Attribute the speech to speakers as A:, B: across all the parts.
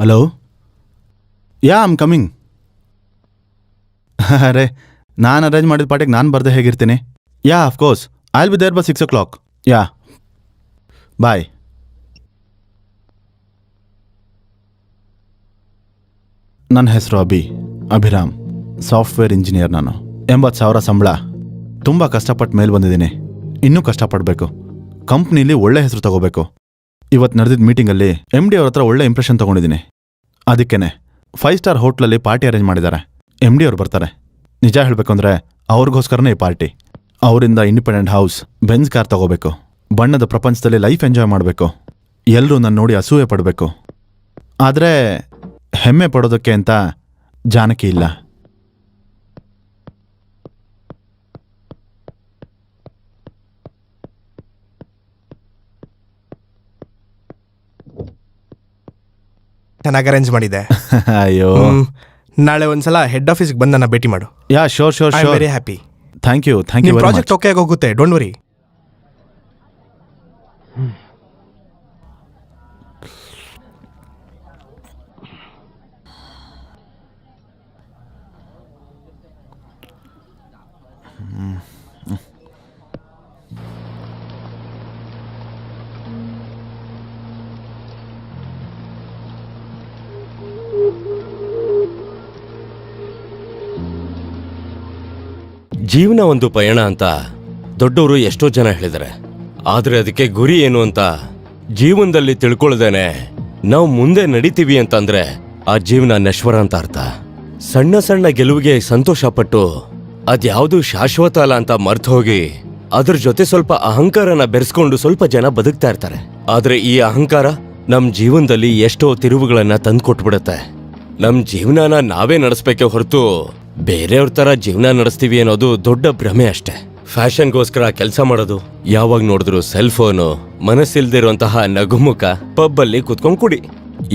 A: Hello, yeah I'm coming. ಅರೆ, ನಾನು arrange ಮಾಡಿದ ಪಾರ್ಟಿಗೆ ನಾನು ಬರ್ದೆ ಹೇಗಿರ್ತೀನಿ? Yeah of course, I will be there by 6 o'clock. Yeah, bye. ನನ್ನ ಹೆಸರು ಅಭಿರಾಮ್, ಸಾಫ್ಟ್ವೇರ್ ಇಂಜಿನಿಯರ್. ನಾನು 80,000 ಸಂಬಳ. ತುಂಬ ಕಷ್ಟಪಟ್ಟು ಮೇಲೆ ಬಂದಿದ್ದೀನಿ. ಇನ್ನೂ ಕಷ್ಟಪಡಬೇಕು. ಕಂಪ್ನೀಲಿ ಒಳ್ಳೆ ಹೆಸರು ತಗೋಬೇಕು. ಇವತ್ತು ನಡೆದಿದ್ದ ಮೀಟಿಂಗಲ್ಲಿ MD ಅವ್ರ ಹತ್ರ ಒಳ್ಳೆ ಇಂಪ್ರೆಷನ್ ತೊಗೊಂಡಿದ್ದೀನಿ. ಅದಕ್ಕೇನೆ 5 ಸ್ಟಾರ್ ಹೋಟ್ಲಲ್ಲಿ ಪಾರ್ಟಿ ಅರೇಂಜ್ ಮಾಡಿದ್ದಾರೆ. MD ಅವ್ರು ಬರ್ತಾರೆ. ನಿಜ ಹೇಳಬೇಕು ಅಂದರೆ ಅವ್ರಿಗೋಸ್ಕರನೇ ಈ ಪಾರ್ಟಿ. ಅವರಿಂದ ಇಂಡಿಪೆಂಡೆಂಟ್ ಹೌಸ್, ಬೆಂಜ್ ಕಾರ್ ತಗೋಬೇಕು. ಬಣ್ಣದ ಪ್ರಪಂಚದಲ್ಲಿ ಲೈಫ್ ಎಂಜಾಯ್ ಮಾಡಬೇಕು. ಎಲ್ಲರೂ ನನ್ನ ನೋಡಿ ಅಸೂಯೆ ಪಡಬೇಕು. ಆದರೆ ಹೆಮ್ಮೆ ಪಡೋದಕ್ಕೆ ಅಂತ ಜಾನಕಿ ಇಲ್ಲ.
B: ಚೆನ್ನಾಗಿ ಅರೇಂಜ್ ಮಾಡಿದೆ.
A: ಅಯ್ಯೋ,
B: ನಾಳೆ ಒಂದ್ಸಲ ಹೆಡ್ ಆಫೀಸ್ಗೆ ಬಂದು ನನ್ನ ಭೇಟಿ ಮಾಡು.
A: Yeah, sure sure sure.
B: Very happy.
A: Thank you very much.
B: Project okay ಆಗೋಗುತ್ತೆ, ಡೋಂಟ್ ವರಿ.
C: ಜೀವನ ಒಂದು ಪಯಣ ಅಂತ ದೊಡ್ಡವರು ಎಷ್ಟೋ ಜನ ಹೇಳಿದ್ದಾರೆ. ಆದ್ರೆ ಅದಕ್ಕೆ ಗುರಿ ಏನು ಅಂತ ಜೀವನದಲ್ಲಿ ತಿಳ್ಕೊಳ್ದೇನೆ ನಾವು ಮುಂದೆ ನಡಿತೀವಿ ಅಂತಂದ್ರೆ ಆ ಜೀವನ ನಶ್ವರ ಅಂತ ಅರ್ಥ. ಸಣ್ಣ ಸಣ್ಣ ಗೆಲುವಿಗೆ ಸಂತೋಷ ಪಟ್ಟು ಅದ್ಯಾವುದು ಶಾಶ್ವತ ಅಲ್ಲ ಅಂತ ಮರ್ತು ಹೋಗಿ ಅದ್ರ ಜೊತೆ ಸ್ವಲ್ಪ ಅಹಂಕಾರನ ಬೆರೆಸ್ಕೊಂಡು ಸ್ವಲ್ಪ ಜನ ಬದುಕ್ತಾ ಇರ್ತಾರೆ. ಆದ್ರೆ ಈ ಅಹಂಕಾರ ನಮ್ ಜೀವನದಲ್ಲಿ ಎಷ್ಟೋ ತಿರುವುಗಳನ್ನ ತಂದ್ಕೊಟ್ಬಿಡುತ್ತೆ. ನಮ್ ಜೀವನನ ನಾವೇ ನಡೆಸ್ಬೇಕೆ ಹೊರತು ಬೇರೆಯವ್ರ ತರ ಜೀವನ ನಡೆಸ್ತೀವಿ ಅನ್ನೋದು ದೊಡ್ಡ ಭ್ರಮೆ ಅಷ್ಟೆ. ಫ್ಯಾಷನ್ಗೋಸ್ಕರ ಕೆಲಸ ಮಾಡೋದು, ಯಾವಾಗ ನೋಡಿದ್ರು ಸೆಲ್ ಫೋನು, ಮನಸ್ಸಿಲ್ದಿರುವಂತಹ ನಗುಮುಖ, ಪಬ್ಬಲ್ಲಿ ಕುತ್ಕೊಂಡ್ ಕುಡಿ,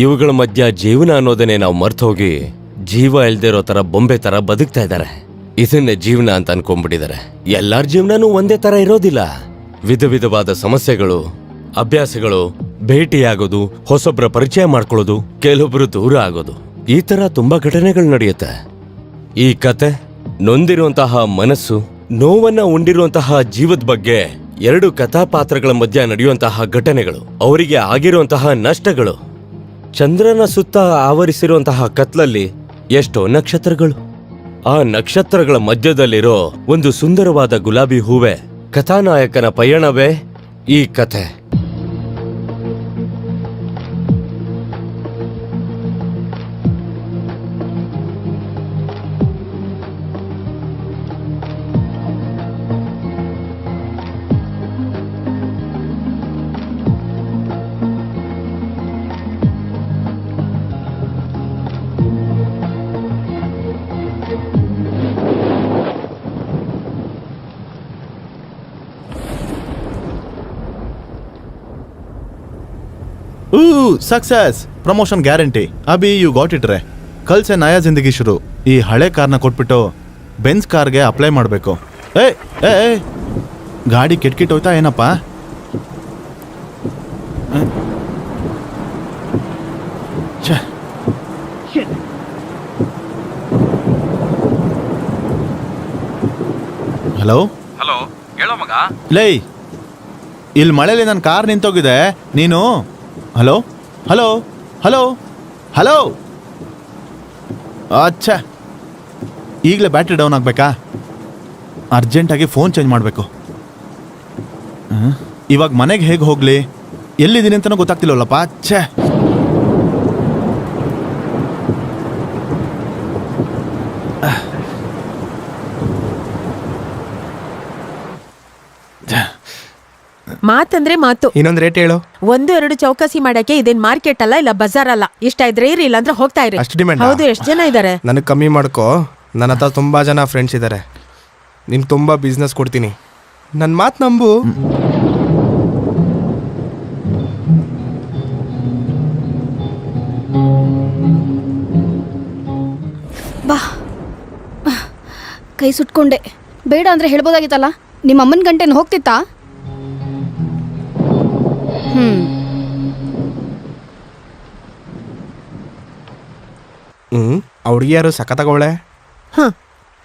C: ಇವುಗಳ ಮಧ್ಯ ಜೀವನ ಅನ್ನೋದನ್ನೇ ನಾವು ಮರ್ತು ಹೋಗಿ ಜೀವ ಇಲ್ದಿರೋ ತರ ಬೊಂಬೆ ತರ ಬದುಕ್ತಾ ಇದ್ದಾರೆ. ಇದನ್ನೇ ಜೀವನ ಅಂತ ಅನ್ಕೊಂಡ್ಬಿಟ್ಟಿದ್ದಾರೆ. ಎಲ್ಲಾರ ಜೀವನನೂ ಒಂದೇ ತರ ಇರೋದಿಲ್ಲ. ವಿಧ ವಿಧವಾದ ಸಮಸ್ಯೆಗಳು, ಅಭ್ಯಾಸಗಳು, ಭೇಟಿಯಾಗೋದು, ಹೊಸೊಬ್ರ ಪರಿಚಯ ಮಾಡ್ಕೊಳ್ಳೋದು, ಕೆಲವೊಬ್ರು ದೂರ ಆಗೋದು, ಈ ತರ ತುಂಬಾ ಘಟನೆಗಳು ನಡೆಯುತ್ತೆ. ಈ ಕತೆ ನೊಂದಿರುವಂತಹ ಮನಸ್ಸು, ನೋವನ್ನ ಉಂಡಿರುವಂತಹ ಜೀವದ ಬಗ್ಗೆ 2 ಕಥಾಪಾತ್ರಗಳ ಮಧ್ಯ ನಡೆಯುವಂತಹ ಘಟನೆಗಳು, ಅವರಿಗೆ ಆಗಿರುವಂತಹ ನಷ್ಟಗಳು. ಚಂದ್ರನ ಸುತ್ತ ಆವರಿಸಿರುವಂತಹ ಕತ್ಲಲ್ಲಿ ಎಷ್ಟೋ ನಕ್ಷತ್ರಗಳು. ಆ ನಕ್ಷತ್ರಗಳ ಮಧ್ಯದಲ್ಲಿರೋ ಒಂದು ಸುಂದರವಾದ ಗುಲಾಬಿ ಹೂವೆ ಕಥಾನಾಯಕನ ಪಯಣವೇ ಈ ಕಥೆ.
A: Success, promotion guarantee. Abhi, you got it ರೇ. ಕಲ್ ಸೆ ನಯಾ ಜಿಂದಗಿ ಶುರು. ಈ ಹಳೆ ಕಾರ್ನ ಕೊಟ್ಬಿಟ್ಟು ಬೆಂಜ್ ಕಾರ್ಗೆ ಅಪ್ಲೈ ಮಾಡಬೇಕು. ಏ ಏ ಗಾಡಿ ಕೆಟ್ಕಿಟ್ಟೋಯ್ತಾ ಏನಪ್ಪ? ಹಲೋ
D: ಹಲೋ, ಹೇಳೋ ಮಗ.
A: ಲೈ, ಇಲ್ಲಿ ಮಳೆಯಲ್ಲಿ ನನ್ನ ಕಾರ್ ನಿಂತೋಗಿದೆ. ನೀನು ಹಲೋ ಹಲೋ ಹಲೋ ಹಲೋ. ಅಚ್ಚಾ, ಈಗಲೇ ಬ್ಯಾಟ್ರಿ ಡೌನ್ ಆಗಬೇಕಾ? ಅರ್ಜೆಂಟಾಗಿ ಫೋನ್ ಚೇಂಜ್ ಮಾಡಬೇಕು. ಇವಾಗ ಮನೆಗೆ ಹೇಗೆ ಹೋಗಲಿ? ಎಲ್ಲಿದ್ದೀನಿ ಅಂತಲೂ ಗೊತ್ತಾಗ್ತಿಲ್ಲವಲ್ಲಪ್ಪ. ಅಚ್ಚಾ,
E: ಮಾತಂದ್ರೆ ಮಾತು.
B: ಇನ್ನೊಂದು ರೇಟ್ ಹೇಳು.
E: 1-2 ಚೌಕಾಸಿ ಮಾಡಕ್ಕೆ ಇದೇನ್ ಮಾರ್ಕೆಟ್ ಅಲ್ಲ, ಇಲ್ಲ ಬಜಾರ್ ಅಲ್ಲ. ಇಷ್ಟ ಇದ್ರೆ ಇರಿ, ಇಲ್ಲ ಅಂದ್ರೆ ಹೋಗ್ತಾ ಇರಿ.
B: ಅಷ್ಟು ಡಿಮ್ಯಾಂಡ್?
E: ಹೌದು. ಎಷ್ಟು ಜನ ಇದಾರೆ?
B: ನನಗೆ ಕಮ್ಮಿ ಮಾಡ್ಕೋ. ನನ್ನ ಹತ್ರ ತುಂಬಾ ಜನ ಫ್ರೆಂಡ್ಸ್ ಇದ್ದಾರೆ. ನಿನ್ಗೆ ತುಂಬಾ ಬಿಸ್ನೆಸ್ ಕೊಡ್ತೀನಿ, ನನ್ನ ಮಾತು ನಂಬು.
F: ಬಾ, ಕೈ ಸುಟ್ಕೊಂಡೆ. ಬೇಡ ಅಂದ್ರೆ ಹೇಳ್ಬೋದಾಗಿತ್ತಲ್ಲ. ನಿಮ್ಮ ಅಮ್ಮನ ಗಂಟೆನ ಹೋಗ್ತಿತ್ತಾ?
B: ಆ ಹುಡುಗಿ ಯಾರು ಸಖತ್ತಾಗವಳೆ.
E: ಹ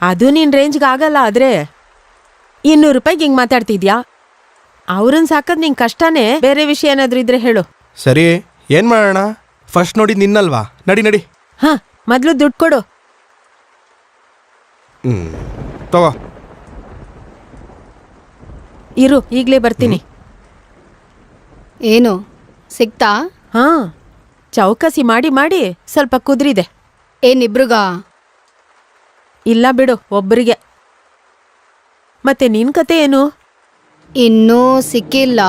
E: ಅದು ನಿನ್ ರೇಂಜ್ಗೆ ಆಗಲ್ಲ ಆದ್ರೆ 200 ರೂಪಾಯಿಗೆ ಹಿಂಗ್ ಮಾತಾಡ್ತಿದ್ಯಾ? ಅವ್ರನ್ನ ಸಾಕದ್ ನಿಂಗೆ ಕಷ್ಟನೇ. ಬೇರೆ ವಿಷಯ ಏನಾದ್ರೂ ಇದ್ರೆ ಹೇಳು.
B: ಸರಿ, ಏನು ಮಾಡೋಣ? ಫಸ್ಟ್ ನೋಡಿದ್ದು ನಿನ್ನಲ್ವಾ? ನಡಿ ನಡಿ.
E: ಹ ಮೊದ್ಲು ದುಡ್ಡು ಕೊಡು.
B: ತಗೋ.
E: ಇರು, ಈಗ್ಲೇ ಬರ್ತೀನಿ.
F: ಏನು ಸಿಕ್ತಾ?
E: ಹಾ, ಚೌಕಸಿ ಮಾಡಿ ಮಾಡಿ ಸ್ವಲ್ಪ ಕುದ್ರಿದೆ.
F: ಏನಿಬ್ರಿಗ?
E: ಇಲ್ಲ ಬಿಡು, ಒಬ್ರಿಗೆ. ಮತ್ತೆ ನಿನ್ ಕತೆ ಏನು?
F: ಇನ್ನೂ ಸಿಕ್ಕಿಲ್ಲ.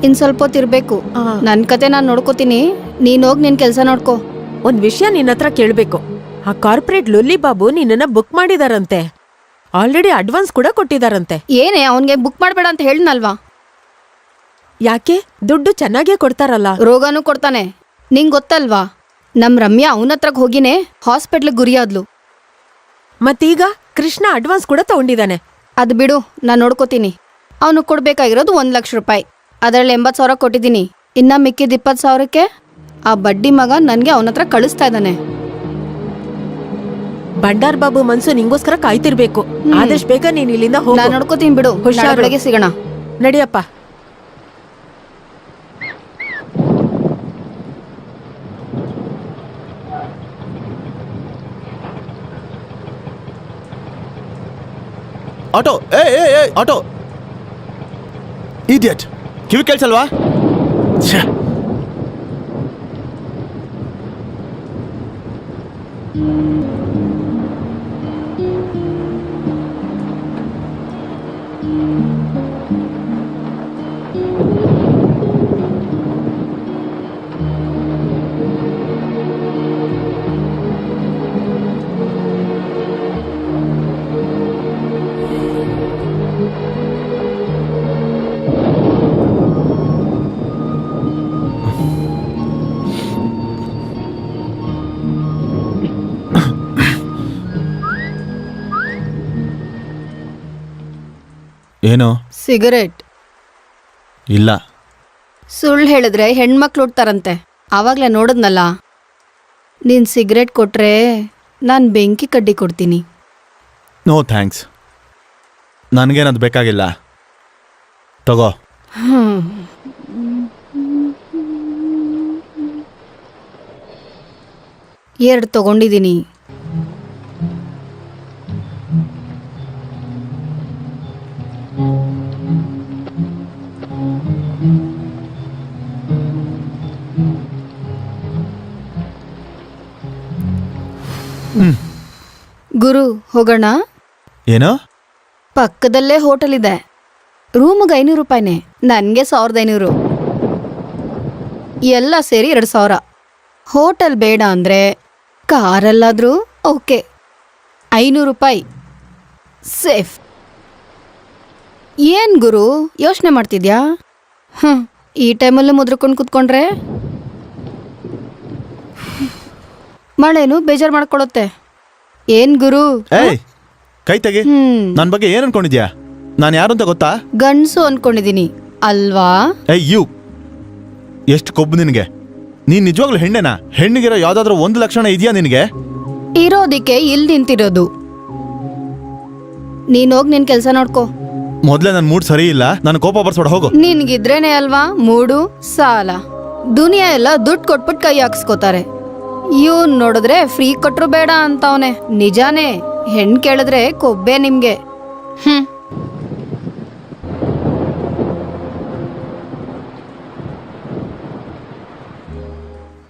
F: ಇನ್ ಸ್ವಲ್ಪ ಹೊತ್ತಿರ್ಬೇಕು. ನನ್ನ ಕತೆ ನಾನು ನೋಡ್ಕೋತೀನಿ, ನೀನ್ ಹೋಗಿ ನಿನ್ ಕೆಲಸ ನೋಡ್ಕೋ.
E: ಒಂದ್ ವಿಷಯ ನಿನ್ನ ಹತ್ರ ಕೇಳ್ಬೇಕು. ಆ ಕಾರ್ಪೊರೇಟ್ ಲೊಲ್ಲಿ ಬಾಬು ನಿನ್ನನ್ನ ಬುಕ್ ಮಾಡಿದಾರಂತೆ. ಆಲ್ರೆಡಿ ಅಡ್ವಾನ್ಸ್ ಕೂಡ ಕೊಟ್ಟಿದಾರಂತೆ.
F: ಏನೇ ಅವನ್ಗೆ ಬುಕ್ ಮಾಡ್ಬೇಡ ಅಂತ ಹೇಳಿದ್ನಲ್ವಾ?
E: ಯಾಕೆ? ದುಡ್ಡು ಚೆನ್ನಾಗೇ ಕೊಡ್ತಾರಲ್ಲ.
F: ರೋಗನೂ ಕೊಡ್ತಾನೆ. ನಿಂಗ್ ಗೊತ್ತಲ್ವಾ, ನಮ್ ರಮ್ಯಾ ಅವನ ಹತ್ರಕ್ ಹೋಗಿನೇ ಹಾಸ್ಪಿಟ್ಲಿಗೆ ಗುರಿಯಾದ್ಲು.
E: ಮತ್ತೀಗ ಕೃಷ್ಣ ಅಡ್ವಾನ್ಸ್ ಕೂಡ ತಗೊಂಡಿದ್ದಾನೆ.
F: ಅದು ಬಿಡು, ನಾನು ನೋಡ್ಕೋತೀನಿ. ಅವನು ಕೊಡ್ಬೇಕಾಗಿರೋದು 1 ಲಕ್ಷ ರೂಪಾಯಿ. ಅದರಲ್ಲಿ 80,000 ಕೊಟ್ಟಿದ್ದೀನಿ. ಇನ್ನ ಮಿಕ್ಕಿದ 20,000ಕ್ಕೆ ಆ ಬಡ್ಡಿ ಮಗ ನನ್ಗೆ ಅವನ ಹತ್ರ ಕಳಿಸ್ತಾ ಇದ್ದಾನೆ.
E: ಬಂಡಾರ್ ಬಾಬು ಮನ್ಸು ನಿಂಗೋಸ್ಕರ ಕಾಯ್ತಿರ್ಬೇಕು. ಆದಷ್ಟು ಬೇಗ ನೀನ್ ಇಲ್ಲಿಂದ ಹೋಗು.
F: ನಾನು ನೋಡ್ಕೋತೀನಿ ಬಿಡು.
E: ಹುಷಾರು.
F: ಬೆಳಗ್ಗೆ ಸಿಗೋಣ.
E: ನಡಿಯಪ್ಪ.
A: ಆಟೋ, ಆಟೋ ಇಡಿಯಟ್, ಕಿವಿ ಕೇಳ್ಸಲ್ವಾ? ಏನು?
F: ಸಿಗರೇಟ್.
A: ಇಲ್ಲ.
F: ಸುಳ್ಳು ಹೇಳಿದ್ರೆ ಹೆಣ್ಮಕ್ಳು ಹುಡ್ತಾರಂತೆ. ಆವಾಗಲೇ ನೋಡಿದ್ನಲ್ಲ. ನೀನು ಸಿಗರೇಟ್ ಕೊಟ್ರೆ ನಾನು ಬೆಂಕಿ ಕಡ್ಡಿ ಕೊಡ್ತೀನಿ.
A: ನೋ ಥ್ಯಾಂಕ್ಸ್, ನನಗೇನದು ಬೇಕಾಗಿಲ್ಲ. ತಗೋ.
F: 2 ತಗೊಂಡಿದ್ದೀನಿ. ಗುರು, ಹೋಗೋಣ?
A: ಏನು?
F: ಪಕ್ಕದಲ್ಲೇ ಹೋಟೆಲ್ ಇದೆ. ರೂಮ್ಗೆ 500 ರೂಪಾಯಿನೇ. ನನಗೆ 1500. ಎಲ್ಲ ಸೇರಿ 2000. ಹೋಟೆಲ್ ಬೇಡ ಅಂದರೆ ಕಾರಲ್ಲಾದರೂ ಓಕೆ. 500 ರೂಪಾಯಿ ಸೇಫ್. ಏನು ಗುರು ಯೋಚನೆ ಮಾಡ್ತಿದ್ಯಾ? ಈ ಟೈಮಲ್ಲೂ ಮುದ್ರಕೊಂಡು ಕೂತ್ಕೊಂಡ್ರೆ ಮಳೆನೂ ಬೇಜಾರು ಮಾಡ್ಕೊಳುತ್ತೆ. ಏನ್ ಗುರು?
A: ಏಯ್, ಕೈ ತೆಗಿ. ನನ್ನ ಬಗ್ಗೆ ಏನು ಅನ್ಕೊಂಡಿದ್ಯಾ? ನಾನು ಯಾರು ಅಂತ ಗೊತ್ತಾ?
F: ಗಂಡ್ಸು ಅನ್ಕೊಂಡಿದೀನಿ ಅಲ್ವಾ?
A: ಏಯ್ ಯು, ಎಷ್ಟು ಕೊಬ್ಬು ನಿನಗೆ! ನೀನ್ ನಿಜವಾಗ್ಲೂ ಹೆಣ್ಣೆನಾ? ಹೆಣ್ಣಿಗಿರೋ ಯಾವ್ದಾದ್ರು 1 ಲಕ್ಷಣ ಇದೆಯಾ ನಿನಗೆ?
F: ಇರೋದಿಕ್ಕೆ ಇಲ್ಲಿ ನಿಂತಿರೋದು. ನೀನೋಗಿ ನಿನ್ ಕೆಲಸ ನೋಡ್ಕೋ.
A: ಮೊದ್ಲೇ ನನ್ನ ಮೂಡ್ ಸರಿ ಇಲ್ಲ, ನನ್ನ ಕೋಪ ಬರ್ಸೋಡ ಹೋಗು.
F: ನಿನ್ಗಿದ್ರೇನೆ ಅಲ್ವಾ ಮೂಡು ಸಾಲ. ದುನಿಯಾ ಎಲ್ಲ ದುಡ್ಡು ಕೊಟ್ಬಿಟ್ಟು ಕೈ ಹಾಕ್ಸ್ಕೋತಾರೆ. ಇವನ್ ನೋಡಿದ್ರೆ ಫ್ರೀ ಕೊಟ್ರು ಬೇಡ ಅಂತವನೆ. ನಿಜಾನೇ, ಹೆಣ್ ಕೇಳಿದ್ರೆ ಕೊಬ್ಬೆ ನಿಮ್ಗೆ.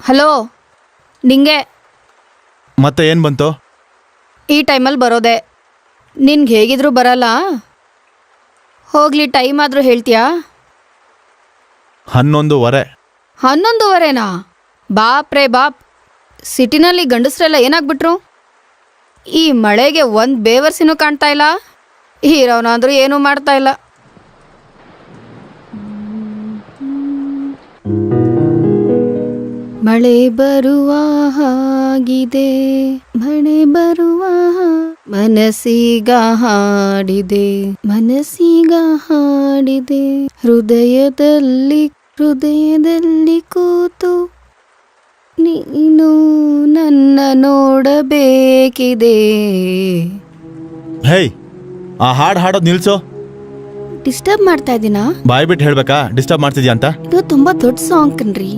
F: ಹಲೋ, ನಿಂಗೆ
A: ಮತ್ತೆ ಏನ್ ಬಂತು?
F: ಈ ಟೈಮಲ್ಲಿ ಬರೋದೆ. ನಿನ್ಗೆ ಹೇಗಿದ್ರು ಬರಲ್ಲ. ಹೋಗ್ಲಿ, ಟೈಮ್ ಆದ್ರೂ ಹೇಳ್ತೀಯಾ?
A: 11:15.
F: 11:15ನಾ? ಬಾಪ್ರೇ ಬಾಪ್. ಸಿಟಿನಲ್ಲಿ ಗಂಡಸ್ರೆಲ್ಲ ಏನಾಗ್ಬಿಟ್ರು? ಈ ಮಳೆಗೆ ಒಂದು ಬೇವರ್ಸಿನೂ ಕಾಣ್ತಾ ಇಲ್ಲ. ಹೀರೋನಾದ್ರೂ ಏನೂ ಮಾಡ್ತಾ ಇಲ್ಲ. ಮಳೆ ಬರುವ ಹಾಗಿದೆ, ಮಳೆ ಬರುವ ಮನಸ್ಸೀಗ ಹಾಡಿದೆ, ಮನಸ್ಸೀಗ ಹಾಡಿದೆ. ಹೃದಯದಲ್ಲಿ ಹೃದಯದಲ್ಲಿ ಕೂತು ನೀನು ನನ್ನ ನೋಡಬೇಕಿದೆ.
A: ಹೇಯ್, ಆ ಹಾಡು ಹಾಡೋದು ನಿಲ್ಸೋ.
F: ಡಿಸ್ಟರ್ಬ್ ಮಾಡ್ತಾ ಇದ್ದೀನಾ?
A: ಬಾಯ್ ಬಿಟ್ಟು ಹೇಳ್ಬೇಕಾ ಡಿಸ್ಟರ್ಬ್ ಮಾಡ್ತಿದ್ಯಾ ಅಂತ?
F: ಇದು ತುಂಬಾ ದೊಡ್ಡ ಸಾಂಗ್ ಕಣ್ರಿ.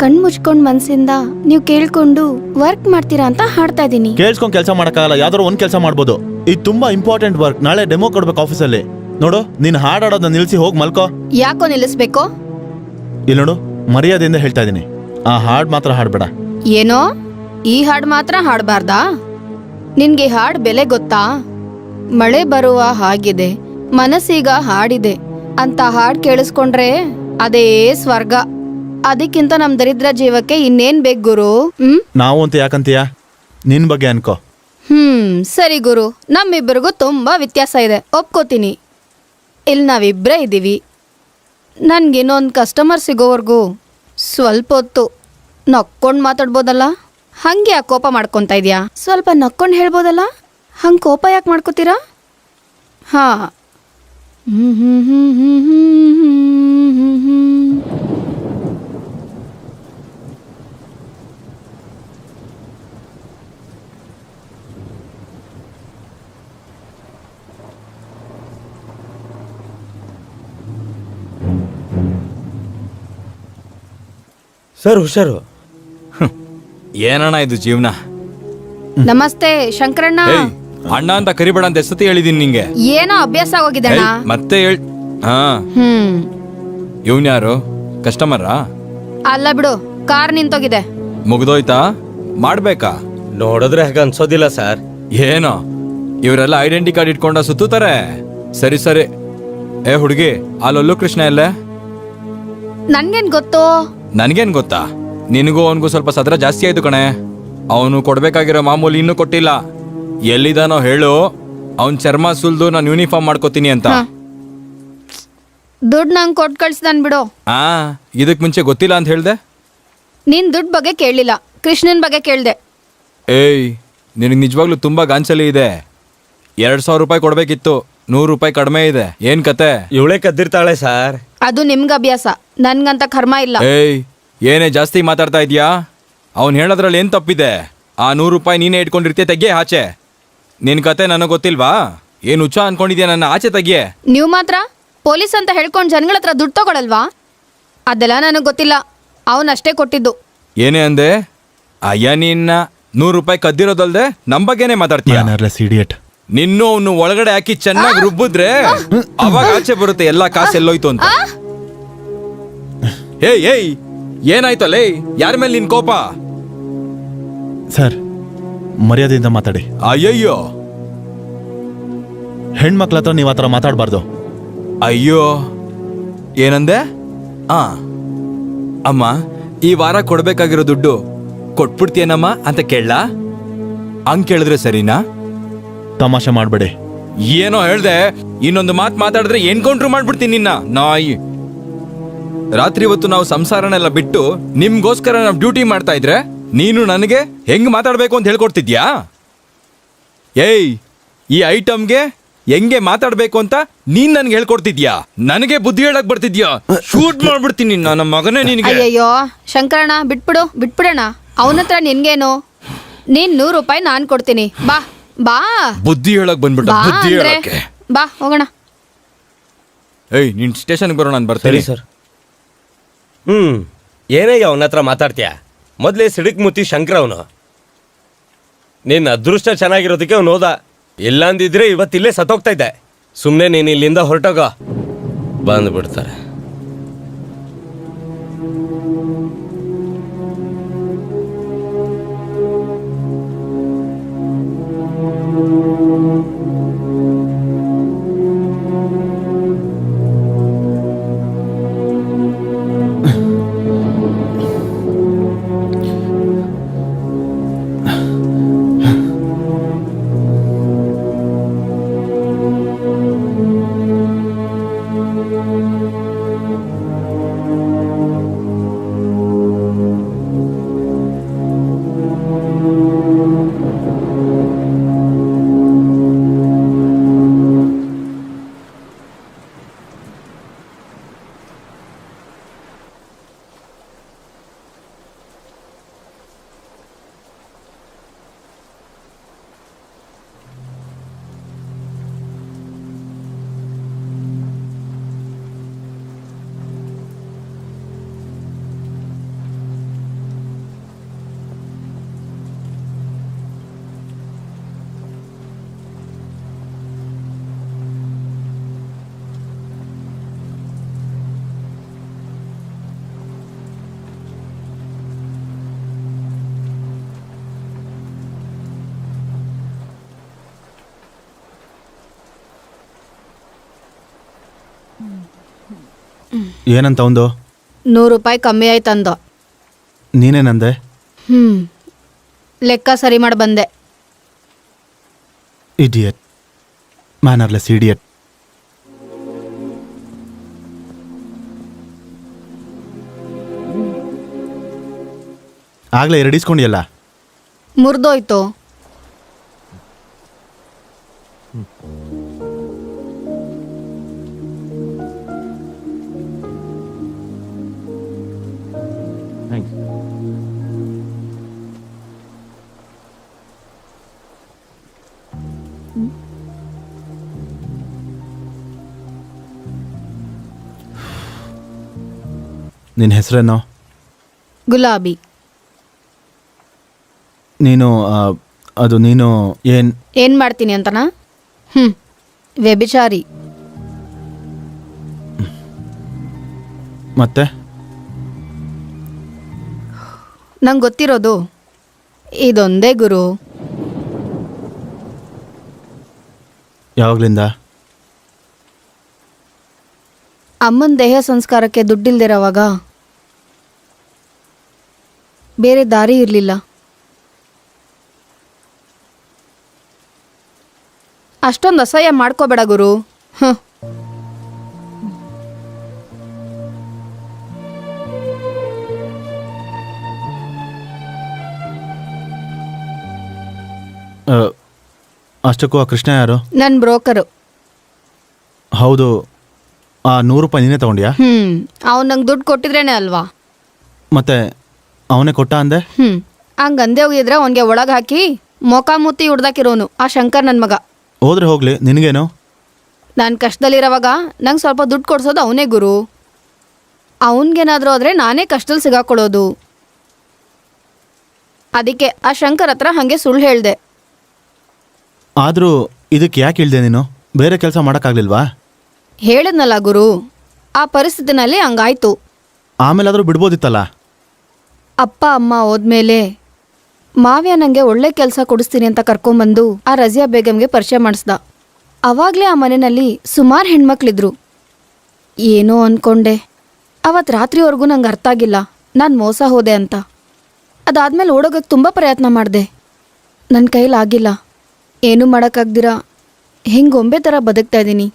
F: ಕಣ್ ಮುಚ್ಕೊಂಡ್ ಮನ್ಸಿಂದ ನೀವು ಕೇಳ್ಕೊಂಡು ವರ್ಕ್ ಮಾಡ್ತೀರಾ ಅಂತ ಹಾಡ್ತಾ ಇದ್ದೀನಿ.
A: ಕೇಳಿಸ್ಕೊಂಡು ಕೆಲಸ ಮಾಡೋಕ್ಕಾಗಲ್ಲ, ಯಾವ್ದಾದ್ರು ಒಂದು ಕೆಲಸ ಮಾಡ್ಬೋದು. ಇದು ತುಂಬಾ ಇಂಪಾರ್ಟೆಂಟ್ ವರ್ಕ್, ನಾಳೆ ಡೆಮೋ ಕೊಡ್ಬೇಕು ಆಫೀಸಲ್ಲಿ. ನೋಡು, ನೀನು ಹಾಡಾಡೋದನ್ನ ನಿಲ್ಸಿ ಹೋಗಿ ಮಲ್ಕೋ.
F: ಯಾಕೋ ನಿಲ್ಲಿಸ್ಬೇಕು?
A: ಇಲ್ಲಿ ನೋಡು, ಮರ್ಯಾದೆಯಿಂದ ಹೇಳ್ತಾ ಇದ್ದೀನಿ, ಆ ಹಾಡು ಮಾತ್ರ ಹಾಡ್ಬೇಡ.
F: ಏನೋ ಈ ಹಾಡ್ ಮಾತ್ರ ಹಾಡಬಾರ್ದಾ? ನಿನ್ಗೆ ಹಾಡ್ ಬೆಲೆ ಗೊತ್ತಾ? ಮಳೆ ಬರುವ ಹಾಗಿದೆ, ಮನಸ್ಸೀಗ ಹಾಡಿದೆ ಅಂತ ಹಾಡ್ ಕೇಳಿಸ್ಕೊಂಡ್ರೆ ಅದೇ ಸ್ವರ್ಗ. ಅದಕ್ಕಿಂತ ನಮ್ ದರಿದ್ರ ಜೀವಕ್ಕೆ ಇನ್ನೇನ್ ಬೇಕು ಗುರು?
A: ನಾವು ಅಂತ ಯಾಕಂತೀಯ? ನಿನ್ ಬಗ್ಗೆ ಅನ್ಕೋ.
F: ಸರಿ ಗುರು, ನಮ್ಮಿಬ್ಬರಿಗೂ ತುಂಬಾ ವ್ಯತ್ಯಾಸ ಇದೆ, ಒಪ್ಕೋತೀನಿ. ಇಲ್ಲಿ ನಾವಿಬ್ಬರೇ ಇದ್ದೀವಿ. ನನ್ಗೆ ಇನ್ನೊಂದು ಕಸ್ಟಮರ್ ಸಿಗೋವರೆಗೂ ಸ್ವಲ್ಪ ಹೊತ್ತು ನಕ್ಕೊಂಡು ಮಾತಾಡ್ಬೋದಲ್ಲ? ಹಂಗೆ ಯಾಕೆ ಕೋಪ ಮಾಡ್ಕೊತಾ ಇದೆಯಾ? ಸ್ವಲ್ಪ ನಕ್ಕೊಂಡು ಹೇಳ್ಬೋದಲ್ಲ? ಹಂಗೆ ಕೋಪ ಯಾಕೆ ಮಾಡ್ಕೋತೀರಾ? ಹಾಂ.
C: ಸರ್ ಹುಷಾರು.
D: ಏನಣ್ಣ ಇದು ಜೀವನ?
F: ನಮಸ್ತೆ ಶಂಕರಣ್ಣ.
D: ಏಯ್, ಅಣ್ಣ ಅಂತ ಕರಿಬೇಡ ಅಂತ ಎಷ್ಟತಿ ಹೇಳಿದೀನಿ ನಿಂಗೆ.
F: ಏನೋ ಅಭ್ಯಾಸ ಆಗೋಗಿದಣ್ಣ.
D: ಏಯ್, ಮತ್ತೆ ಹಾ, ಇವನ್ ಯಾರು? ಕಸ್ಟಮರಾ?
F: ಅಲ್ಲ ಬಿಡು, ಕಾರ್ ನಿಂತೋಗಿದೆ.
D: ಮುಗ್ದೋಯ್ತಾ? ಮಾಡ್ಬೇಕಾ?
C: ನೋಡಿದ್ರೆ ಹಾಗೆ ಅನ್ಸೋದಿಲ್ಲ ಸರ್.
D: ಏನೋ ಇವರೆಲ್ಲ ಐಡೆಂಟಿ ಕಾರ್ಡ್ ಇಟ್ಕೊಂಡ ಸುತ್ತುತ್ತಾರೆ. ಸರಿ ಸರಿ. ಏ ಹುಡುಗಿ, ಆ ಲೊಲ್ಲು ಕೃಷ್ಣ ಎಲ್ಲೇ?
F: ನನ್ಗೇನ್ ಗೊತ್ತು?
D: ನನ್ಗೇನ್ ಗೊತ್ತಾ? ನಿನಗೂ ಅವನಿಗೂ ಸ್ವಲ್ಪ ಸದ್ರ ಜಾಸ್ತಿ ಆಯ್ತು ಕಣೆ. ಅವನು ಕೊಡ್ಬೇಕಾಗಿರೋ ಮಾಮೂಲಿ ಇನ್ನೂ ಕೊಟ್ಟಿಲ್ಲ. ಎಲ್ಲಿದಾನೋ ಹೇಳು, ಅವನ್ ಚರ್ಮ ಸುಲ್ದು ನಾನು ಯೂನಿಫಾರ್ಮ್ ಮಾಡ್ಕೋತೀನಿ ಅಂತ.
F: ದುಡ್ಡು ನಂಗೆ ಕೊಟ್ಟು ಕಳ್ಸಿದಾನ್ ಬಿಡು.
D: ಆ, ಇದಕ್ ಮುಂಚೆ ಗೊತ್ತಿಲ್ಲ ಅಂತ ಹೇಳ್ದೆ?
F: ನೀನ್ ದುಡ್ಡು ಬಗ್ಗೆ ಕೇಳಲಿಲ್ಲ, ಕೃಷ್ಣನ್ ಬಗ್ಗೆ ಕೇಳ್ದೆ.
D: ಏಯ್, ನಿನಗೆ ನಿಜವಾಗ್ಲೂ ತುಂಬಾ ಗಾಂಚಲಿ ಇದೆ. 2,000 ರೂಪಾಯಿ ಕೊಡ್ಬೇಕಿತ್ತು, 100 ರೂಪಾಯಿ ಕಡಿಮೆ ಇದೆ. ಏನ್ ಕತೆ?
C: ಇವಳೇ ಕದ್ದಿರ್ತಾಳೆ ಸರ್.
F: ಅದು ನಿಮ್ಗೆ ಅಭ್ಯಾಸ, ನನ್ಗಂತ ಕರ್ಮ ಇಲ್ಲ.
D: ಏಯ್, ಏನೇ ಜಾಸ್ತಿ ಮಾತಾಡ್ತಾ ಇದೀಯಾ? ಅವ್ನು ಹೇಳೋದ್ರಲ್ಲಿ ಏನ್ ತಪ್ಪಿದೆ? ಆ 100 ರೂಪಾಯಿ ನೀನೇ ಇಟ್ಕೊಂಡಿರ್ತೀಯ, ತೆಗಿಯೇ ಆಚೆ. ನಿನ್ ಕತೆ ನನಗೆ ಗೊತ್ತಿಲ್ವಾ? ಏನ್ ಹುಚ್ಚ ಅನ್ಕೊಂಡಿದ್ಯಾ ನನ್ನ? ಆಚೆ ತೆಗಿಯೇ.
F: ನೀವು ಮಾತ್ರ ಪೊಲೀಸ್ ಅಂತ ಹೇಳ್ಕೊಂಡು ಜನಗಳ ಹತ್ರ ದುಡ್ಡು ತಗೊಳಲ್ವಾ? ಅದೆಲ್ಲ ನನಗೆ ಗೊತ್ತಿಲ್ಲ, ಅವನಷ್ಟೇ ಕೊಟ್ಟಿದ್ದು.
D: ಏನೇ ಅಂದೆ? ಅಯ್ಯ, ನಿನ್ನ 100 ರೂಪಾಯಿ ಕದ್ದಿರೋದಲ್ದೆ ನಮ್ ಬಗ್ಗೆನೇ ಮಾತಾಡ್ತೀಯ?
A: ಇಡಿಯಟ್.
D: ನಿನ್ನೂ ಅವನು ಒಳಗಡೆ ಹಾಕಿ ಚೆನ್ನಾಗಿ ರುಬ್ಬಿದ್ರೆ ಅವಾಗ ಆಚೆ ಬರುತ್ತೆ ಎಲ್ಲಾ ಕಾಸು ಎಲ್ಲೋಯ್ತು ಅಂತ. ಏಯ್ ಏಯ್, ಏನಾಯ್ತಲ್ಲೇ? ಯಾರ ಮೇಲೆ ನಿನ್ ಕೋಪ?
A: ಸರ್, ಮರ್ಯಾದೆಯಿಂದ ಮಾತಾಡಿ.
D: ಅಯ್ಯಯ್ಯೋ,
A: ಹೆಣ್ಮಕ್ಳ ಹತ್ರ ನೀವು ಆ ಥರ ಮಾತಾಡಬಾರ್ದು.
D: ಅಯ್ಯೋ, ಏನಂದೆ? ಆ ಅಮ್ಮ, ಈ ವಾರ ಕೊಡ್ಬೇಕಾಗಿರೋ ದುಡ್ಡು ಕೊಟ್ಬಿಡ್ತೀಯನಮ್ಮ ಅಂತ ಕೇಳಲಾ? ಹಂಗ್ ಕೇಳಿದ್ರೆ ಸರಿನಾ?
A: ತಮಾಷೆ ಮಾಡಬೇಡಿ.
D: ಏನೋ ಹೇಳ್ದೆ, ಇನ್ನೊಂದು ಮಾತು ಮಾತಾಡಿದ್ರೆ ಎನ್ಕೌಂಟ್ರ್ ಮಾಡ್ಬಿಡ್ತೀನಿ ನಿನ್ನ ನಾಯಿ. ರಾತ್ರಿ ಹೊತ್ತು ನಾವು ಸಂಸಾರನೆಲ್ಲ ಬಿಟ್ಟು ನಿಮ್ಗೋಸ್ಕರ ನಾವು ಡ್ಯೂಟಿ ಮಾಡ್ತಾ ಇದ್ರೆ ನೀನು ನನಗೆ ಹೆಂಗ್ ಮಾತಾಡ್ಬೇಕು ಅಂತ ಹೇಳ್ಕೊಡ್ತಿದ್ಯಾ? ಏಯ್, ಈ ಐಟಮ್ಗೆ ಹೆಂಗೆ ಮಾತಾಡ್ಬೇಕು ಅಂತ ನೀನ್ ನನ್ಗೆ ಹೇಳ್ಕೊಡ್ತಿದ್ಯಾ? ನನಗೆ ಬುದ್ಧಿ ಹೇಳಕ್ ಬರ್ತಿದ್ಯಾ? ಶೂಟ್ ಮಾಡ್ಬಿಡ್ತೀನಿ ನನ್ನ ಮಗನೇ ನಿನಗೆ.
F: ಅಯ್ಯಯ್ಯೋ ಶಂಕರಣ್ಣ, ಬಿಟ್ಬಿಡೋಣ. ಅವನತ್ರ ನಿನ್ಗೇನು? ನೀನ್ 100 ರೂಪಾಯಿ ನಾನ್ ಕೊಡ್ತೀನಿ. ಬಾ ಬಾ.
D: ಬುದ್ಧಿ ಹೇಳಕ್ ಬಂದ್ಬಿಟ್ಟ.
F: ಬಾ
D: ಬುದ್ಧಿ
F: ಅಂದ್ರೆ
D: ಹೇಳಕ್ಕೆ.
F: ಬಾ ಹೋಗೋಣ.
D: ಏಯ್, ನೀನ್ ಸ್ಟೇಷನ್ಗೆ ಬರೋ, ನಾನು ಬರ್ತೀನಿ.
C: ಸರ್. ಏನಯ್ಯ ಅವನ ಹತ್ರ ಮಾತಾಡ್ತೀಯ? ಮೊದಲೇ ಸಿಡಿಕ್ ಮುತ್ತಿ ಶಂಕರ ಅವನು. ನಿನ್ನ ಅದೃಷ್ಟ ಚೆನ್ನಾಗಿರೋದಕ್ಕೆ ಅವನು ಹೋದ, ಇಲ್ಲಾಂದಿದ್ರೆ ಇವತ್ತಿಲ್ಲೇ ಸತ್ತೋಗ್ತಾ ಇದ್ದೆ. ಸುಮ್ಮನೆ ನೀನು ಇಲ್ಲಿಂದ ಹೊರಟೋಗ. ಬಂದ್ಬಿಡ್ತಾರೆ.
A: ಏನಂತ ಒಂದು
F: 100 ರೂಪಾಯಿ ಕಮ್ಮಿ ಆಯ್ತಂದ.
A: ನೀನೇನಂದೆ?
F: ಲೆಕ್ಕ ಸರಿ ಮಾಡಿ ಬಂದೆ.
A: Idiot, mannerless idiot. ಆಗ್ಲೇ 2 ಇಸ್ಕೊಂಡಿಯಲ್ಲ.
F: ಮುರಿದೋಯ್ತು.
A: ನಿನ್ನ ಹೆಸರೇನೋ?
F: ಗುಲಾಬಿ.
A: ನೀನು ಅದು ನೀನು
F: ಏನ್ ಮಾಡ್ತೀನಿ ಅಂತನಾ? ವ್ಯಭಿಚಾರಿ.
A: ಮತ್ತೆ
F: ನಂಗೆ ಗೊತ್ತಿರೋದು ಇದೊಂದೇ ಗುರು.
A: ಯಾವಾಗ್ಲಿಂದ?
F: ಅಮ್ಮನ ದೇಹ ಸಂಸ್ಕಾರಕ್ಕೆ ದುಡ್ಡಿಲ್ದಿರೋವಾಗ ಬೇರೆ ದಾರಿ ಇರಲಿಲ್ಲ. ಅಷ್ಟೊಂದು ಅಸಹ್ಯ ಮಾಡ್ಕೋಬೇಡ ಗುರು.
A: ಅಷ್ಟಕ್ಕೂ ಆ ಕೃಷ್ಣ ಯಾರು?
F: ನನ್ನ ಬ್ರೋಕರು.
A: ಹೌದು. ಆ 100 ರೂಪಾಯಿ ನೀನೇ ತಗೊಂಡ್ಯಾ?
F: ಅವ್ನು ನಂಗೆ ದುಡ್ಡು ಕೊಟ್ಟಿದ್ರೇನೆ ಅಲ್ವಾ.
A: ಮತ್ತೆ ಅವನೇ ಕೊಟ್ಟ ಅಂದೆ?
F: ಹಂಗೆ ಅಂದೆ ಹೋಗಿದ್ರೆ ಅವನಿಗೆ ಒಳಗೆ ಹಾಕಿ ಮೊಕಾಮೂತಿ ಹುಡ್ದಾಕಿರೋನು ಆ ಶಂಕರ್ ನನ್ನ ಮಗ.
A: ಹೋದ್ರೆ ಹೋಗ್ಲಿ, ನಿನಗೇನು?
F: ನಾನು ಕಷ್ಟದಲ್ಲಿರೋವಾಗ ನಂಗೆ ಸ್ವಲ್ಪ ದುಡ್ಡು ಕೊಡ್ಸೋದು ಅವನೇ ಗುರು. ಅವನಿಗೇನಾದರೂ ಆದರೆ ನಾನೇ ಕಷ್ಟದಲ್ಲಿ ಸಿಗಾಕೊಳ್ಳೋದು. ಅದಕ್ಕೆ ಆ ಶಂಕರ್ ಹತ್ರ ಹಾಗೆ ಸುಳ್ಳು ಹೇಳಿದೆ.
A: ಆದರೂ ಇದಕ್ಕೆ ಯಾಕೆ ಇಳ್ದೆ ನೀನು? ಬೇರೆ ಕೆಲಸ ಮಾಡೋಕ್ಕಾಗಲಿಲ್ವಾ?
F: ಹೇಳಿದ್ನಲ್ಲ ಗುರು, ಆ ಪರಿಸ್ಥಿತಿನಲ್ಲಿ ಹಂಗಾಯ್ತು.
A: ಆಮೇಲಾದರೂ ಬಿಡ್ಬೋದಿತ್ತಲ್ಲ.
F: ಅಪ್ಪ ಅಮ್ಮ ಹೋದ್ಮೇಲೆ ಮಾವ್ಯ ನನಗೆ ಒಳ್ಳೆ ಕೆಲಸ ಕೊಡಿಸ್ತೀನಿ ಅಂತ ಕರ್ಕೊಂಬಂದು ಆ ರಜಿಯಾ ಬೇಗಮ್ಗೆ ಪರಿಚಯ ಮಾಡಿಸ್ದ. ಅವಾಗಲೇ ಆ ಮನೆಯಲ್ಲಿ ಸುಮಾರು ಹೆಣ್ಮಕ್ಳಿದ್ರು. ಏನೋ ಅಂದ್ಕೊಂಡೆ. ಅವತ್ತು ರಾತ್ರಿವರೆಗೂ ನಂಗೆ ಅರ್ಥ ಆಗಿಲ್ಲ ನಾನು ಮೋಸ ಹೋದೆ ಅಂತ. ಅದಾದಮೇಲೆ ಓಡೋಗಕ್ಕೆ ತುಂಬ ಪ್ರಯತ್ನ ಮಾಡಿದೆ. ನನ್ನ ಕೈಲಾಗಿಲ್ಲ. ಏನೂ ಮಾಡೋಕ್ಕಾಗ್ದಿರ ಹಿಂಗೆ ಗೊಂಬೆ ಥರ ಬದುಕ್ತಾ ಇದ್ದೀನಿ.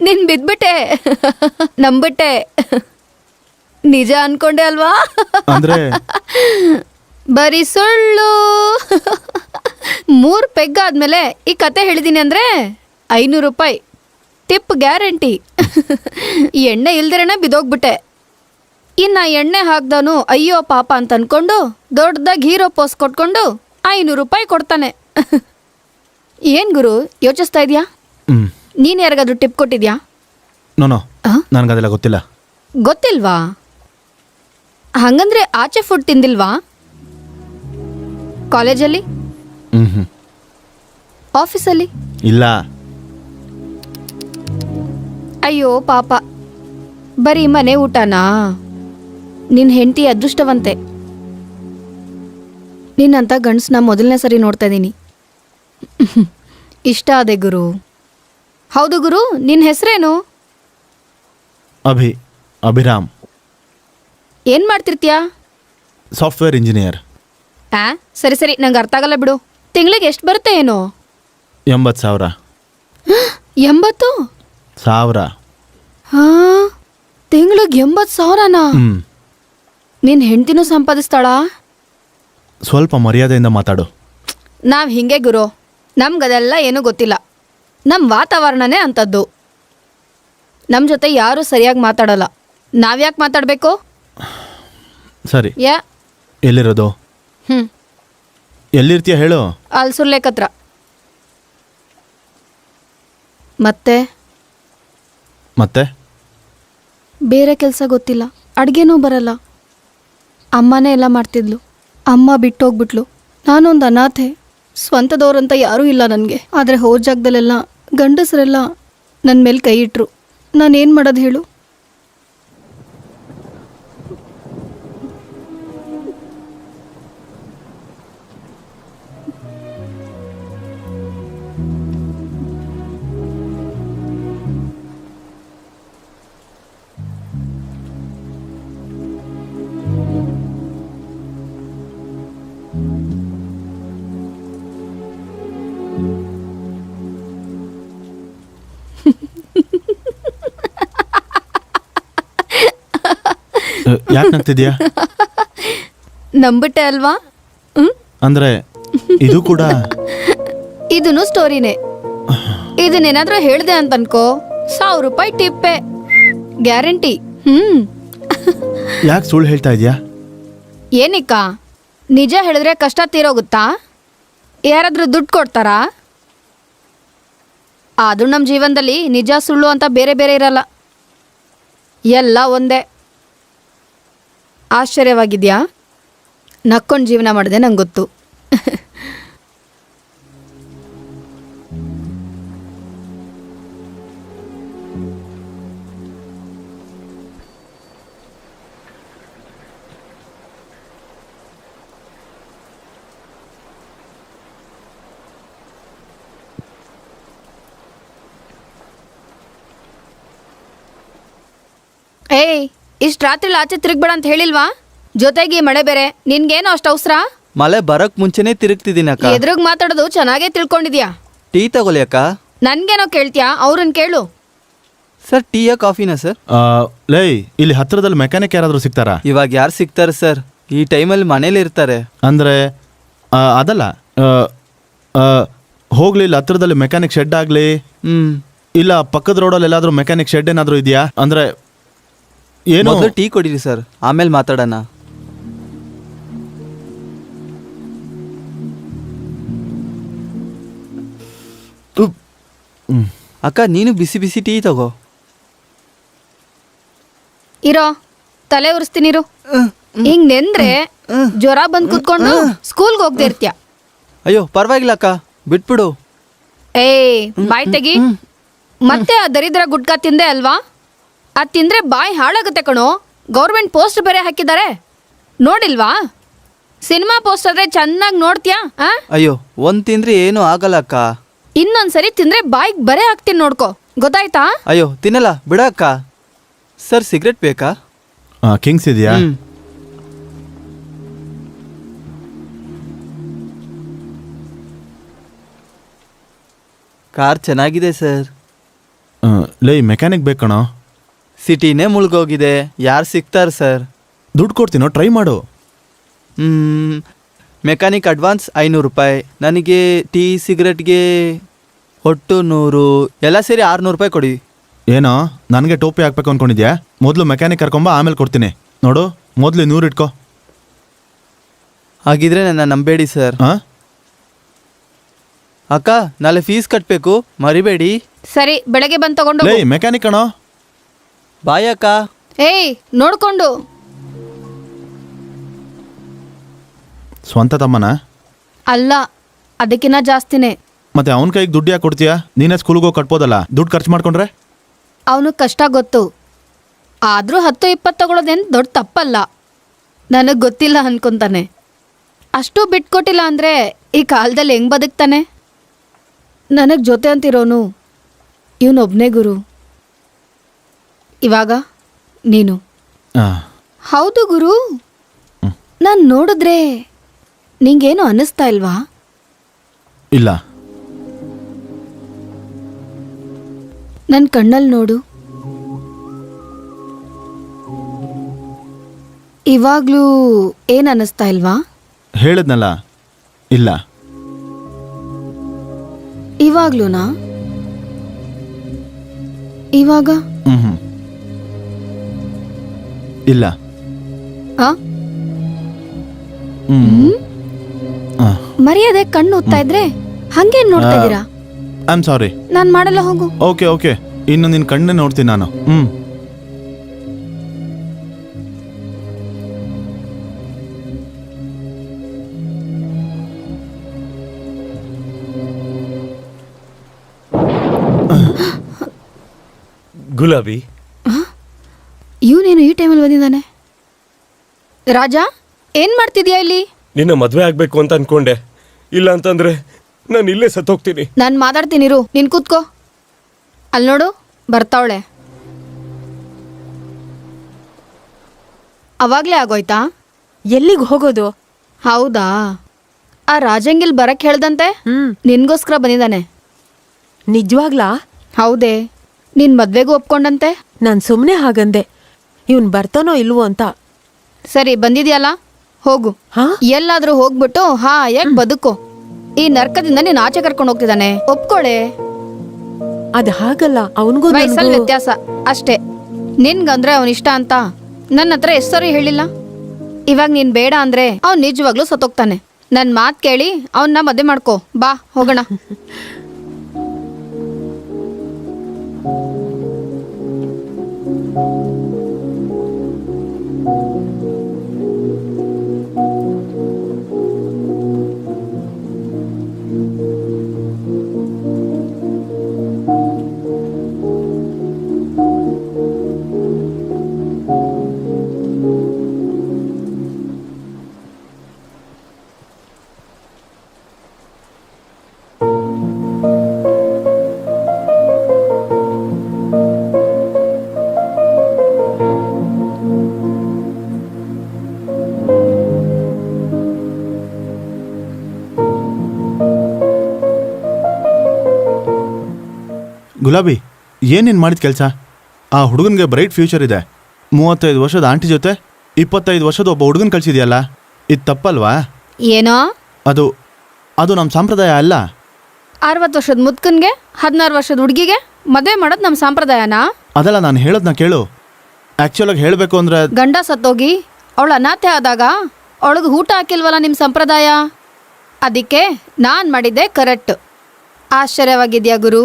F: ನೀನ್ ಬಿದ್ಬಿಟ್ಟೆ, ನಂಬಿಟ್ಟೆ. ನಿಜ ಅನ್ಕೊಂಡೆ ಅಲ್ವಾ?
A: ಅಂದ್ರೆ
F: ಬರೀ ಸುಳ್ಳು. 3 ಪೆಗ್ ಆದ್ಮೇಲೆ ಈ ಕತೆ ಹೇಳಿದೀನಿ ಅಂದ್ರೆ 500 ರೂಪಾಯಿ ಟಿಪ್ ಗ್ಯಾರಂಟಿ. ಈ ಎಣ್ಣೆ ಇಲ್ದಿರೇನೆ ಬಿದೋಗ್ಬಿಟ್ಟೆ. ಇನ್ನು ಎಣ್ಣೆ ಹಾಕ್ದವನು ಅಯ್ಯೋ ಪಾಪ ಅಂತ ಅನ್ಕೊಂಡು ದೊಡ್ಡದಾಗಿ ಹೀರೋ ಪೋಸ್ ಕೊಟ್ಕೊಂಡು 500 ರೂಪಾಯಿ ಕೊಡ್ತಾನೆ. ಏನ್ ಗುರು ಯೋಚಿಸ್ತಾ ಇದೀಯಾ? ನೀನ್ ಯಾರಿಗಾದ್ರೂ ಟಿಪ್ ಕೊಟ್ಟಿದ್ಯಾ?
A: ನೋ, ನನಗದೆಲ್ಲ ಗೊತ್ತಿಲ್ಲ.
F: ಗೊತ್ತಿಲ್ವಾ? ಹಂಗಂದ್ರೆ ಆಚೆ ಫುಡ್ ತಿಂದಿಲ್ವಾ? ಕಾಲೇಜಲ್ಲಿ, ಆಫೀಸಲ್ಲಿ?
A: ಇಲ್ಲ.
F: ಅಯ್ಯೋ ಪಾಪ, ಬರೀ ಮನೆ ಊಟನಾ? ನಿನ್ನ ಹೆಂಡತಿ ಅದೃಷ್ಟವಂತೆ. ನಿನ್ನಂತ ಗಂಡಸನ್ನ ಮೊದಲನೇ ಸರಿ ನೋಡ್ತಾ ಇದ್ದೀನಿ. ಇಷ್ಟ ಆದೆ ಗುರು. ಹೌದು ಗುರು, ನಿನ್ನ ಹೆಸರೇನು?
A: ಅಭಿರಾಮ್.
F: ಏನ್ ಮಾಡ್ತಿರ್ತೀಯಾ?
A: Software engineer.
F: ಸರಿ ಸರಿ, ನಂಗೆ ಅರ್ಥ ಆಗಲ್ಲ ಬಿಡು. ತಿಂಗಳಿಗೆ ಎಷ್ಟು ಬರುತ್ತೆ ಏನೋ?
A: 80,000.
F: 80,000? ಹಾ, ತಿಂಗಳಿಗೆ 80,000ನಾ? ನಿನ್ನ ಹೆಂಡತಿನೂ ಸಂಪಾದಿಸ್ತಾಳಾ?
A: ಸ್ವಲ್ಪ ಮರ್ಯಾದೆಯಿಂದ ಮಾತಾಡು.
F: ನಾವು ಹಿಂಗೆ ಗುರು, ನಮ್ಗದೆಲ್ಲ ಏನೂ ಗೊತ್ತಿಲ್ಲ. ನಮ್ಮ ವಾತಾವರಣನೇ ಅಂಥದ್ದು. ನಮ್ಮ ಜೊತೆ ಯಾರೂ ಸರಿಯಾಗಿ ಮಾತಾಡಲ್ಲ. ನಾವ್ಯಾಕೆ ಮಾತಾಡಬೇಕು?
A: ಸರಿ, ಎಲ್ಲಿರೋದು? ಎಲ್ಲಿರ್ತೀಯ ಹೇಳು.
F: ಅಲ್ಲಿ ಸುರ್ಲೇಕತ್ರ. ಮತ್ತೆ
A: ಮತ್ತೆ
F: ಬೇರೆ ಕೆಲಸ ಗೊತ್ತಿಲ್ಲ, ಅಡುಗೆನೂ ಬರಲ್ಲ. ಅಮ್ಮನೇ ಎಲ್ಲ ಮಾಡ್ತಿದ್ಲು. ಅಮ್ಮ ಬಿಟ್ಟೋಗ್ಬಿಟ್ಲು. ನಾನೊಂದು ಅನಾಥೆ. ಸ್ವಂತದವ್ರಂತ ಯಾರೂ ಇಲ್ಲ ನನಗೆ. ಆದರೆ ಹೋದ ಜಾಗದಲ್ಲೆಲ್ಲ ಗಂಡಸರೆಲ್ಲ ನನ್ನ ಮೇಲೆ ಕೈ ಇಟ್ರು. ನಾನೇನು ಮಾಡೋದು ಹೇಳು?
A: ಯಾಕೆ ನಗ್ತಿದ್ಯಾ?
F: ನಂಬಿಟ್ಟೆ ಅಲ್ವಾ?
A: ಅಂದ್ರೆ ಇದು ಕೂಡ
F: ಇದನ್ನು ಸ್ಟೋರಿನೇ. ಇದನ್ನೇನಾದ್ರೂ ಹೇಳ್ದೆ ಅಂತ ಅನ್ಕೋ, 1000 ರೂಪಾಯಿ ಟಿಪ್ಪೆ ಗ್ಯಾರಂಟಿ.
A: ಯಾಕೆ ಸುಳ್ಳು ಹೇಳ್ತಾ ಇದೆಯಾ?
F: ಏನಿಕ್ಕ, ನಿಜ ಹೇಳಿದ್ರೆ ಕಷ್ಟ ತೀರೋಗುತ್ತಾ? ಯಾರಾದ್ರೂ ದುಡ್ಡು ಕೊಡ್ತಾರಾ? ಆದ್ರೂ ನಮ್ಮ ಜೀವನದಲ್ಲಿ ನಿಜ ಸುಳ್ಳು ಅಂತ ಬೇರೆ ಬೇರೆ ಇರಲ್ಲ, ಎಲ್ಲ ಒಂದೇ. ಆಶ್ಚರ್ಯವಾಗಿದ್ಯಾ? ನಕ್ಕೊಂಡು ಜೀವನ ಮಾಡಿದೆ ನಂಗೆ ಗೊತ್ತು. ಏಯ್, ಇಷ್ಟು ರಾತ್ರಿ ಆಚೆ ತಿರುಗ್ಬೇಡ ಅಂತ ಹೇಳಿಲ್ವಾ? ಜೊತೆಗೆ ಮಳೆ ಬೇರೆ, ನಿನ್ಗೇನು ಅಷ್ಟು ಅವಸರ?
G: ಮಳೆ ಬರಕ್ ಮುಂಚೆನೆ ತಿರುಗ್ತಿದ್ದೀನಿ ಅಕ್ಕ.
F: ಎದುರುಗ್ ಮಾತಾಡೋದು ಚೆನ್ನಾಗೇ ತಿಳ್ಕೊಂಡಿದ್ಯಾ.
G: ಟೀ ತಗೊಳ್ಳಿ ಅಕ್ಕ.
F: ನನ್ಗೇನೋ ಕೇಳ್ತ್ಯಾ? ಅವ್ರನ್ನ ಕೇಳು.
G: ಸರ್ ಟೀಯಾ ಕಾಫಿನಾ ಸರ್?
A: ಲೇ, ಇಲ್ಲಿ ಹತ್ರದಲ್ಲಿ ಮೆಕ್ಯಾನಿಕ್ ಯಾರಾದರೂ ಸಿಗ್ತಾರಾ?
G: ಇವಾಗ ಯಾರು ಸಿಗ್ತಾರೆ ಸರ್? ಈ ಟೈಮಲ್ಲಿ ಮನೇಲಿ ಇರ್ತಾರೆ.
A: ಅಂದರೆ ಅದಲ್ಲ, ಹೋಗ್ಲಿ ಇಲ್ಲಿ ಹತ್ರದಲ್ಲಿ ಮೆಕ್ಯಾನಿಕ್ ಶೆಡ್ ಆಗಲಿ, ಇಲ್ಲ ಪಕ್ಕದ ರೋಡಲ್ಲಿ ಎಲ್ಲಾದರೂ ಮೆಕ್ಯಾನಿಕ್ ಶೆಡ್ ಏನಾದರೂ ಇದೆಯಾ? ಅಂದರೆ ಏನು?
G: ಮೊದಲು ಟೀ ಕೊಡಿರಿ ಸರ್, ಆಮೇಲೆ ಮಾತಾಡೋಣ. ಅಕ್ಕ ನೀನು ಬಿಸಿ ಬಿಸಿ ಟೀ ತಗೋ.
F: ಇರೋ, ತಲೆ ಉರಿಸ್ತೀನಿರು. ಹಿಂಗ್ ನೆಂದ್ರೆ ಜ್ವರ ಬಂದ್ ಕುತ್ಕೊಂಡು ಸ್ಕೂಲ್ಗೆ ಹೋಗ್ದೆ ಇರ್ತ್ಯ.
G: ಅಯ್ಯೋ ಪರವಾಗಿಲ್ಲ ಅಕ್ಕ, ಬಿಟ್ಬಿಡು.
F: ಏಯ್, ಬಾಯ್ ತೆಗಿ. ಮತ್ತೆ ಆ ದರಿದ್ರ ಗುಟ್ಕಾ ತಿಂದೆ ಅಲ್ವಾ? ಅದ್ ತಿಂದ್ರೆ ಬಾಯಿ ಹಾಳಾಗುತ್ತೆ ಕಣೋ. ಗೌರ್ಮೆಂಟ್ ಪೋಸ್ಟ್ ಬೇರೆ ಹಾಕಿದ್ದಾರೆ, ನೋಡಿಲ್ವಾ? ಸಿನಿಮಾ ಪೋಸ್ಟ್ ಆದ್ರೆ ಚೆನ್ನಾಗಿ ನೋಡ್ತೀಯಾ?
G: ಅಯ್ಯೋ ಒಂದ್ ತಿಂದ್ರೆ ಏನು ಆಗಲ್ಲ ಅಕ್ಕ.
F: ಇನ್ನೊಂದ್ಸರಿ ತಿಂದ್ರೆ ಬಾಯಿಗೆ ಬರೆ ಹಾಕ್ತೀನಿ, ನೋಡ್ಕೋ, ಗೊತ್ತಾಯ್ತಾ?
G: ಅಯ್ಯೋ ತಿನ್ನಲ್ಲ ಬಿಡ ಅಕ್ಕ. ಸರ್ ಸಿಗರೆಟ್ ಬೇಕಾ?
A: ಕಿಂಗ್ಸ್ ಇದೆಯಾ?
G: ಕಾರ್ ಚೆನ್ನಾಗಿದೆ ಸರ್.
A: ಲೇ, ಮೆಕ್ಯಾನಿಕ್ ಬೇಕಣೋ.
G: ಸಿಟಿನೇ ಮುಳುಗೋಗಿದೆ, ಯಾರು ಸಿಗ್ತಾರೆ ಸರ್?
A: ದುಡ್ಡು ಕೊಡ್ತೀನೋ, ಟ್ರೈ ಮಾಡು.
G: ಮೆಕ್ಯಾನಿಕ್ ಅಡ್ವಾನ್ಸ್ 500 ರೂಪಾಯಿ, ನನಗೆ ಟೀ ಸಿಗರೆಟ್ಗೆ ಒಟ್ಟು 100, ಎಲ್ಲ ಸೇರಿ 600 ರೂಪಾಯಿ ಕೊಡಿ.
A: ಏನೋ ನನಗೆ ಟೋಪಿ ಹಾಕ್ಬೇಕು ಅಂದ್ಕೊಂಡಿದ್ಯಾ? ಮೊದಲು ಮೆಕ್ಯಾನಿಕ್ ಕರ್ಕೊಂಬ, ಆಮೇಲೆ ಕೊಡ್ತೀನಿ. ನೋಡು, ಮೊದಲು 100 ಇಟ್ಕೋ.
G: ಹಾಗಿದ್ರೆ ನನ್ನ ನಂಬೇಡಿ ಸರ್.
A: ಹಾಂ
G: ಅಕ್ಕ, ನಾಳೆ ಫೀಸ್ ಕಟ್ಟಬೇಕು, ಮರಿಬೇಡಿ.
F: ಸರಿ, ಬೆಳಗ್ಗೆ ಬಂದು ತಗೊಂಡು
A: ಲೇ, ಮೆಕ್ಯಾನಿಕ್ ಅಣೋ.
G: ಬಾಯ್ ಅಕ್ಕ.
F: ಏಯ್, ನೋಡ್ಕೊಂಡು.
A: ಸ್ವಂತ ತಮ್ಮನ?
F: ಅಲ್ಲ, ಅದಕ್ಕಿನ್ನ ಜಾಸ್ತಿನೇ.
A: ಮತ್ತೆ ಅವನ ಕೈಗೆ ದುಡ್ಡು ಯಾಕೆ ಕೊಡ್ತೀಯಾ? ನೀನೇ ಸ್ಕೂಲ್ಗೆ ಹೋಗಿ ಕಟ್ಬೋದಲ್ಲ, ದುಡ್ಡು ಖರ್ಚು ಮಾಡ್ಕೊಂಡ್ರೆ.
F: ಅವನು ಕಷ್ಟ ಗೊತ್ತು, ಆದರೂ 10-20 ತಗೊಳ್ಳೋದೇನು ದೊಡ್ಡ ತಪ್ಪಲ್ಲ. ನನಗೆ ಗೊತ್ತಿಲ್ಲ ಅನ್ಕೊಂತಾನೆ. ಅಷ್ಟು ಬಿಟ್ಕೊಟ್ಟಿಲ್ಲ ಅಂದರೆ ಈ ಕಾಲದಲ್ಲಿ ಹೆಂಗೆ ಬದುಕ್ತಾನೆ? ನನಗೆ ಜೊತೆ ಅಂತಿರೋನು ಇವನೊಬ್ಬನೇ ಗುರು. ಇವಾಗ ನೀನು. ಹೌದು ಗುರು, ನಾನು ನೋಡಿದ್ರೆ ನಿಂಗೇನು ಅನ್ನಿಸ್ತಾ ಇಲ್ವಾ?
A: ಇಲ್ಲ.
F: ನನ್ನ ಕಣ್ಣಲ್ಲಿ ನೋಡು. ಇವಾಗ್ಲೂ ಏನ್ ಅನ್ನಿಸ್ತಾ ಇಲ್ವಾ?
A: ಹೇಳಿದ್ನಲ್ಲ, ಇಲ್ಲ.
F: ಇವಾಗ್ಲೂನಾ? ಇವಾಗ
A: ಇಲ್ಲ.
F: ಆ? ಮರ್ಯಾದೆ ಕಣ್ಣು ಓದ್ತಾ ಇದ್ರೆ ಹಂಗೇನ್ ನೋಡ್ತಾ ಇದ್ದೀರಾ?
A: I am sorry.
F: ನಾನ್ ಮಾಡಲ್ಲ, ಹೋಗು.
A: ಓಕೆ ಓಕೆ, ಇನ್ನು ನಿನ್ನ ಕಣ್ಣೇ ನೋಡ್ತೀನಿ ನಾನು.
C: ಗುಲಾಬಿ,
F: ಇವನೇನು ಈ ಟೈಮಲ್ಲಿ ಬಂದಿದ್ದಾನೆ? ರಾಜ, ಏನ್ ಮಾಡ್ತಿದ್ಯಾ ಇಲ್ಲಿ?
C: ನಿನ್ನ ಮದ್ವೆ ಆಗ್ಬೇಕು ಅಂತ ಅನ್ಕೊಂಡೆ. ಇಲ್ಲ ಅಂತಂದ್ರೆ ನಾನು ಇಲ್ಲೇ ಸತ್ತೋಗ್ತೀನಿ.
F: ನಾನು ಮಾತಾಡ್ತೀನಿರು, ನೀನ್ ಕೂತ್ಕೋ. ಅಲ್ಲಿ ನೋಡು, ಬರ್ತಾವಳೆ. ಅವಾಗ್ಲೇ ಆಗೋಯ್ತಾ?
E: ಎಲ್ಲಿಗೆ ಹೋಗೋದು?
F: ಹೌದಾ? ಆ ರಾಜಂಗಿಲ್ ಬರಕ್ ಹೇಳ್ದಂತೆ ನಿನ್ಗೋಸ್ಕರ ಬಂದಿದ್ದಾನೆ.
E: ನಿಜವಾಗ್ಲಾ?
F: ಹೌದೇ, ನಿನ್ ಮದ್ವೆಗೂ ಒಪ್ಕೊಂಡಂತೆ.
E: ನಾನ್ ಸುಮ್ನೆ ಹಾಗಂದೆ, ಇವನ್ ಬರ್ತಾನೋ ಇಲ್ವೋ ಅಂತ.
F: ಸರಿ, ಬಂದಿದ್ಯಲ್ಲ, ಹೋಗು.
E: ಹಾ?
F: ಎಲ್ಲಾದ್ರೂ ಹೋಗ್ಬಿಟ್ಟು ಯಾಕೆ ಬದುಕೋ. ಈ ನರ್ಕದಿಂದ ನೀನ್ ಆಚೆ ಕರ್ಕೊಂಡು ಹೋಗ್ತಿದ್ದಾನೆ, ಒಪ್ಕೊಳೆ.
E: ಅದ್ ಹಾಗಲ್ಲ, ಅವನ್ಗೂ
F: ವಯಸ್ಸಲ್ಲಿ ವ್ಯತ್ಯಾಸ ಅಷ್ಟೇ. ನಿನ್ಗಂದ್ರೆ ಅವನ್ ಇಷ್ಟ ಅಂತ ನನ್ನ ಹತ್ರ ಹೆಸರು ಹೇಳಿಲ್ಲ. ಇವಾಗ ನೀನ್ ಬೇಡ ಅಂದ್ರೆ ಅವ್ನ್ ನಿಜವಾಗ್ಲೂ ಸತ್ತೋಗ್ತಾನೆ. ನನ್ ಮಾತ್ ಕೇಳಿ ಅವನ್ನ ಮದ್ವೆ ಮಾಡ್ಕೋ. ಬಾ ಹೋಗೋಣ.
A: ಗುಲಾಬಿ, ಏನೇನು ಮಾಡಿದ ಕೆಲಸ? ಆ ಹುಡುಗನಿಗೆ ಬ್ರೈಟ್ ಫ್ಯೂಚರ್ ಇದೆ. 35 ವರ್ಷದ ಆಂಟಿ ಜೊತೆ 25 ವರ್ಷದ ಒಬ್ಬ ಹುಡುಗನ ಕಳ್ಸಿದ್ಯಲ್ಲ, ಇದು ತಪ್ಪಲ್ವಾ?
F: ಏನೋ
A: ಅದು ಅದು ನಮ್ಮ ಸಂಪ್ರದಾಯ ಅಲ್ಲ.
F: 60 ವರ್ಷದ ಮುದ್ಕನ್ಗೆ 16 ವರ್ಷದ ಹುಡುಗಿಗೆ ಮದ್ವೆ ಮಾಡೋದು ನಮ್ಮ ಸಂಪ್ರದಾಯನಾ?
A: ಅದಲ್ಲ, ನಾನು ಹೇಳೋದನ್ನ ಕೇಳು. ಆ್ಯಕ್ಚುಲಾಗಿ ಹೇಳಬೇಕು ಅಂದರೆ
F: ಗಂಡ ಸತ್ತೋಗಿ ಅವಳ ಅನಾಥೆ ಆದಾಗ ಅವಳಿಗೆ ಊಟ ಹಾಕಿಲ್ವಲ್ಲ ನಿಮ್ಮ ಸಂಪ್ರದಾಯ. ಅದಕ್ಕೆ ನಾನು ಮಾಡಿದ್ದೆ ಕರೆಕ್ಟ್. ಆಶ್ಚರ್ಯವಾಗಿದ್ಯಾ ಗುರು?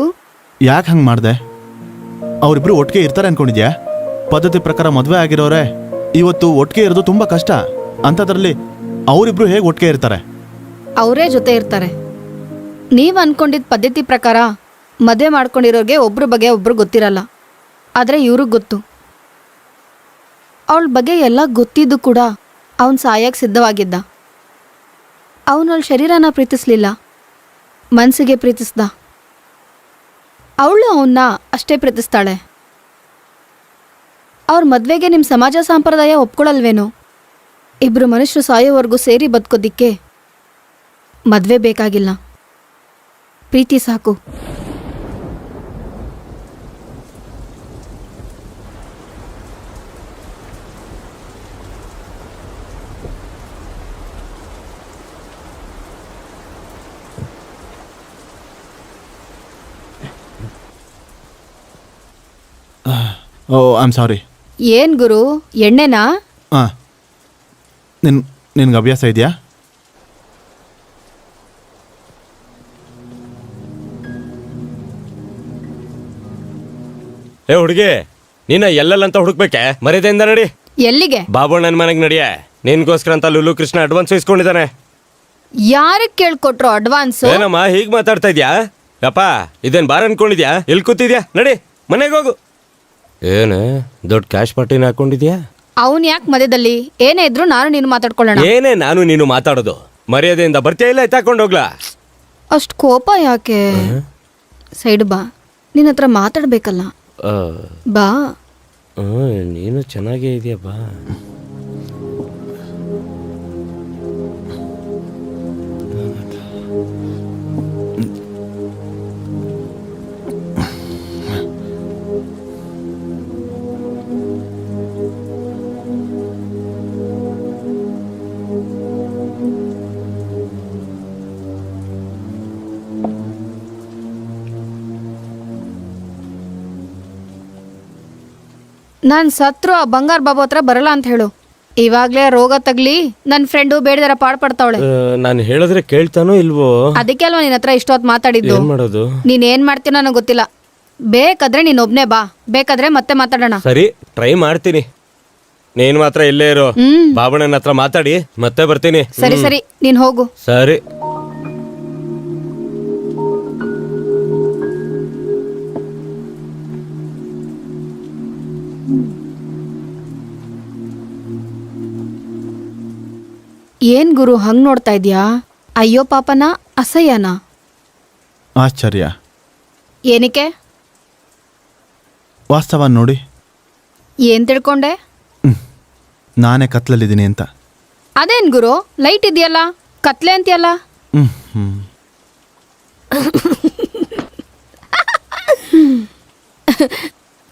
A: ಯಾಕೆ ಹಂಗೆ ಮಾಡಿದೆ? ಅವರಿಬ್ರು ಒಟ್ಟಿಗೆ ಇರ್ತಾರೆ ಅನ್ಕೊಂಡಿದ್ಯಾ? ಪದ್ಧತಿ ಪ್ರಕಾರ ಮದುವೆ ಆಗಿರೋರೆ ಇವತ್ತು ಒಟ್ಟಿಗೆ ಇರೋದು ತುಂಬ ಕಷ್ಟ. ಅಂಥದ್ರಲ್ಲಿ ಅವರಿಬ್ರು ಹೇಗೆ ಒಟ್ಟಿಗೆ ಇರ್ತಾರೆ?
F: ಅವರೇ ಜೊತೆ ಇರ್ತಾರೆ. ನೀವು ಅನ್ಕೊಂಡಿದ್ದ ಪದ್ಧತಿ ಪ್ರಕಾರ ಮದುವೆ ಮಾಡ್ಕೊಂಡಿರೋರಿಗೆ ಒಬ್ರ ಬಗ್ಗೆ ಒಬ್ರು ಗೊತ್ತಿರಲ್ಲ. ಆದರೆ ಇವ್ರಿಗೆ ಗೊತ್ತು. ಅವಳ ಬಗ್ಗೆ ಎಲ್ಲ ಗೊತ್ತಿದ್ದು ಕೂಡ ಅವನು ಸಾಯಕ್ಕೆ ಸಿದ್ಧವಾಗಿದ್ದ. ಅವನವಳ ಶರೀರನ ಪ್ರೀತಿಸ್ಲಿಲ್ಲ, ಮನಸ್ಸಿಗೆ ಪ್ರೀತಿಸ್ದ. ಅವಳು ಅವನ್ನ ಅಷ್ಟೇ ಪ್ರೀತಿಸ್ತಾಳೆ. ಅವ್ರ ಮದ್ವೆಗೆ ನಿಮ್ಮ ಸಮಾಜ ಸಂಪ್ರದಾಯ ಒಪ್ಕೊಳ್ಳಲ್ವೇನೋ? ಇಬ್ರು ಮನುಷ್ಯರು ಸಾಯೋವರೆಗೂ ಸೇರಿ ಬದುಕೋದಿಕ್ಕೆ ಮದ್ವೆ ಬೇಕಾಗಿಲ್ಲ, ಪ್ರೀತಿ ಸಾಕು.
A: ಓ, ಐ ಆಮ್ ಸಾರಿ.
F: ಏನ್ ಗುರು, ಎಣ್ಣೆನಾ?
A: ಹಾಂ, ನಿನ್ಗೆ ಅಭ್ಯಾಸ ಇದೆಯಾ?
C: ಏ ಹುಡುಗಿ, ನೀನ ಎಲ್ಲೆಲ್ಲಂತ ಹುಡುಕ್ಬೇಕೆ? ಮರ್ಯಾದೆಯಿಂದ ನಡಿ.
F: ಎಲ್ಲಿಗೆ?
C: ಬಾಬಣ್ಣನ ಮನೆಗೆ ನಡಿಯೇ. ನಿನ್ಗೋಸ್ಕರ ಅಂತ ಲುಲು ಕೃಷ್ಣ ಅಡ್ವಾನ್ಸ್ ಇಸ್ಕೊಂಡಿದ್ದಾನೆ.
F: ಯಾರಿಗೆ ಕೇಳ್ಕೊಟ್ರು ಅಡ್ವಾನ್ಸ್?
C: ಏನಮ್ಮ ಹೀಗ್ ಮಾತಾಡ್ತಾ ಇದ್ಯಾ? ಯಪ್ಪ, ಇದೇನ್ ಬಾರ್ ಅನ್ಕೊಂಡಿದ್ಯಾ? ಎಲ್ಲಿ ಕೂತಿದ್ಯಾ? ನಡಿ ಮನೆಗೆ ಹೋಗು. ಏನ ದೊಡ್ಡ ಕ್ಯಾಶ್ ಪಾರ್ಟಿನ ಹಾಕೊಂಡಿದ್ಯಾ?
F: ಅವನ್ ಯಾಕೆ ಮಧ್ಯದಲ್ಲಿ? ಏನೇ ಇದ್ರು ನಾನು ನೀನು ಮಾತಾಡ್ಕೊಳ್ಳೋಣ.
C: ಏನೇ ನಾನು ನೀನು ಮಾತಾಡೋದು? ಮರ್ಯಾದೆಯಿಂದ ಬರ್ತೀಯ ಇಲ್ಲ ಎತ್ತಾಕೊಂಡು ಹೋಗ್ಲಾ?
F: ಅಷ್ಟು ಕೋಪ ಯಾಕೆ? ಸೈಡ್ ಬಾ, ನಿನ್ನ ಹತ್ರ ಮಾತಾಡ್ಬೇಕಲ್ಲ. ಬಾ.
C: ನೀನು ಚೆನ್ನಾಗೇ ಇದೆಯಾ, ಬಾ.
F: ನಾನು ಸತ್ರು ಆ ಬಂಗಾರ ಬಾಬು ಹತ್ರ ಬರಲ್ಲ ಅಂತ ಹೇಳು. ಇವಾಗ್ಲೇ ರೋಗ ತಗ್ಲಿ ನನ್ನ ಫ್ರೆಂಡು ಬೇಡದರ ಪಾಡ್ಪಡ್ತಾವಳೆ.
C: ನಾನು ಹೇಳಿದ್ರೆ ಕೇಳ್ತಾನೋ ಇಲ್ವೋ?
F: ಅದಕ್ಕೆ ಅಲ್ವಾ ನಿನ್ನ ಹತ್ರ ಇಷ್ಟೊತ್ತು ಮಾತಾಡಿದ್ದು.
C: ಏನ್ ಮಾಡೋದು?
F: ನೀನ್ ಏನ್ ಮಾಡ್ತೀನೋ ನನಗೆ ಗೊತ್ತಿಲ್ಲ. ಬೇಕಾದ್ರೆ ನೀನ್ ಒಬ್ನೇ ಬಾ, ಬೇಕಾದ್ರೆ ಮತ್ತೆ ಮಾತಾಡೋಣ.
C: ಸರಿ, ಟ್ರೈ ಮಾಡ್ತೀನಿ. ನೀನ್ ಮಾತ್ರ ಇಲ್ಲೇ ಇರೋ. ಬಾಬಣ್ಣನ ಹತ್ರ ಮಾತಾಡಿ ಮತ್ತೆ ಬರ್ತೀನಿ.
F: ಸರಿ ಸರಿ, ನೀನ್ ಹೋಗು.
C: ಸರಿ.
F: ಏನ್ ಗುರು ಹಂಗ್ ನೋಡ್ತಾ ಇದ್ಯಾ? ಅಯ್ಯೋ ಪಾಪನ ಅಸಹ್ಯನ?
A: ಆಶ್ಚರ್ಯ.
F: ಏನಕ್ಕೆ?
A: ವಾಸ್ತವ ನೋಡಿ.
F: ಏನ್ ತಿಳ್ಕೊಂಡೆ?
A: ನಾನೇ ಕತ್ಲಲ್ಲಿದ್ದೀನಿ ಅಂತ.
F: ಅದೇನ್ ಗುರು ಲೈಟ್ ಇದೆಯಲ್ಲ, ಕತ್ಲೆ ಅಂತೀಯಲ್ಲ?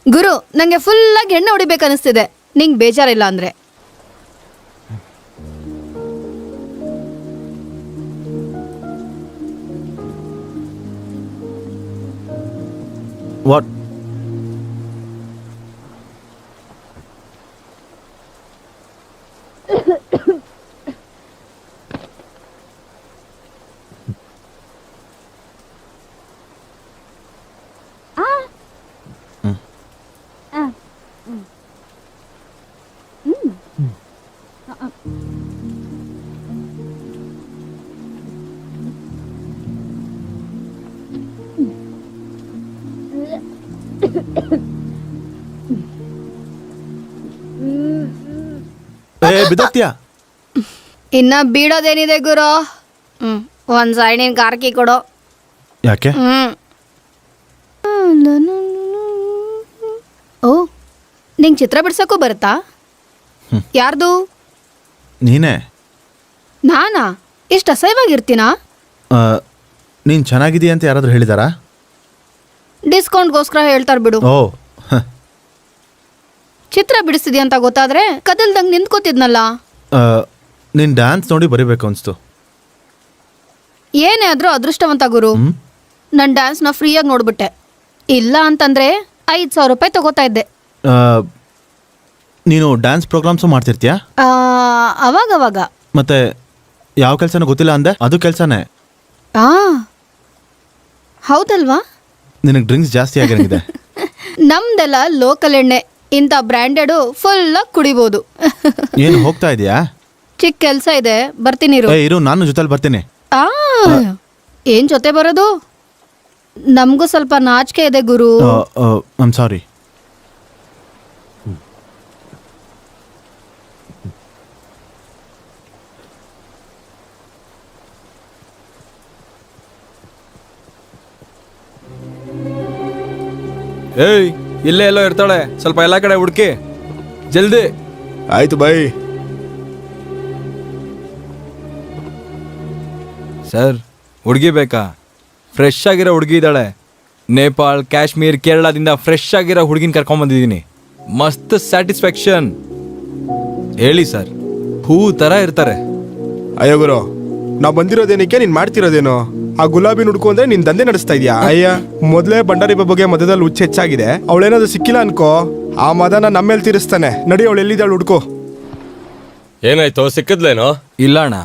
F: ಗುರು ನಂಗೆ ಫುಲ್ಲಾಗಿ ಎಣ್ಣೆ ಹೊಡಿಬೇಕನ್ನಿಸ್ತಿದೆ, ನಿಂಗೆ ಬೇಜಾರಿಲ್ಲ ಅಂದ್ರೆ.
A: ವಾಟ್? ಬಿದ್ದೋಗ್ತೀಯಾ?
F: ಇನ್ನ ಬೀಳೋದೇನಿದೆ ಗುರು? ಒಂದ್ ಸೈಡ್ ನೀನ್ ಕಾರ್ಕಿ ಕೊಡು.
A: ಯಾಕೆ?
F: ಓ, ನಿಂಗೆ ಚಿತ್ರ ಬಿಡ್ಸಕ್ಕೂ ಬರುತ್ತಾ? ಯಾರ್ದು?
A: ನೀನೇ.
F: ನಾನಾ? ಇಷ್ಟು ಅಸಹ್ಯವಾಗಿರ್ತೀನಾ?
A: ನೀನು ಚೆನ್ನಾಗಿದೀಯ ಅಂತ ಯಾರಾದರೂ ಹೇಳಿದಾರಾ?
F: ಡಿಸ್ಕೌಂಟ್ಗೋಸ್ಕರ ಹೇಳ್ತಾರೆ ಬಿಡು.
A: ಓ,
F: ಚಿತ್ರ ಬಿಡಿಸ್ತಿದ್ಯಾ ಅಂತ ಗೊತ್ತಾದ್ರೆ ಕದಲ್ದಂಗೆ ನಿಂತ್ಕೋತಿದ್ನಲ್ಲ.
A: ನೀನು ಡ್ಯಾನ್ಸ್ ನೋಡಿ ಬರೀಬೇಕು ಅನಿಸ್ತು.
F: ಏನೇ ಆದ್ರೂ ಅದೃಷ್ಟವಂತ ಗುರು. ನನ್ನ ಡ್ಯಾನ್ಸ್ನ ಫ್ರೀಯಾಗಿ ನೋಡ್ಬಿಟ್ಟೆ. ಇಲ್ಲ ಅಂತಂದ್ರೆ 5,000 ರೂಪಾಯಿ ತಗೋತಾ ಇದ್ದೆ.
A: ನೀನು ಡ್ಯಾನ್ಸ್ ಪ್ರೋಗ್ರಾಮ್ಸು ಮಾಡ್ತಿರ್ತೀಯಾ?
F: ಅವಾಗವಾಗ.
A: ಮತ್ತೆ ಯಾವ ಕೆಲಸನೂ ಗೊತ್ತಿಲ್ಲ ಅಂದೆ? ಅದು ಕೆಲಸನೇ.
F: ಹೌದಲ್ವಾ?
A: ನಿನಗೆ ಡ್ರಿಂಕ್ಸ್ ಜಾಸ್ತಿ ಆಗಿರಂಗಿದೆ.
F: ನಮ್ದೆಲ್ಲ ಲೋಕಲ್ ಎಣ್ಣೆ, ಇಂಥ ಬ್ರ್ಯಾಂಡೆಡು ಫುಲ್ಲಾಗಿ ಕುಡಿಬೋದು.
A: ಏನು ಹೋಗ್ತಾ ಇದೆಯಾ?
F: ಚಿಕ್ಕ ಕೆಲಸ ಇದೆ, ಬರ್ತೀನಿ ಇರು.
A: ಇರು, ನಾನು ಜೊತೆಲಿ ಬರ್ತೀನಿ.
F: ಏನ್ ಜೊತೆ ಬರೋದು? ನಮಗೂ ಸ್ವಲ್ಪ ನಾಚಿಕೆ ಇದೆ ಗುರು.
A: I'm sorry.
D: ಏಯ್, ಇಲ್ಲೇ ಎಲ್ಲೋ ಇರ್ತಾಳೆ, ಸ್ವಲ್ಪ ಎಲ್ಲ ಕಡೆ ಹುಡುಕಿ ಜಲ್ದಿ.
B: ಆಯ್ತು ಬೈ.
D: ಸರ್, ಹುಡುಗಿ ಬೇಕಾ? ಫ್ರೆಶ್ ಆಗಿರೋ ಹುಡುಗಿ ಇದ್ದಾಳೆ. ನೇಪಾಳ್, ಕಾಶ್ಮೀರ್, ಕೇರಳದಿಂದ ಫ್ರೆಶ್ ಆಗಿರೋ ಹುಡುಗಿನ ಕರ್ಕೊಂಬಂದಿದ್ದೀನಿ. ಮಸ್ತ್ ಸ್ಯಾಟಿಸ್ಫ್ಯಾಕ್ಷನ್. ಹೇಳಿ ಸರ್, ಹೂ ಥರ ಇರ್ತಾರೆ.
B: ಅಯ್ಯೋ ಗುರು, ನಾವು ಬಂದಿರೋದೇನಕ್ಕೆ, ನೀನು ಮಾಡ್ತಿರೋದೇನೋ? ಆ ಗುಲಾಬಿ ಹುಡ್ಕು ಅಂದ್ರೆ ನಿನ್ ದಂಧೆ ನಡೆಸ್ತಾ ಇದೀಯಾ? ಅಯ್ಯ, ಮೊದಲೇ ಬಂಡಾರಿ ಬಾಬುಗೆ ಮದದಲ್ಲಿ ಹುಚ್ಚ ಹೆಚ್ಚಾಗಿದೆ. ಅವಳೇನಾದ್ರು ಸಿಕ್ಕಿಲ್ಲ ಅನ್ಕೋ, ಆ ಮದನ ನಮ್ಮೇಲೆ ತೀರಿಸ್ತಾನೆ. ನಡಿ, ಅವಳು ಎಲ್ಲಿದ್ದಾಳು ಹುಡ್ಕೋ.
C: ಏನಾಯ್ತು, ಸಿಕ್ಕಿದ್ಲೇನೋ?
D: ಇಲ್ಲ ಅಣ್ಣ.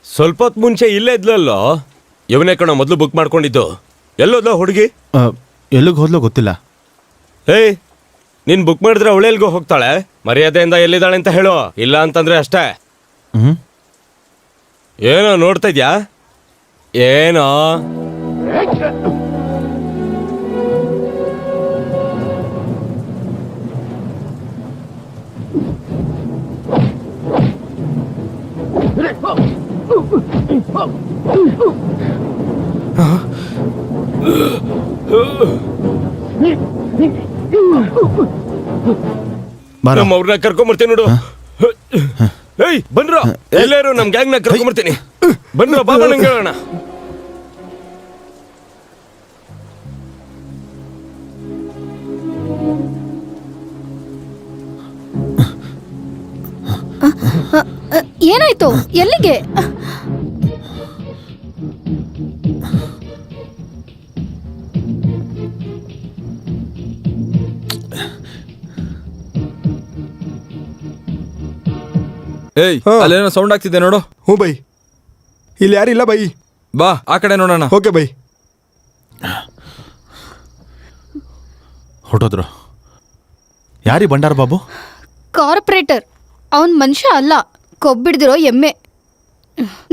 C: ಸ್ವಲ್ಪ ಹೊತ್ತು ಮುಂಚೆ ಇಲ್ಲೇ ಇದ್ಲಲ್ಲೋ. ಇವನೇ ಕಣ ಮೊದಲು ಬುಕ್ ಮಾಡ್ಕೊಂಡಿದ್ದು. ಎಲ್ಲೋದ್ಲ ಹುಡುಗಿ?
A: ಎಲ್ಲಿಗೆ ಹೋದ್ಲೋ ಗೊತ್ತಿಲ್ಲ.
C: ಏಯ್, ನೀನ್ ಬುಕ್ ಮಾಡಿದ್ರೆ ಅವಳೆಲ್ಗೋ ಹೋಗ್ತಾಳೆ? ಮರ್ಯಾದೆಯಿಂದ ಎಲ್ಲಿದ್ದಾಳೆ ಅಂತ ಹೇಳು, ಇಲ್ಲ ಅಂತಂದ್ರೆ ಅಷ್ಟೇ. ಏನೋ ನೋಡ್ತಾ ಇದ್ಯಾ? ಏನೋ ನಮ್ಮ ಅವ್ರನ್ನ ಕರ್ಕೊಂಬರ್ತೀನಿ ನೋಡು. ಏಯ್ ಬನ್ರೋ, ಎಲ್ಲರೂ ನಮ್ ಗ್ಯಾಂಗ್ನ ಕರ್ಕೊಂಬರ್ತೀನಿ. ಬನ್ರೋ ಬಾಬಾ, ನಂಗೆ ಹೇಳೋಣ.
F: ಏನಾಯ್ತು? ಎಲ್ಲಿಗೆ?
D: ಏಯ್, ಅಲ್ಲೇನೋ ಸೌಂಡ್ ಆಗ್ತಿದೆ ನೋಡು.
B: ಹ್ಞೂ ಬೈ, ಇಲ್ಲಿ ಯಾರಿಲ್ಲ ಬೈ.
D: ಬಾ, ಆ ಕಡೆ ನೋಡೋಣ.
B: Okay bye.
A: ಹೊರಟೋದ್ರು. ಯಾರಿ ಬಂಡಾರ ಬಾಬು?
F: ಕಾರ್ಪೊರೇಟರ್. ಅವನ್ ಮನುಷ್ಯ ಅಲ್ಲ, ಕೊಬ್ಬಿಡ್ದಿರೋ ಎಮ್ಮೆ.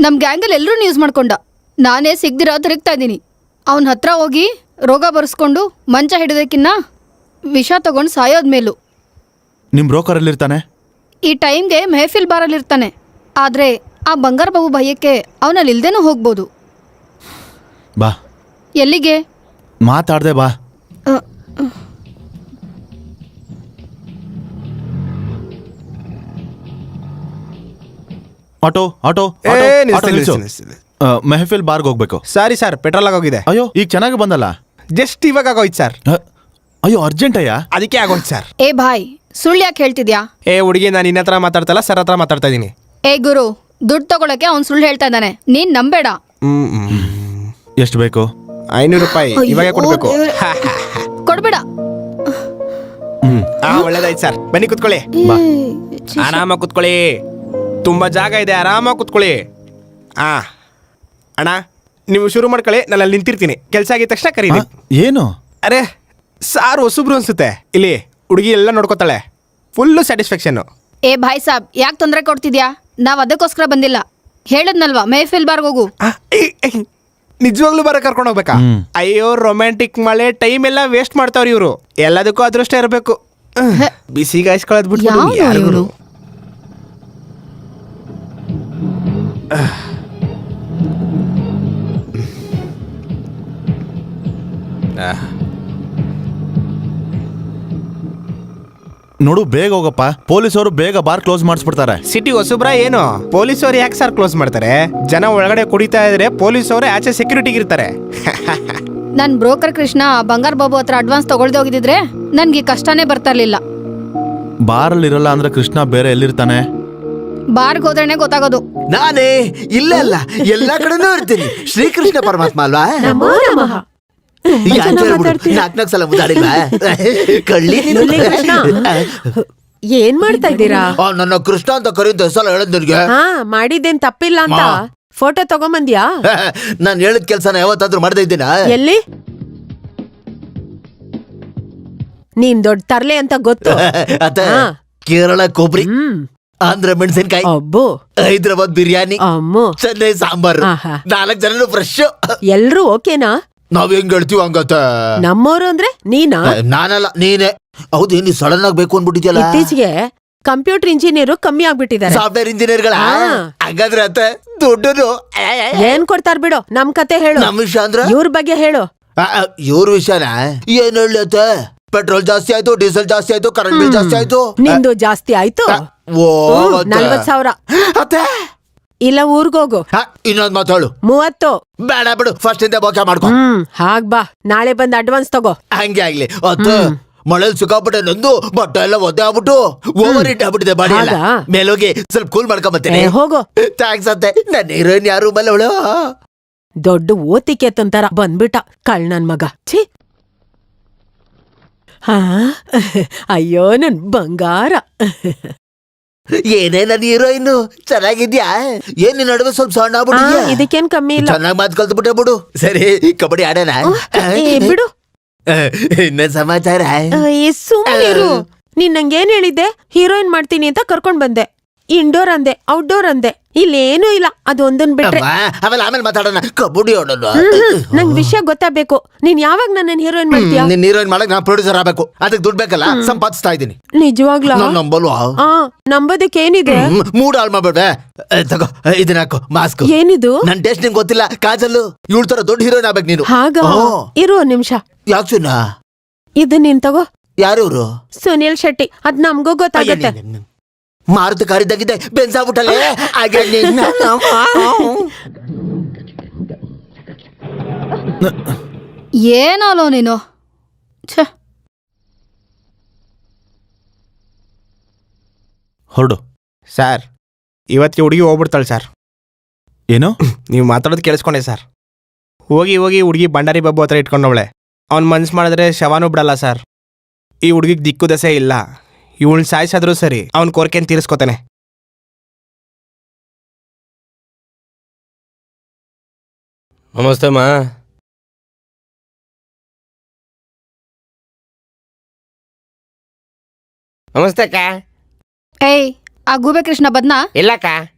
F: ನಮ್ಮ ಗ್ಯಾಂಗಲ್ಲಿ ಎಲ್ಲರೂ ನ್ಯೂಸ್ ಮಾಡ್ಕೊಂಡ. ನಾನೇ ಸಿಗ್ದಿರೋ ತಿರುಗ್ತಾ ಇದ್ದೀನಿ. ಅವನ ಹತ್ರ ಹೋಗಿ ರೋಗ ಬರ್ಸ್ಕೊಂಡು ಮಂಚ ಹಿಡಿದಕ್ಕಿನ್ನ ವಿಷ ತಗೊಂಡು ಸಾಯೋದ್ಮೇಲೂ.
A: ನಿಮ್ಮ ಬ್ರೋಕರ್ ಎಲ್ಲಿರ್ತಾನೆ?
F: ಈ ಟೈಮ್ಗೆ ಮೆಹಫಿಲ್ ಬಾರಲ್ಲಿರ್ತಾನೆ. ಆದರೆ ಆ ಬಂಗಾರ ಬಾಬು ಭಯಕ್ಕೆ ಅವನಲ್ಲಿ ಇಲ್ದೇನೂ ಹೋಗ್ಬೋದು.
A: ಬಾ,
F: ಎಲ್ಲಿಗೆ?
A: ಮಾತಾಡ್ದೆ ಬಾ.
F: ಅ,
A: ಆಟೋ ಆಟೋ
B: ಏ,
A: ಆಟೋ,
B: ನಿಲ್ಸಿ,
A: ಆಟೋ
B: ನಿಲ್ಸಿ,
A: ನಿಲ್ಸು.
B: ನಿಲ್ಸಿ.
A: ಮೆಹಫಿಲ್ ಬಾರ್ಗೆ ಹೋಗ್ಬೇಕು.
B: ಸಾರಿ ಸರ್, ಪೆಟ್ರೋಲ್ ಆಗೋಗಿದೆ.
A: ಅಯ್ಯೋ, ಈಗ ಚೆನ್ನಾಗಿ ಬಂದಲ್ಲ.
B: ಜಸ್ಟ್ ಇವಾಗ ಆಗೋಯ್ತು ಸರ್.
A: ಅಯ್ಯೋ, ಅರ್ಜೆಂಟ್ ಅಯ್ಯ.
B: ಅದಕ್ಕೆ ಆಗೋಯ್ತು ಸರ್.
F: ಏ ಭಾಯ್, ಸುಳ್ಳು ಯಾಕೆ ಹೇಳ್ತಿದ್ಯಾ?
B: ಏ ಹುಡುಗಿ, ನಾನು ನಿನ್ನ ಹತ್ರ ಮಾತಾಡ್ತಲ್ಲ, ಸರ್ ಹತ್ರ ಮಾತಾಡ್ತಾ ಇದ್ದೀನಿ.
F: ಏ ಗುರು, ದುಡ್ಡು ತಗೊಳಕ್ಕೆ ಅವ್ನು ಸುಳ್ಳು ಹೇಳ್ತಾ ಇದ್ದಾನೆ, ನೀನ್ ನಂಬೇಡ.
A: ಎಷ್ಟು ಬೇಕು?
B: 500 ರೂಪಾಯಿ ಇವಾಗ ಕೊಡ್ಬೇಕು.
F: ಕೊಡ್ಬೇಡ.
B: ಒಳ್ಳೇದಾಯ್ತು ಸರ್, ಬನ್ನಿ ಕುತ್ಕೊಳ್ಳಿ.
A: ಬಾ.
B: ಆರಾಮಾಗಿ ಕುತ್ಕೊಳ್ಳಿ, ತುಂಬಾ ಜಾಗ ಇದೆ, ಆರಾಮಾಗಿ ಕುತ್ಕೊಳ್ಳಿ. ಅಣ್ಣ, ನೀವು ಶುರು ಮಾಡ್ಕೊಳ್ಳಿ, ನಾನು ಅಲ್ಲಿ ನಿಂತಿರ್ತೀನಿ. ಕೆಲಸ ಆಗಿದ ತಕ್ಷಣ ಕರೀರಿ.
A: ಏನು?
B: ಅರೆ ಸಾರ್ ಹೊಸಬ್ರು ಅನ್ಸುತ್ತೆ. ಇಲ್ಲಿ ಹುಡುಗಿ ಎಲ್ಲ ನೋಡ್ಕೋತಾಳೆ, ಫುಲ್ಲು ಸ್ಯಾಟಿಸ್ಫ್ಯಾಕ್ಷನ್.
F: ಏ ಭಾಯ್ ಸಾಬ್, ಯಾಕೆ ತೊಂದರೆ ಕೊಡ್ತಿದ್ಯಾ? ನಾವ್ ಅದಕ್ಕೋಸ್ಕರ ಬಂದಿಲ್ಲ. ಹೇಳದ್ನಲ್ವಾ ಮೆಹಫಿಲ್ ಬಾರ್ಗ್ ಹೋಗು.
B: ನಿಜವಾಗ್ಲೂ ಬರ ಕರ್ಕೊಂಡು ಹೋಗ್ಬೇಕಾ? ಅಯ್ಯೋ, ರೊಮ್ಯಾಂಟಿಕ್ ಮಳೆ ಟೈಮ್ ಎಲ್ಲ ವೇಸ್ಟ್ ಮಾಡ್ತಾವ್ರಿ ಇವರು. ಎಲ್ಲದಕ್ಕೂ ಅದೃಷ್ಟ ಇರಬೇಕು. ಬಿಸಿ ಗಾಯಿಸ್ಕೊಳ್ಳೋದು ಬಿಟ್ಟು
F: ಯಾವ್ದು
B: ಯಾರಿಗೂ.
F: ಇವ್ನು?
A: ನೋಡು, ಬೇಗ ಹೋಗಪ್ಪ. ಪೊಲೀಸವರು ಬೇಗ ಬಾರ್ ಕ್ಲೋಸ್ ಮಾಡಿಸ್ಬಿಡ್ತಾರೆ.
B: ಸಿಟಿ ಹೊಸಬ್ರ ಏನು? ಪೊಲೀಸವ್ರು ಯಾಕೆ ಸರ್ ಕ್ಲೋಸ್ ಮಾಡ್ತಾರೆ? ಜನ ಒಳಗಡೆ ಕುಡಿತಾ ಇದ್ರೆ ಪೊಲೀಸವ್ರೆ ಆಚೆ ಸೆಕ್ಯೂರಿಟಿಗೆ ಇರ್ತಾರೆ.
F: ನನ್ ಬ್ರೋಕರ್ ಕೃಷ್ಣ ಬಂಗಾರ ಬಾಬು ಹತ್ರ ಅಡ್ವಾನ್ಸ್ ತಗೊಳ್ದೆ ಹೋಗಿದ್ರೆ ನನ್ಗೆ ಕಷ್ಟನೇ ಬರ್ತಾ ಇರ್ಲಿಲ್ಲ.
A: ಬಾರಲ್ಲಿ ಇರಲ್ಲ ಅಂದ್ರೆ ಕೃಷ್ಣ ಬೇರೆ ಎಲ್ಲಿರ್ತಾನೆ?
F: ಬಾರ್ಗ್ ಹೋದ್ರೇನೆ ಗೊತ್ತಾಗೋದು.
H: ನಾನೇ ಇಲ್ಲ ಅಲ್ಲ, ಎಲ್ಲಾ ಕಡೆನೂ ಇರ್ತೀನಿ. ಶ್ರೀಕೃಷ್ಣ ಪರಮಾತ್ಮ ಅಲ್ವಾ?
E: ನಮೋ ನಮಃ.
H: ನಾಲ್ಕು ಸಲ ಮುದ್ದಾಡಿಲ್ವಾ ಕಳ್ಳಿ ನೀನು?
E: ಮುರಳಿ ಕೃಷ್ಣ, ಏನ್ ಮಾಡ್ತಾ ಇದ್ದೀರಾ?
H: ನನ್ನ ಕೃಷ್ಣ ಅಂತ ಕರೀತ ಸಲ ಹೇಳದ್ ನಿನ್ಗೆ.
E: ಹಾ, ಮಾಡಿದ್ದೇನ್ ತಪ್ಪಿಲ್ಲ ಅಂತ ಫೋಟೋ ತಗೊಂಬಂದ್ಯಾ?
H: ನಾನ್ ಹೇಳಿದ ಕೆಲ್ಸನ ಯಾವತ್ತಾದ್ರೂ ಮಾಡದೇ ಇದ್ದೀನ?
E: ಎಲ್ಲಿ? ನೀನ್ ದೊಡ್ಡ ತರ್ಲೆ ಅಂತ ಗೊತ್ತು.
H: ಅತ್ತ
E: ಹಾ.
H: ಕೇರಳ ಕೊಬ್ಬರಿ, ಆಂಧ್ರ ಮೆಣಸಿನ್ಕಾಯಿ,
E: ಅಬ್ಬೋ,
H: ಹೈದ್ರಾಬಾದ್ ಬಿರಿಯಾನಿ,
E: ಅಮ್ಮೋ,
H: ಚೆನ್ನೈ ಸಾಂಬಾರು,
E: ಆಹಾ.
H: 4 ಜನನು ಫ್ರೆಶ್.
E: ಎಲ್ರೂ ಓಕೆನಾ?
H: ನಾವ್ ಹೆಂಗ್ ಹೇಳ್ತೀವಿ ಹಂಗತ್ತ.
E: ನಮ್ಮೋರು ಅಂದ್ರೆ ನೀನಾ?
H: ನಾನಲ್ಲ, ನೀನೆ. ಹೌದು, ನೀ ಸಡನ್ ಆಗಿ ಬೇಕು ಅನ್ಬಿಟ್ಟಿದ್ಯಲ್ಲ.
E: ಇತ್ತೀಚೆಗೆ ಕಂಪ್ಯೂಟರ್ ಇಂಜಿನಿಯರ್ ಕಮ್ಮಿ ಆಗ್ಬಿಟ್ಟಿದ್ದಾರೆ.
H: ಸಾಫ್ಟ್ವೇರ್ ಇಂಜಿನಿಯರ್ಗಳ
E: ಹಾ.
H: ಹಾಗಾದ್ರೆ ಅತ್ತ ದುಡ್ಡು
E: ಏನ್ ಕೊಡ್ತಾರ್ ಬಿಡು, ನಮ್ ಕತೆ ಹೇಳು.
H: ನಮ್ ವಿಷಯ ಅಂದ್ರ
E: ಇವ್ರ ಬಗ್ಗೆ ಹೇಳು.
H: ಇವ್ರ ವಿಷಯನ ಏನ್ ಹೇಳತ್ತ? ಪೆಟ್ರೋಲ್ ಜಾಸ್ತಿ ಆಯ್ತು, ಡೀಸೆಲ್ ಜಾಸ್ತಿ ಆಯ್ತು, ಕರೆಂಟ್ ಬಿಲ್ ಜಾಸ್ತಿ ಆಯ್ತು.
E: ನಿಂದು ಜಾಸ್ತಿ ಆಯ್ತು.
H: ಓ
E: 40,000.
H: ಅತ್ತೆ,
E: ಇಲ್ಲ ಊರ್ಗೋಗು.
H: ಇನ್ನೊಂದ್ ಮಾತಾಳು.
E: 30.
H: ಬೇಡ ಬಿಡು, ಫಸ್ಟ್ ಇಂದ ಬೋಕೆ ಮಾಡ್ಕೊ.
E: ಹಾಗ್ ಬಾ, ನಾಳೆ ಬಂದ್ ಅಡ್ವಾನ್ಸ್ ತಗೋ.
H: ಹಂಗೆ ಆಗ್ಲಿ. ಅತ್ತ ಮಳೇಲಿ ಸಿಕ್ಕಾಪಟ್ಟೆ ನಂದು ಬಟ್ಟೆ ಎಲ್ಲ ಒದ್ದೆ ಆಗ್ಬಿಟ್ಟು ಓವರ್ ಹಿಟ್ ಆಗ್ಬಿಟ್ಟಿದೆ ಬಾಡಿ ಎಲ್ಲ.
E: ಹಾಗಾ?
H: ಮೇಲೋಗಿ ಸ್ವಲ್ಪ ಕೂಲ್ ಮಾಡ್ಕೊಂಬತ್ತೇನೆ.
E: ಏ, ಹೋಗು.
H: ಥ್ಯಾಂಕ್ಸ್ ಅತ್ತೆ. ನನ್ನ ಹೀರೋಯಿನ್ ಯಾರು ಬಲ್ಲ ಅವಳು.
E: ದೊಡ್ಡ ಓತಿಕೆ ತಂತರ ಬಂದ್ಬಿಟ್ಟ ಕಳ್ ನನ್ ಮಗ. ಛೀ. ಹಾ, ಅಯ್ಯೋ ನನ್ ಬಂಗಾರ.
H: ಏನೇ ನನ್ನ ಹೀರೋಯಿನ್, ಚೆನ್ನಾಗಿದ್ಯಾ? ಏನ್ ನಿನ್ ನಡುವೆ ಸ್ವಲ್ಪ ಸಣ್ಣ
E: ಆ,
H: ಆಗ್ಬಿಟ್ಟಿದ್ಯಾ?
E: ಇದಕ್ಕೇನ್ ಕಮ್ಮಿ ಇಲ್ಲ.
H: ಚೆನ್ನಾಗಿ ಮಾತು ಕಲ್ತು ಬಿಟ್ಟೆ ಬಿಡು. ಸರಿ, ಕಬಡ್ಡಿ ಆಡೋಣ.
E: ಏ, ಬಿಡು.
H: ಇನ್ನೇನ್ ಸಮಾಚಾರ?
E: ಸುಮ್ಮನಿರು. ನೀನ್ ನಂಗೇನ್ ಹೇಳಿದ್ದೆ? ಹೀರೋಯಿನ್ ಮಾಡ್ತೀನಿ ಅಂತ ಕರ್ಕೊಂಡ್ ಬಂದೆ. ಇಂಡೋರ್ ಅಂದೆ, ಔಟ್ಡೋರ್ ಅಂದೆ, ಇಲ್ಲೇನೂ ಇಲ್ಲ. ಅದೊಂದನ್ ಬಿಟ್ರೆ
H: ಆಮೇಲೆ ಮಾತಾಡೋಣ. ಕಬಡ್ಡಿ ಆಡೋಣ.
E: ನಂಗ್ ವಿಷಯ ಗೊತ್ತಾಗ್ಬೇಕು. ನೀನ್ ಯಾವಾಗ ನನ್ನ ಹೀರೋಯಿನ್ ಮಾಡ್ತೀಯಾ?
H: ನಿನ್ ಹೀರೋಯಿನ್ ಮಾಡಕ್ ನಾ ಪ್ರೊಡ್ಯೂಸರ್ ಆಗ್ಬೇಕು. ಅದಕ್ಕೆ ದುಡ್ಡು ಬೇಕಲ್ಲ, ಸಂಪಾದಿಸ್ತಾ ಇದ್ದೀನಿ.
E: ನಿಜವಾಗ್ಲಾ?
H: ನಾನ್ ನಂಬಲ್ವಾ?
E: ಆ, ನಂಬೋದಕ್ಕೇನಿದೆ?
H: ಮೂಡ್ ಹಾಳು ಮಾಡ್ಬೇಡ. ತಗೋ, ಇದನ್ನ ಹಾಕೋ, ಮಾಸ್ಕ್.
E: ಏನಿದು?
H: ನನ್ ಟೇಸ್ಟ್ ನಿಂಗೆ ಗೊತ್ತಿಲ್ಲ. ಕಾಜಲ್ಲು ಇವಳ ತರ ದೊಡ್ಡ ಹೀರೋಯಿನ್ ಆಗ್ಬೇಕು ನೀನು.
E: ಹಾಗ ಇರು ಒಂದ್ ನಿಮಿಷ.
H: ಯಾಕೆ ಸುನ್ನ?
E: ಇದು ನೀನ್ ತಗೋ.
H: ಯಾರವ್ರು?
E: ಸುನಿಲ್ ಶೆಟ್ಟಿ. ಅದ್ ನಮ್ಗೂ ಗೊತ್ತಾಗತ್ತೆ.
H: ಮಾರುತಿ ಕಾರಿದ್ದಾಗಿದ್ದೆ ಬೆನ್ಸಾಗ್ಬಿಟ್ಟಲೆ.
F: ಏನೋ ನೀನು. ಛೆ,
A: ಹೊರಡು.
B: ಸರ್, ಇವತ್ತಿಗೆ ಹುಡುಗಿ ಹೋಗ್ಬಿಡ್ತಾಳೆ ಸರ್.
A: ಏನು?
B: ನೀವು ಮಾತಾಡೋದು ಕೇಳಿಸ್ಕೊಂಡೆ ಸರ್. ಹೋಗಿ ಹುಡುಗಿ ಭಂಡಾರಿ ಬಾಬು ಹತ್ರ ಇಟ್ಕೊಂಡವಳೆ. ಅವ್ನು ಮನ್ಸು ಮಾಡಿದ್ರೆ ಶವಾನೂ ಬಿಡಲ್ಲ ಸರ್. ಈ ಹುಡುಗಿಗೆ ದಿಕ್ಕು ದಸೆ ಇಲ್ಲ. ಇವಳನ್ನ ಸಾಯಿಸಾದ್ರೂ ಸರಿ, ಅವ್ನ ಕೋರಿಕೆನ ತೀರಿಸ್ಕೊತಾನೆ.
C: ನಮಸ್ತೆ ಮಾ.
I: ನಮಸ್ತೆ ಅಕ್ಕ.
F: ಏಯ್, ಆ ಗೂಬೆ ಕೃಷ್ಣ ಬದ್ನಾ?
I: ಇಲ್ಲಕ್ಕ,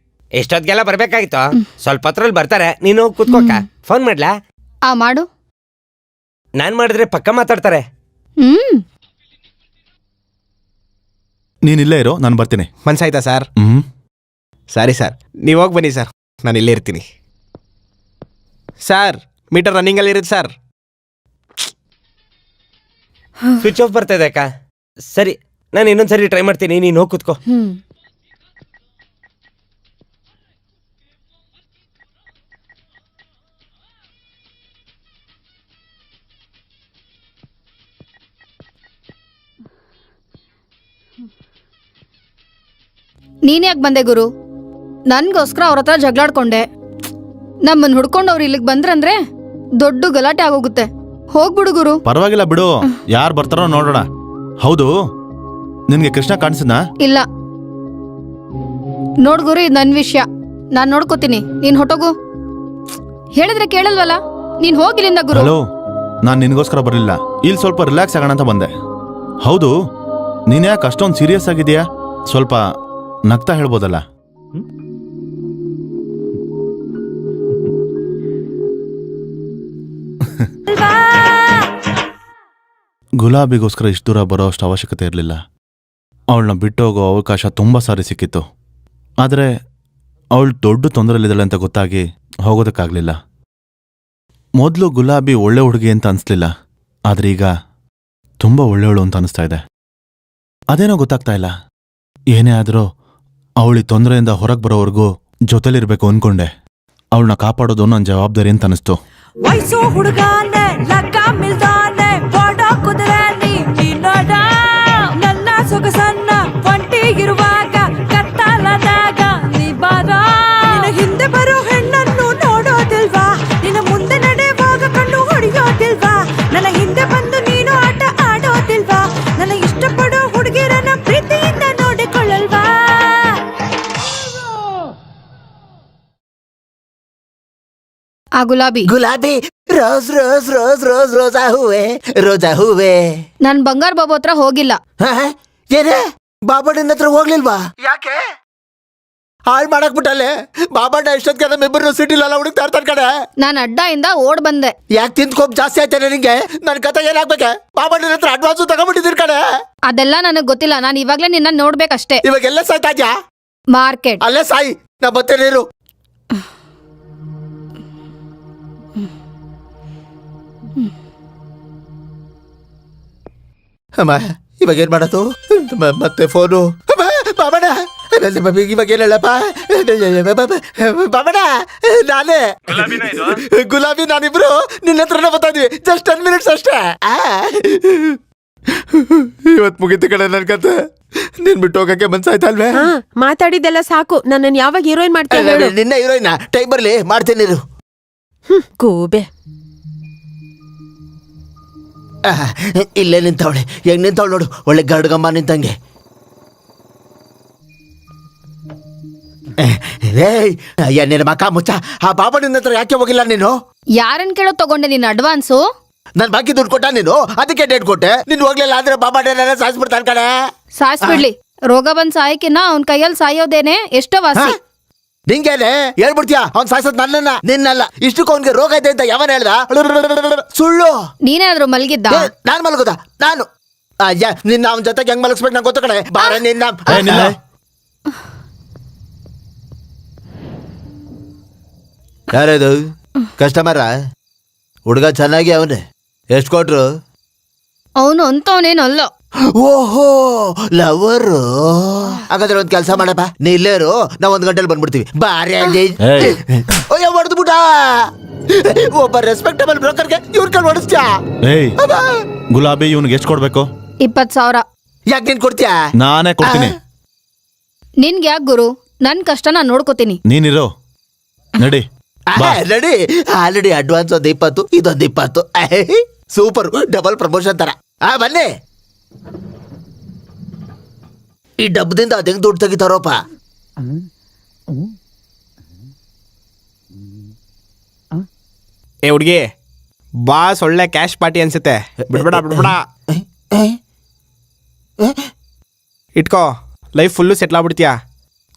I: ಎಷ್ಟೊತ್ತಿಗೆಲ್ಲ ಬರ್ಬೇಕಾಗಿತ್ತು. ಸ್ವಲ್ಪ ಹೊತ್ರಲ್ಲಿ ಬರ್ತಾರೆ. ನೀನು ಕೂತ್ಕೋಕ. ಫೋನ್ ಮಾಡ್ಲಾ?
F: ಮಾಡು.
I: ನಾನ್ ಮಾಡಿದ್ರೆ ಪಕ್ಕ ಮಾತಾಡ್ತಾರೆ.
A: ನೀನಿಲ್ಲೇ ಇರೋ, ನಾನು ಬರ್ತೀನಿ.
B: ಮನ್ಸಾಯ್ತಾ ಸರ್? ಸರಿ ಸರ್, ನೀವು ಹೋಗಿ ಬನ್ನಿ ಸರ್, ನಾನು ಇಲ್ಲೇ ಇರ್ತೀನಿ. ಸರ್, ಮೀಟರ್ ರನ್ನಿಂಗಲ್ಲಿ ಇರುತ್ತೆ ಸರ್.
I: ಸ್ವಿಚ್ ಆಫ್ ಬರ್ತಾ ಇದೆ ಅಕ್ಕ. ಸರಿ, ನಾನು ಇನ್ನೊಂದ್ಸರಿ ಟ್ರೈ ಮಾಡ್ತೀನಿ, ನೀನು ಹೋಗಿ ಕೂತ್ಕೋ.
F: ನೀನ್ ಯಾಕೆ ಬಂದೆ ಗುರು? ನನ್ಗೋಸ್ಕರ ಅವ್ರ ಹತ್ರ ಜಗಳಾಡ್ಕೊಂಡೆ. ನಮ್ಮನ್ನ ಹುಡ್ಕೊಂಡು ಅವ್ರು ಇಲ್ಲಿಗೆ ಬಂದ್ರಂದ್ರೆ ದೊಡ್ಡ ಗಲಾಟೆ ಆಗೋಗುತ್ತೆ. ಹೋಗ್ಬಿಡು ಗುರು.
A: ಪರವಾಗಿಲ್ಲ ಬಿಡು, ಯಾರು ಬರ್ತಾರೋ ನೋಡೋಣ. ಹೌದು, ನಿನ್ಗೆ ಕೃಷ್ಣ ಕಾಣಿಸಿದ್ನಾ?
F: ಇಲ್ಲ ನೋಡ್ ಗುರು, ಇದು ನನ್ ವಿಷಯ, ನಾನ್ ನೋಡ್ಕೋತೀನಿ. ನೀನ್ ಹೊಟ್ಟೋಗು. ಹೇಳಿದ್ರೆ ಕೇಳಲ್ವಲ್ಲ, ನೀನ್ ಹೋಗಿಲ್ಲಿಂದ ಗುರು.
A: ಹಲೋ, ನಾನು ನಿನ್ಗೋಸ್ಕರ ಬರಲಿಲ್ಲ, ಇಲ್ಲಿ ಸ್ವಲ್ಪ ರಿಲ್ಯಾಕ್ಸ್ ಆಗೋಣ ಅಂತ ಬಂದೆ. ಹೌದು, ನೀನ್ ಯಾಕೆ ಅಷ್ಟೊಂದು ಸೀರಿಯಸ್ ಆಗಿದೆಯಾ? ಸ್ವಲ್ಪ ನಗ್ತಾ ಹೇಳ್ಬೋದಲ್ಲ? ಗುಲಾಬಿಗೋಸ್ಕರ ಇಷ್ಟು ದೂರ ಬರೋ ಅಷ್ಟು ಅವಶ್ಯಕತೆ ಇರಲಿಲ್ಲ. ಅವಳನ್ನ ಬಿಟ್ಟೋಗೋ ಅವಕಾಶ ತುಂಬ ಸಾರಿ ಸಿಕ್ಕಿತ್ತು. ಆದರೆ ಅವಳು ದೊಡ್ಡ ತೊಂದರೆಯಲ್ಲಿದ್ದಾಳೆ ಅಂತ ಗೊತ್ತಾಗಿ ಹೋಗೋದಕ್ಕಾಗಲಿಲ್ಲ. ಮೊದಲು ಗುಲಾಬಿ ಒಳ್ಳೆ ಹುಡುಗಿ ಅಂತ ಅನಿಸ್ಲಿಲ್ಲ, ಆದರೆ ಈಗ ತುಂಬ ಒಳ್ಳೆಯವಳು ಅಂತ ಅನಿಸ್ತಾ ಇದೆ. ಅದೇನೋ ಗೊತ್ತಾಗ್ತಾ ಇಲ್ಲ. ಏನೇ ಆದರೂ ಅವಳಿ ತೊಂದರೆಯಿಂದ ಹೊರಗೆ ಬರೋವರೆಗೂ ಜೊತೆಲಿರ್ಬೇಕು ಅನ್ಕೊಂಡೆ. ಅವಳನ್ನ ಕಾಪಾಡೋದು ನನ್ನ ಜವಾಬ್ದಾರಿ ಅಂತ ಅನಿಸ್ತು.
J: ವಯಸ್ಸು ಹುಡುಗಾನೆ ಲಕ್ಕ ಮಿಲ್ದಾನೆ ಬಡ ಕುದುರೆ ನೀನೋಡ ನನ್ನ ಸೊಗಸನ್ನ ಒಂಟಿಗಿರುವಾಗ ಕತ್ತಲದಾಗ ನೀ ಬಾರ. ನಿನ್ನ ಹಿಂದೆ ಬರೋ ಹೆಣ್ಣನ್ನು ನೋಡೋದಿಲ್ವಾ? ನಿನ್ನ ಮುಂದೆ ನಡೆಯುವಾಗ ಕಣ್ಣು ಹೊಡೆಯೋದಿಲ್ವಾ? ನನ್ನ ಹಿಂದೆ ಬಂದು ನೀನು ಆಟ ಆಡೋದಿಲ್ವಾ? ನನ್ನ ಇಷ್ಟಪಡೋ ಹುಡುಗಿರನ್ನ ಪ್ರೀತಿಯಿಂದ ನೋಡಿಕೊಳ್ಳಲ್ವಾ?
F: ಆ ಗುಲಾಬಿ
H: ಗುಲಾಬಿ ರೋಸ್ ರೋಸ್ ರೋಸ್ ರೋಸ್ ರೋಜಾ ಹೂವೆ ರೋಜಾ ಹೂವೆ.
F: ನಾನ್ ಬಂಗಾರ ಬಾಬು ಹತ್ರ ಹೋಗಿಲ್ಲ.
H: ಏನೇ ಬಾಬಣ್ಣನ ಹತ್ರ ಹೋಗ್ಲಿಲ್ವಾ? ಯಾಕೆ ಹಾಳ್ ಮಾಡಕ್ ಬಿಟ್ಟಲ್ಲೇ? ಬಾಬಣ್ಣ ಎಷ್ಟೊತ್ತಿಗೆ ನಮ್ಮಿಬ್ಬರು ಸಿಟಿಲೆಲ್ಲ ಹುಡುಕ್ತಾ ಇರ್ತಾರ ಕಡೆ.
F: ನಾನ್ ಅಡ್ಡ ಇಂದ ಓಡ್ ಬಂದೆ.
H: ಯಾಕೆ ತಿಂದ್ಕೊಬ್ ಜಾಸ್ತಿ ಆಯ್ತಾನೆ ನಿಂಗೆ? ನನ್ ಕತೆ ಏನಾಗ್ಬೇಕೆ? ಬಾಬಣ್ಣನ ಹತ್ರ ಅಡ್ವಾನ್ಸ್ ತಗೊಂಡ್ಬಿಟ್ಟಿದ್ದೀರ್ ಕಡೆ.
F: ಅದೆಲ್ಲ ನನಗ್ ಗೊತ್ತಿಲ್ಲ, ನಾನ್ ಇವಾಗ್ಲೇ ನಿನ್ನ ನೋಡ್ಬೇಕಷ್ಟೇ.
H: ಇವಾಗೆಲ್ಲ ಸಾಯ್ತಾ ಇದ್ಯಾ?
F: ಮಾರ್ಕೆಟ್
H: ಅಲ್ಲೇ ಸಾಯಿ, ನಾ ಬರ್ತೇನೆ ಇರು. ಅಮ್ಮ ಇವಾಗ ಏನ್ ಮಾಡೋದು? ಮತ್ತೆ ಫೋನು ಬಾಬಣ್ಣ. ಇವಾಗ ಏನ್ ಹೇಳಪ್ಪ ಬಾಬಣ್ಣ? ನಾನೇ ಗುಲಾಬಿ, ನಾನಿಬ್ರು ನಿನ್ನ ಹತ್ರನೇ ಬರ್ತಾ ಇದ್ವಿ. ಜಸ್ಟ್ 10 minutes ಅಷ್ಟೇ. ಇವತ್ ಮುಗಿತು ಕಡೆ ನನ್ ಕತೆ. ನೀನ್ ಬಿಟ್ಟು ಹೋಗಕ್ಕೆ ಮನ್ಸಾಯ್ತಾ ಅಲ್ವೇ?
E: ಮಾತಾಡಿದ್ದೆಲ್ಲ ಸಾಕು. ನನ್ನನ್ನು ಯಾವಾಗ ಹೀರೋಯಿನ್ ಮಾಡ್ತೀಯ ಹೇಳು.
H: ನಿನ್ನ ಹೀರೋಯಿನ್ ಟೈಮ್ ಬರ್ಲಿ ಮಾಡ್ತೀನಿ ಇರು.
E: ಕೂಬೆ
H: ಇಲ್ಲೇ ನಿಂತವಳೆ, ಹೆಂಗ್ ನಿಂತವಳು ನೋಡು, ಒಳ್ಳೆ ಗರ್ಡ್ಗಮ್ಮ ನಿಂತಂಗೆ. ಅಯ್ಯ ನಿನ್ನ ಮಕ್ಕ ಮುಚ್ಚ, ಆ ಬಾಬಣ್ಣನ ಹತ್ರ ಯಾಕೆ ಹೋಗಿಲ್ಲ ನೀನು?
F: ಯಾರನ್ ಕೇಳೋ ತಗೊಂಡೆ ನೀನ್ ಅಡ್ವಾನ್ಸು?
H: ನನ್ ಬಾಕಿ ದುಡ್ಡು ಕೊಟ್ಟ ನೀನು, ಅದಕ್ಕೆ ಡೇಟ್ ಕೊಟ್ಟೆ. ನೀನ್ ಹೋಗ್ಲಿಲ್ಲ ಆದ್ರೆ ಬಾಬಣ್ಣ ಸಾಯಿಸ್ಬಿಡ್ತಾನ ಕಡೆ.
F: ಸಾಯಿಸ್ಬಿಡ್ಲಿ, ರೋಗ ಬಂದ್ ಸಾಯಕಿನ್ನ ಅವ್ನ್ ಕೈಯಲ್ಲಿ ಸಾಯೋದೇನೆ ಎಷ್ಟೋ ವಾಸಿ.
H: ನಿಂಗೇನೆ ಹೇಳ್ಬಿಡ್ತೀಯ ಅವ್ನ್ ಸಾಯಿಸೋದ್ ನನ್ನನ್ನ ನಿನ್ನಲ್ಲ. ಇಷ್ಟಕ್ಕೆ ಅವ್ನಿಗೆ ರೋಗ ಇದೆ ಅಂತ ಯಾವನ್ ಹೇಳ್ದ? ಸುಳ್ಳು.
F: ನೀನೇನಾದ್ರು ಮಲಗಿದ್ದ?
H: ನಾನ್ ಮಲಗುದ? ನಾನು ಅಯ್ಯ ನಿನ್ನ ಅವನ ಜೊತೆಗೆ ಹೆಂಗ್ ಮಲಗಿಸ್ಬೇಕು ನಂಗೆ ಗೊತ್ತ ಕಡೆ. ಬಾರ ನಿನ್ನ. ಯಾರದು ಕಸ್ಟಮರ? ಹುಡುಗ ಚೆನ್ನಾಗಿ ಅವನೇ. ಎಷ್ಟು ಕೊಟ್ರು?
F: ಅವನು ಅಂತವನೇನಲ್ಲ.
H: ಓಹೋ ಲವರು. ಹಾಗಾದ್ರೆ ಒಂದ್ ಕೆಲಸ ಮಾಡಪ್ಪ, ನೀ ಇಲ್ಲೇರು, ನಾವ್ 1 ಗಂಟೆಲಿ ಬಂದ್ಬಿಡ್ತೀವಿ. ಬಾರಿ ಅಯ್ಯೋ ಹೊಡೆದ್ಬಿಟ್ಟ. ಒಬ್ಬ ರೆಸ್ಪೆಕ್ಟಬಲ್ ಬ್ರೋಕರ್ಗೆ ಇವ್ರ ಕಲ್ ಹೊಡಿಸ್ತ್ಯಾ?
A: ಗುಲಾಬಿ ಇವನಿಗೆ ಎಷ್ಟು ಕೊಡ್ಬೇಕು?
F: 20,000.
H: ಯಾಕೆ ನೀನ್ ಕೊಡ್ತೀಯಾ?
A: ನಾನೇ ಕೊಡ್ತೀನಿ.
F: ನಿನ್ಗೆ ಯಾಕೆ ಗುರು? ನನ್ ಕಷ್ಟ ನಾನ್ ನೋಡ್ಕೋತೀನಿ.
A: ನೀನಿರೋ ನಡಿ.
H: ನಡಿ. ಆಲ್ರೆಡಿ ಅಡ್ವಾನ್ಸ್ 20, ಇದೊಂದು 20. ಸೂಪರ್, ಡಬಲ್ ಪ್ರಮೋಷನ್ ತರ. ಬನ್ನಿ. ಈ ಡಬ್ಬದಿಂದ ಅದ್ ಹೆಂಗ್ ದುಡ್ಡು ತೆಗಿತಾರೋಪ?
B: ಏ ಹುಡ್ಗಿ, ಬಾಸ್ ಒಳ್ಳೆ ಕ್ಯಾಶ್ ಪಾರ್ಟಿ ಅನ್ಸುತ್ತೆ. ಬಿಡ್ಬೇಡ ಬಿಡ್ಬೇಡ, ಇಟ್ಕೋ. ಲೈಫ್ ಫುಲ್ಲು ಸೆಟ್ಲ್ ಆಗ್ಬಿಡ್ತೀಯಾ.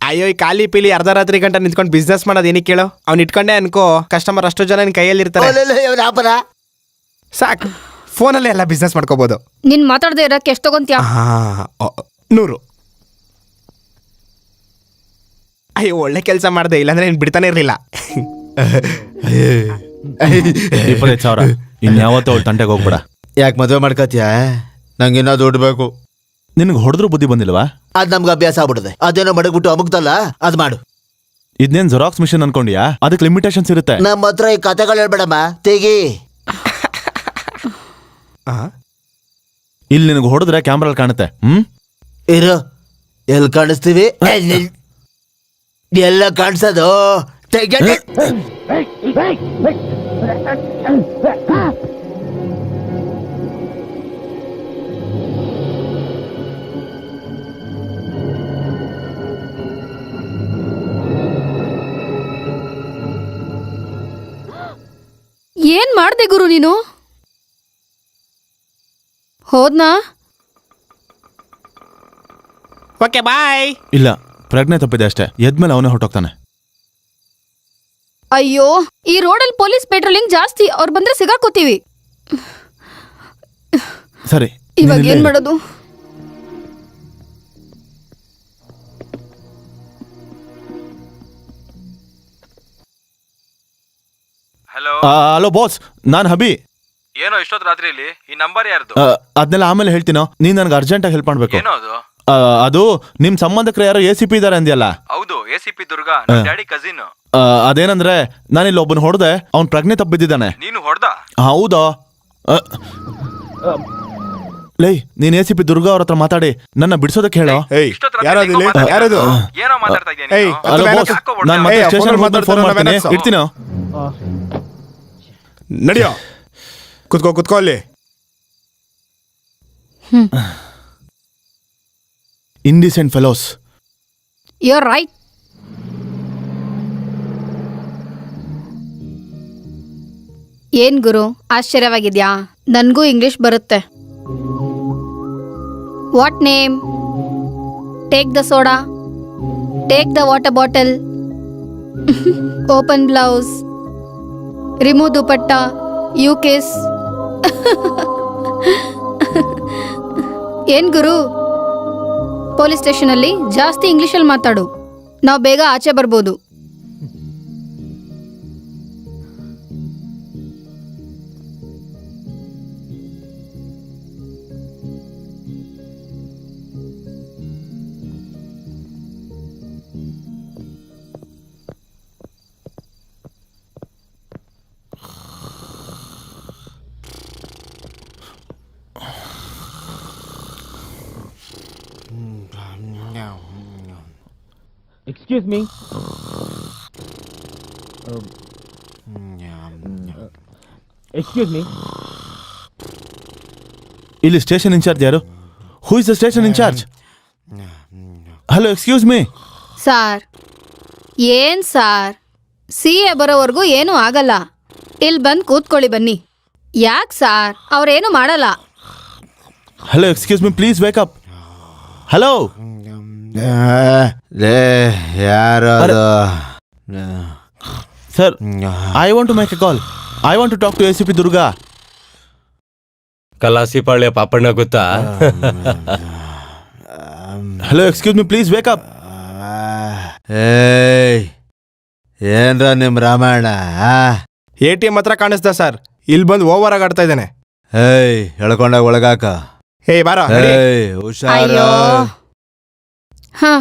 B: ಅಯ್ಯೋ ಈ ಖಾಲಿ ಪೀಲಿ ಅರ್ಧ ರಾತ್ರಿ ಗಂಟೆ ನಿಂತ್ಕೊಂಡು ಬಿಸ್ನೆಸ್ ಮಾಡೋದು ಏನಕ್ಕೆ ಕೇಳು? ಅವ್ನು ಇಟ್ಕೊಂಡೆ ಅನ್ಕೋ, ಕಸ್ಟಮರ್ ಅಷ್ಟೋ ಜನ ನಿನ್ ಕೈಯಲ್ಲಿ ಇರ್ತಾರೆ. ಸಾಕು, ಫೋನಲ್ಲೇ ಎಲ್ಲ ಬಿಸ್ನೆಸ್ ಮಾಡ್ಕೋಬಹುದು.
F: ನಿನ್ ಮಾತಾಡದೆ ಇರಕ್ಕೆ ಎಷ್ಟು ತಗೊಂತೀಯ?
B: 100. ಅಯ್ಯೋ ಒಳ್ಳೆ ಕೆಲಸ ಮಾಡ್ದೆ, ಇಲ್ಲಾಂದ್ರೆ ನೀನು ಬಿಡ್ತಾನೆ ಇರಲಿಲ್ಲ.
A: 25,000 ಇನ್ಯಾವತ್ತೂ ಅವಳು ತಂಟೆಗೆ ಹೋಗ್ಬೇಡ.
H: ಯಾಕೆ ಮದುವೆ ಮಾಡ್ಕತ್ಯ? ನಂಗಿನ್ನ ದುಡ್ಡು ಬೇಕು.
A: ನಿನಗೆ ಹೊಡೆದ್ರೂ ಬುದ್ಧಿ ಬಂದಿಲ್ವಾ?
H: ಅದ್ ನಮ್ಗೆ ಅಭ್ಯಾಸ ಆಗ್ಬಿಡುತ್ತೆ. ಅದೇನೋ ಮಡಗ್ಬಿಟ್ಟು ಅಮುಗ್ತಲ್ಲ, ಅದ್ ಮಾಡು.
A: ಇದನ್ನೇನು ಜೆರಾಕ್ಸ್ ಮಿಷನ್ ಅನ್ಕೊಂಡಿಯಾ? ಅದಕ್ಕೆ ಲಿಮಿಟೇಷನ್ಸ್ ಇರುತ್ತೆ.
H: ನಮ್ಮ ಹತ್ರ ಈ ಕತೆಗಳು ಹೇಳ್ಬೇಡಮ್ಮ, ತೆಗಿ.
A: ಇಲ್ಲಿ ನಿನಗೆ ಹೊಡೆದ್ರೆ ಕ್ಯಾಮ್ರಲ್ಲಿ ಕಾಣುತ್ತೆ.
H: ಇರು, ಎಲ್ಲಿ ಕಾಣಿಸ್ತೀವಿ? ಎಲ್ಲ ಕಾಣಿಸೋದು.
F: ಏನ್ ಮಾಡ್ದೆ ಗುರು ನೀನು? ಹೋದ್ನಾ?
B: Okay bye.
A: ಇಲ್ಲ, ಪ್ರಜ್ಞೆ ತಪ್ಪಿದೆ ಅಷ್ಟೇ. ಎದ್ಮೇಲೆ ಅವನೇ ಹೊರಟೋಗ್ತಾನೆ.
F: ಅಯ್ಯೋ, ಈ ರೋಡಲ್ಲಿ ಪೊಲೀಸ್ ಪೆಟ್ರೋಲಿಂಗ್ ಜಾಸ್ತಿ. ಅವ್ರು ಬಂದ್ರೆ ಸಿಗಾಕೋತೀವಿ.
A: ಸರಿ,
F: ಇವಾಗ ಏನ್ ಮಾಡೋದು?
D: ಹಲೋ.
A: ಹಲೋ ಬಾಸ್, ನಾನು ಹಬಿ.
D: ಏನೋ ಇಷ್ಟೊತ್ತು ರಾತ್ರಿಯಲ್ಲಿ ಈ ನಂಬರ್ ಯಾರ್ದು?
A: ಅದನ್ನೆಲ್ಲ ಆಮೇಲೆ ಹೇಳ್ತೀನೋ. ನೀನ್ ನನಗೆ ಅರ್ಜೆಂಟಾಗಿ ಹೆಲ್ಪ್ ಮಾಡ್ಬೇಕು.
D: ಏನೋ ಅದು?
A: ಅದು ನಿಮ್ ಸಂಬಂಧಕರು ಯಾರೋ ACP ಇದಾರೆ ಅಂದ್ಯಲ್ಲ?
D: ಹೌದು, ACP ದುರ್ಗಾ, ನಮ್ಮ ಡ್ಯಾಡಿ ಕಸಿನ್.
A: ಅದೇನಂದ್ರೆ ನಾನಿಲ್ಲಿ ಒಬ್ಬನ ಹೊಡೆದೆ, ಅವ್ನ್ ಪ್ರಜ್ಞೆ ತಪ್ಪಿದ್ದಾನೆ.
D: ನೀನು ಹೊಡೆದ?
A: ಹೌದಾ? ಲೈ, ನೀನ್ ACP ದುರ್ಗಾ ಅವ್ರ ಹತ್ರ ಮಾತಾಡಿ ನನ್ನ ಬಿಡಿಸೋದಕ್ಕೆ ಹೇಳೋ.
B: ಯಾರದು?
D: ಏನೋ ಮಾತಾಡ್ತಾ ಇದೀಯ
B: ಏಯ್,
D: ನೀನು?
A: ಹಲೋ ಬಾಸ್, ನಾನು ಮತ್ತೆ ಸ್ಟೇಷನ್ ಫೋನ್ ಮಾಡ್ತೀನಿ. ಇಡ್ತೀನೋ.
B: ನಡಿಯೋ, ಕುತ್ಕೋ ಅಲ್ಲಿ.
A: Indecent fellows.
F: You are right. ಏನ್ ಗುರು, ಆಶ್ಚರ್ಯವಾಗಿದ್ಯಾ? ನನ್ಗೂ ಇಂಗ್ಲಿಷ್ ಬರುತ್ತೆ. What name? Take the soda, take the water bottle, open blouse, remove dupatta, you kiss. ಏನ್ ಗುರು, ಪೊಲೀಸ್ ಸ್ಟೇಷನಲ್ಲಿ ಜಾಸ್ತಿ ಇಂಗ್ಲಿಷಲ್ಲಿ ಮಾತಾಡು. ನಾವು ಬೇಗ ಆಚೆ ಬರ್ಬೋದು.
K: Excuse me. Excuse me.
A: ಇಲ್ಲಿ ಸ್ಟೇಷನ್ ಇನ್ಚಾರ್ಜ್ ಯಾರು? Who is the station incharge? Hello, excuse me.
F: Sir, ಏನ್ ಸಾರ್, CA ಬರೋವರೆಗೂ ಏನೂ ಆಗಲ್ಲ. ಇಲ್ಲಿ ಬಂದು ಕೂತ್ಕೊಳ್ಳಿ ಬನ್ನಿ. ಯಾಕೆ ಸಾರ್, ಅವ್ರೇನು ಮಾಡಲ್ಲ.
A: Hello, excuse me, please wake up. Hello.
H: ಯಾರು?
A: Sir, I want to make a call. I want to talk to ACP Durga.
C: Kalasipalya Papanna ಗೊತ್ತಾ?
A: Hello, excuse me, please wake up.
H: ಏನ್ರ ನಿಮ್ ರಾಮಾಯಣ?
B: ATM ಹತ್ರ ಕಾಣಿಸ್ತಾ ಸರ್, ಇಲ್ಲಿ ಬಂದು ಓವರ್ ಆಗಿ ಆಡ್ತಾ ಇದ್ದಾನೆ.
H: ಹೇಳ್ಕೊಂಡಾಗ ಒಳಗಾಕ.
B: ಬಾರ.
H: ಹುಷಾರು.
F: ಅಯ್ಯೋ. ಹಾ,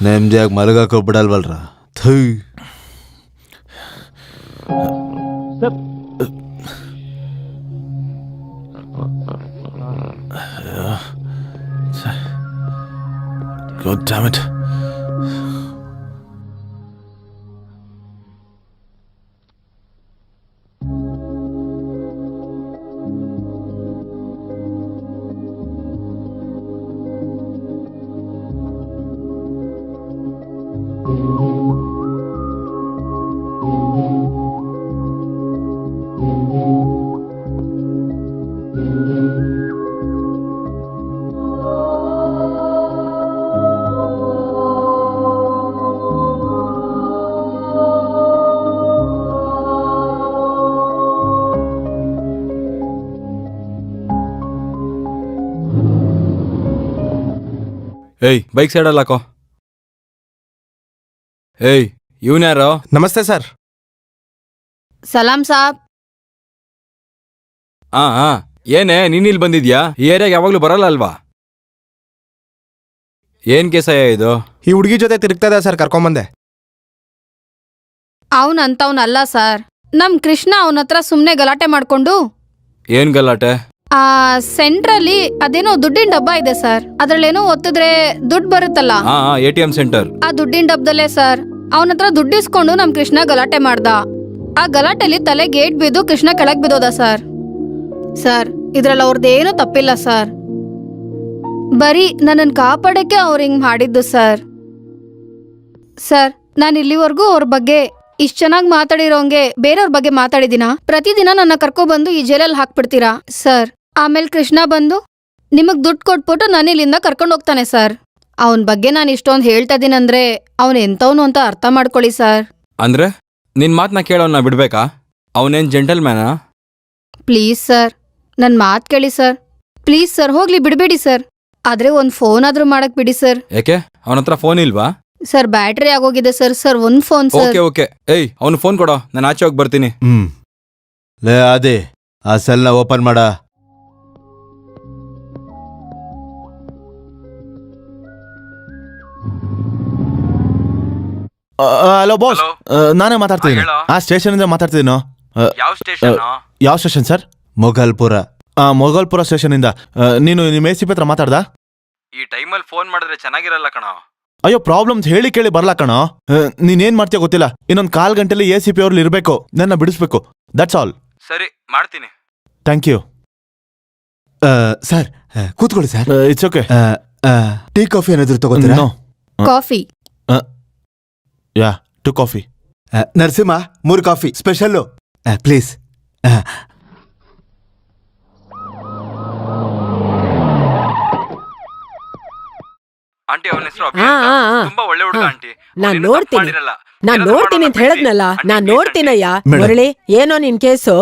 H: ನೆಮ್ಮದಿಯಾಗಿ ಮಲಗಕ್ಕೆ ಬಿಡಲ್ವಲ್ರ? ಥೂ.
A: God damn it.
D: ಏಯ್ ಬೈಕ್ ಸೈಡಲ್ಲಿ ಹಾಕೋ. ಏಯ್ ಇವನ್ಯಾರೋ?
B: ನಮಸ್ತೆ ಸರ್.
F: ಸಲಾಂ ಸಾಬ್.
D: ಹಾ ಏನೇ ನೀನ್ ಇಲ್ಲಿ ಬಂದಿದ್ಯಾ? ಈ ಏರಿಯಾಗ ಯಾವಾಗ್ಲೂ ಬರಲ್ಲ ಅಲ್ವಾ? ಏನ್ ಕೇಸಯ್ಯ ಇದು?
B: ಈ ಹುಡುಗಿ ಜೊತೆ ತಿರುಗ್ತಾ ಇದೆ ಸರ್, ಕರ್ಕೊಂಬಂದೆ.
F: ಅವನಂತವ್ನಲ್ಲ ಸರ್. ನಮ್ ಕೃಷ್ಣ ಅವನ ಹತ್ರ ಸುಮ್ನೆ ಗಲಾಟೆ ಮಾಡ್ಕೊಂಡು
D: ಏನ್ ಗಲಾಟೆ?
F: ಆ ಸೆಂಟ್ರಲ್ಲಿ ಅದೇನೋ ದುಡ್ಡಿನ ಡಬ್ಬ ಇದೆ ಸರ್. ಅದ್ರಲ್ಲೇನೋ ಒತ್ತಿದ್ರೆ ದುಡ್ಡು ಬರುತ್ತಲ್ಲ,
D: ಹಾ ATM ಸೆಂಟರ್.
F: ಆ ದುಡ್ಡಿನ ಡಬ್ಬದಲ್ಲೇ ಸರ್ ಅವನ ಹತ್ರ ದುಡ್ಡಿಸ್ಕೊಂಡು ನಮ್ ಕೃಷ್ಣ ಗಲಾಟೆ ಮಾಡ್ದ. ಆ ಗಲಾಟೆಲಿ ತಲೆ ಗೇಟ್ ಬಿದ್ದು ಕೃಷ್ಣ ಕೆಳಗ್ ಬಿದ್ದೋದ ಸರ್. ಸರ್ ಇದ್ರಲ್ಲಿ ಅವ್ರದ್ದೇನೂ ತಪ್ಪಿಲ್ಲ ಸರ್. ಬರೀ ನನ್ನನ್ ಕಾಪಾಡಕ್ಕೆ ಅವ್ರು ಹಿಂಗ್ ಮಾಡಿದ್ದು ಸರ್. ಸರ್ ನಾನು ಇಲ್ಲಿವರೆಗೂ ಅವ್ರ ಬಗ್ಗೆ ಇಷ್ಟ್ ಚೆನ್ನಾಗಿ ಮಾತಾಡಿರೋಂಗೆ ಬೇರೆಯವ್ರ ಬಗ್ಗೆ ಮಾತಾಡಿದಿನ? ಪ್ರತಿದಿನ ನನ್ನ ಕರ್ಕೊಬಂದು ಈ ಜೈಲಲ್ಲಿ ಹಾಕ್ಬಿಡ್ತೀರಾ ಸರ್? ಆಮೇಲೆ ಕೃಷ್ಣ ಬಂದು ನಿಮಗ್ ದುಡ್ಡು ಕೊಟ್ಬಿಟ್ಟು ನಾನು ಇಲ್ಲಿಂದ ಕರ್ಕೊಂಡು ಹೋಗ್ತಾನೆ ಸರ್. ಅವನ ಬಗ್ಗೆ ನಾನು ಇಷ್ಟೊಂದು ಹೇಳ್ತಾ ಇದೀನಂದ್ರೆ ಅವನ್ ಎಂತವನು ಅಂತ ಅರ್ಥ ಮಾಡ್ಕೊಳ್ಳಿ ಸರ್.
D: ಅಂದ್ರೆ ನಿನ್ ಮಾತನ್ನ ಕೇಳೋನ್ನ ಬಿಡ್ಬೇಕಾ? ಅವನೇನ್ ಜೆಂಟಲ್ಮ್ಯಾನಾ?
F: ಪ್ಲೀಸ್ ಸರ್ ನನ್ ಮಾತ್ ಕೇಳಿ ಸರ್. ಪ್ಲೀಸ್ ಸರ್ ಹೋಗ್ಲಿ ಬಿಡ್ಬೇಡಿ ಸರ್. ಆದ್ರೆ ಒಂದ್ ಫೋನ್ ಆದ್ರೂ ಮಾಡಕ್ ಬಿಡಿ ಸರ್.
D: ಯಾಕೆ ಅವನ ಹತ್ರ ಫೋನ್ ಇಲ್ವಾ?
F: ಸರ್ ಬ್ಯಾಟ್ರಿ ಆಗೋಗಿದೆ ಸರ್. ಸರ್ ಒಂದ್ ಫೋನ್ ಸರ್.
D: ಓಕೆ ಏಯ್ ಅವ್ನು ಫೋನ್ ಕೊಡೋ, ನಾನು ಆಚೆ ಹೋಗಿ ಬರ್ತೀನಿ.
H: ಲೇ ಅದೇ ಆ ಸೆಲ್ನ ಓಪನ್ ಮಾಡ.
A: Hello boss,
D: Hello.
A: ನಾನೇ ಮಾತಾಡ್ತಿದ್ದೀನಿ.
D: ಹೇಳೋ.
A: ಆ ಸ್ಟೇಷನಿಂದ ಮಾತಾಡ್ತಿದ್ದೀನೋ.
D: ಯಾವ ಸ್ಟೇಷನ್?
A: ಯಾವ ಸ್ಟೇಷನ್ ಸರ್?
H: ಮೊಘಲ್ಪುರ.
A: ಮೊಘಲ್ಪುರ ಸ್ಟೇಷನಿಂದ. ನೀನು ನಿಮ್ಮ ACP ಹತ್ರ ಮಾತಾಡ್ದಾ?
D: ಈ ಟೈಮಲ್ಲಿ ಫೋನ್ ಮಾಡಿದ್ರೆ ಚೆನ್ನಾಗಿರಲ್ಲ ಕಣ.
A: ಅಯ್ಯೋ ಪ್ರಾಬ್ಲಮ್ಸ್ ಹೇಳಿ ಕೇಳಿ ಬರ್ಲಾ ಕಣೋ. ನೀನೇನ್ ಮಾಡ್ತೀಯ ಗೊತ್ತಿಲ್ಲ. ಇನ್ನೊಂದು 1/4 ಗಂಟೆಲಿ ACP ಅವ್ರಲ್ಲಿ ಇರಬೇಕು, ನನ್ನ ಬಿಡಿಸ್ಬೇಕು. That's all.
D: ಸರಿ ಮಾಡ್ತೀನಿ.
A: Thank you.
H: ಸರ್ ಕೂತ್ಕೊಳ್ಳಿ sir.
A: It's okay.
H: Tea coffee ಏನಾದ್ರು ತಗೋತೀರಾ?
A: No.
F: Coffee.
A: Yeah 2 coffee.
H: Narasimha 3 coffee special please.
D: Aunty ಅವನ ಹೆಸರು
E: ಹಾ, ಹಾ, ಹಾ.
D: ತುಂಬಾ ಒಳ್ಳೆ ಹುಡುಗ
E: ಹಾ.
D: ಆಂಟಿ.
E: ನಾನ್ ನೋಡ್ತೀನಿ ಅಂತ ಹೇಳದ್ನಲ್ಲ. ನಾನ್ ನೋಡ್ತೀನಯ್ಯ.
H: ಮೇಡಮ್.
E: ಮುರಳಿ ಏನೋ ನಿನ್ ಕೇಸು?